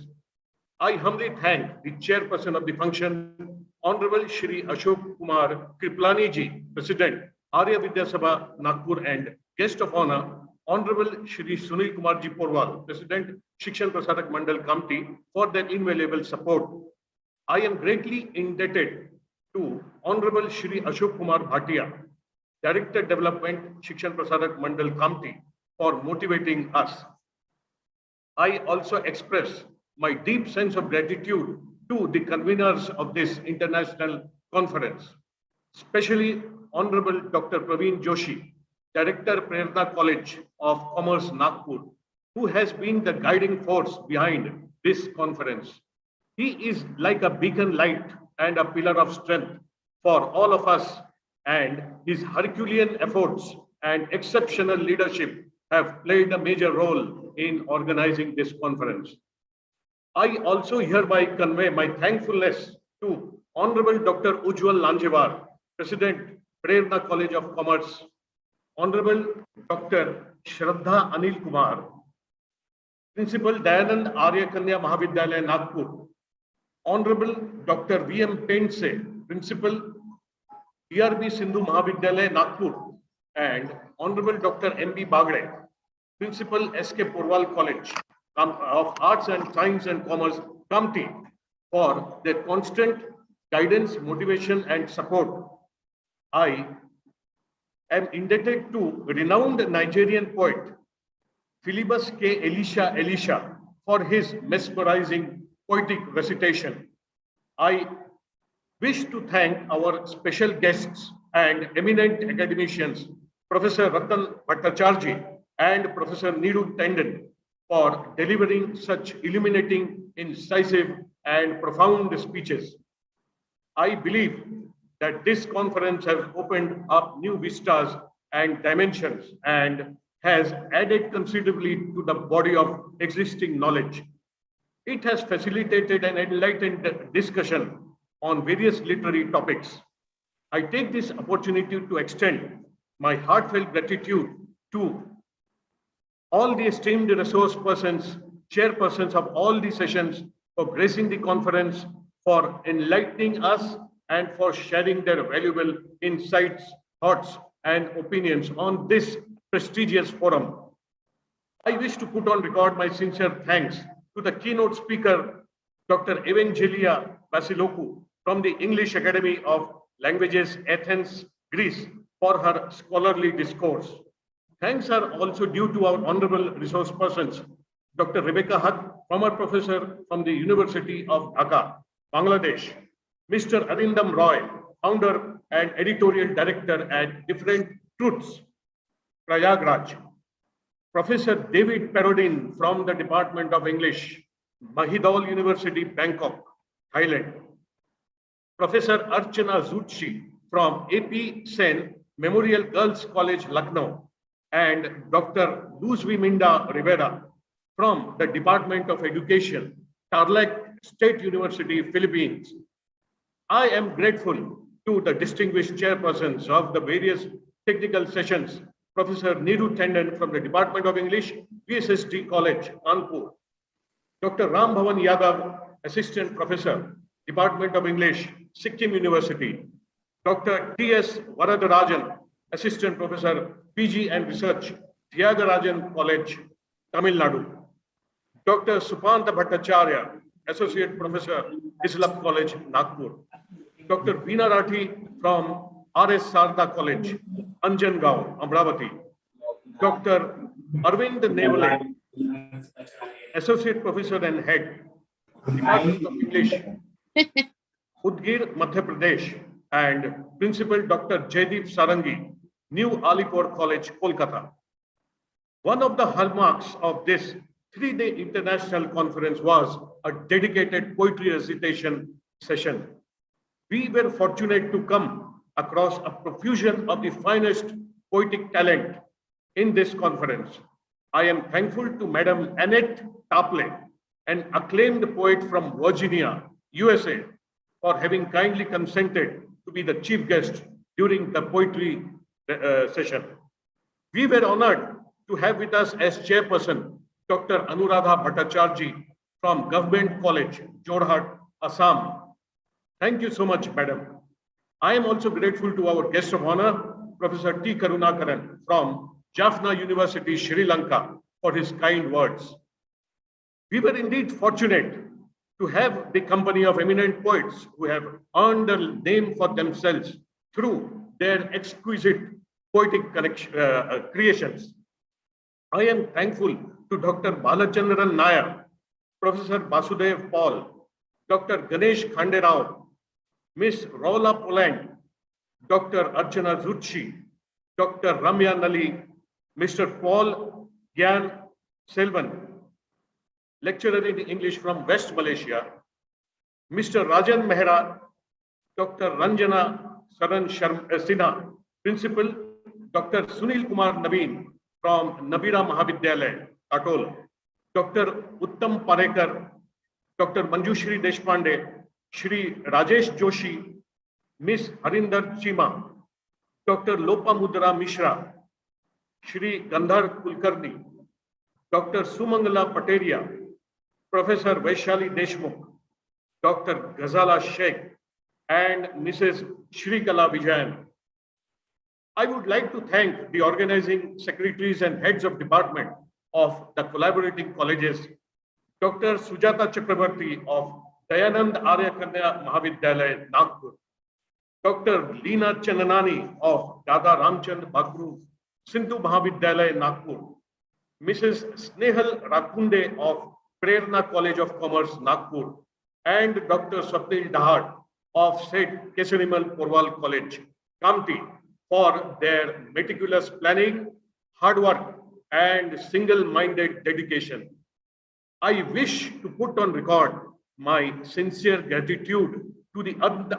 I humbly thank the chairperson of the function, Honorable Shri Ashok Kumar Kriplani ji, President, Arya Vidya Sabha, Nagpur, and guest of honor, Honorable Shri Sunil Kumar ji Porwal, President, Shikshan Prasarak Mandal Committee, for their invaluable support. I am greatly indebted to Honorable Shri Ashok Kumar Bhatia, Director Development, Shikshan Prasarak Mandal Committee, for motivating us. I also express my deep sense of gratitude to the conveners of this international conference, especially Honorable Dr. Praveen Joshi, Director, Prerna College of Commerce, Nagpur, who has been the guiding force behind this conference. He is like a beacon light and a pillar of strength for all of us, and his Herculean efforts and exceptional leadership have played a major role in organizing this conference. I also hereby convey my thankfulness to Honorable Dr. Ujjwal Lanjewar, President, Prerna College of Commerce, Honorable Dr. Shraddha Anil Kumar, Principal Dayanand Arya Kanya Mahavidyalaya, Nagpur, Honorable Dr. V.M. Paintse, Principal, DRB Sindhu Mahavidyalaya, Nagpur, and Honorable Dr. M.B. Bagre, Principal S.K. Porwal College of Arts and Science and Commerce Committee, for their constant guidance, motivation, and support. I am indebted to renowned Nigerian poet Philebus K. Elisha for his mesmerizing poetic recitation. I wish to thank our special guests and eminent academicians, Professor Ratan Bhattacharjee and Professor Neeru Tendon, for delivering such illuminating, incisive, and profound speeches. I believe that this conference has opened up new vistas and dimensions and has added considerably to the body of existing knowledge. It has facilitated an enlightened discussion on various literary topics. I take this opportunity to extend my heartfelt gratitude to all the esteemed resource persons, chairpersons of all the sessions, for gracing the conference, for enlightening us, and for sharing their valuable insights, thoughts, and opinions on this prestigious forum. I wish to put on record my sincere thanks to the keynote speaker, Dr. Evangelia Vasilou from the English Academy of Languages, Athens, Greece, for her scholarly discourse. Thanks are also due to our honorable resource persons, Dr. Rebecca Haq, former professor from the University of Dhaka, Bangladesh, Mr. Arindam Roy, founder and editorial director at Different Truths, Prayagraj, Professor David Perodin from the Department of English, Mahidol University, Bangkok, Thailand, Professor Archana Zutshi from AP Sen Memorial Girls College, Lucknow, and Dr. Luzvi Minda Rivera from the Department of Education, Tarlac State University, Philippines. I am grateful to the distinguished chairpersons of the various technical sessions, Professor Neeru Tendon from the Department of English, VSSD College, Kanpur, Dr. Ram Bhavan Yadav, Assistant Professor, Department of English, Sikkim University, Dr. T.S. Varadarajan, Assistant Professor, PG and Research, Tyagarajan College, Tamil Nadu, Dr. Supanta Bhattacharya, Associate Professor, Islap College, Nagpur, Dr. Veena Rathi from R.S. Sarda College, Anjangaon, Amravati, Dr. Arvind Nevale, Associate Professor and Head, Department of English, Udgir, Madhya Pradesh, and Principal Dr. Jaideep Sarangi, New Alipur College, Kolkata. One of the hallmarks of this 3-day international conference was a dedicated poetry recitation session. We were fortunate to come across a profusion of the finest poetic talent in this conference. I am thankful to Madam Annette Tapley, an acclaimed poet from Virginia, USA, for having kindly consented to be the chief guest during the poetry session. We were honored to have with us as chairperson Dr. Anita Bhattacharjee from Government College, Jorhat, Assam. Thank you so much, madam. I am also grateful to our guest of honor, Professor T. Karunakaran from Jaffna University, Sri Lanka, for his kind words. We were indeed fortunate to have the company of eminent poets who have earned a name for themselves through their exquisite poetic creations. I am thankful to Dr. Balachandran Nair, Professor Vasudev Paul, Dr. Ganesh Khanderao, Miss Rola Poland, Dr. Archana Zutshi, Dr. Ramya Nali, Mr. Paul Gyan Selvan, lecturer in English from West Malaysia, Mr. Rajan Mehra, Dr. Ranjana Saran Sinha, Principal, Dr. Sunil Kumar Naveen from Nabira Mahavidyalaya, Katol, Dr. Uttam Parekar, Dr. Manjushri Deshpande, Shri Rajesh Joshi, Miss Harinder Chima, Dr. Lopamudra Mishra, Shri Gandhar Kulkarni, Dr. Sumangala Pateria, Professor Vaishali Deshmukh, Dr. Ghazala Sheikh, and Mrs. Shrikala Vijayan. I would like to thank the organizing secretaries and heads of department of the collaborating colleges, Dr. Sujata Chakravarti of Dayanand Arya Kanya Mahavidyalaya, Nagpur, Dr. Leena Chandanani of Dada Ramchand Bagru Sindhu Mahavidyalaya, Nagpur, Mrs. Snehal Rakunde of Prerna College of Commerce, Nagpur, and Dr. Swapnil Dahad of said Kesarimal Porwal College, Kamti, for their meticulous planning, hard work, and single-minded dedication. I wish to put on record my sincere gratitude to the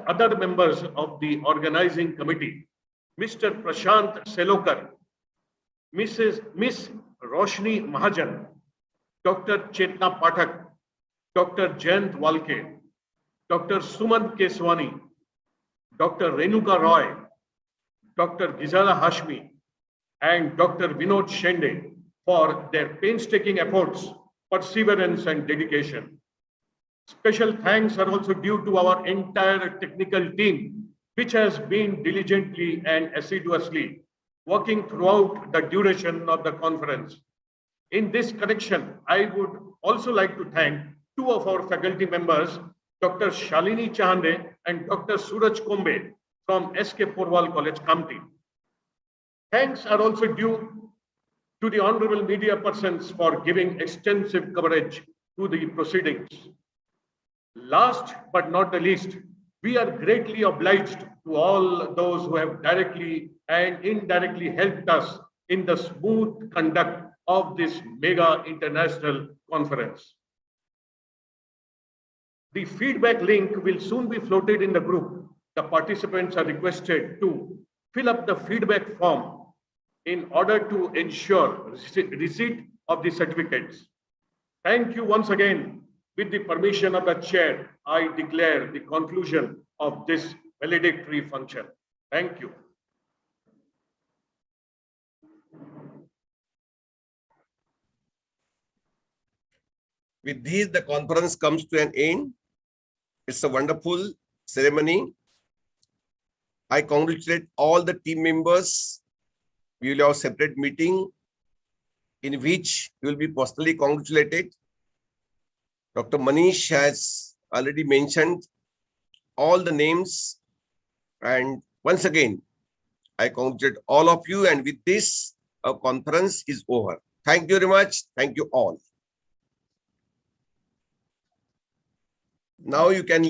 other members of the organizing committee, Mr. Prashant Selokar, Miss Roshni Mahajan, Dr. Chetna Pathak, Dr. Jayant Walke, Dr. Suman Keswani, Dr. Renuka Roy, Dr. Gizala Hashmi, and Dr. Vinod Shende for their painstaking efforts, perseverance, and dedication. Special thanks are also due to our entire technical team, which has been diligently and assiduously working throughout the duration of the conference. In this connection, I would also like to thank two of our faculty members, Dr. Shalini Chahande and Dr. Suraj Kombe from SK Porwal College, Kamti. Thanks are also due to the honorable media persons for giving extensive coverage to the proceedings. Last but not the least, we are greatly obliged to all those who have directly and indirectly helped us in the smooth conduct of this mega international conference. The feedback link will soon be floated in the group. The participants are requested to fill up the feedback form in order to ensure receipt of the certificates. Thank you once again. With the permission of the chair, I declare the conclusion of this valedictory function. Thank you. With these, the conference comes to an end. It's a wonderful ceremony. I congratulate all the team members. We will have a separate meeting in which you will be personally congratulated. Dr. Manish has already mentioned all the names. And once again, I congratulate all of you. And with this, our conference is over. Thank you very much. Thank you all. Now you can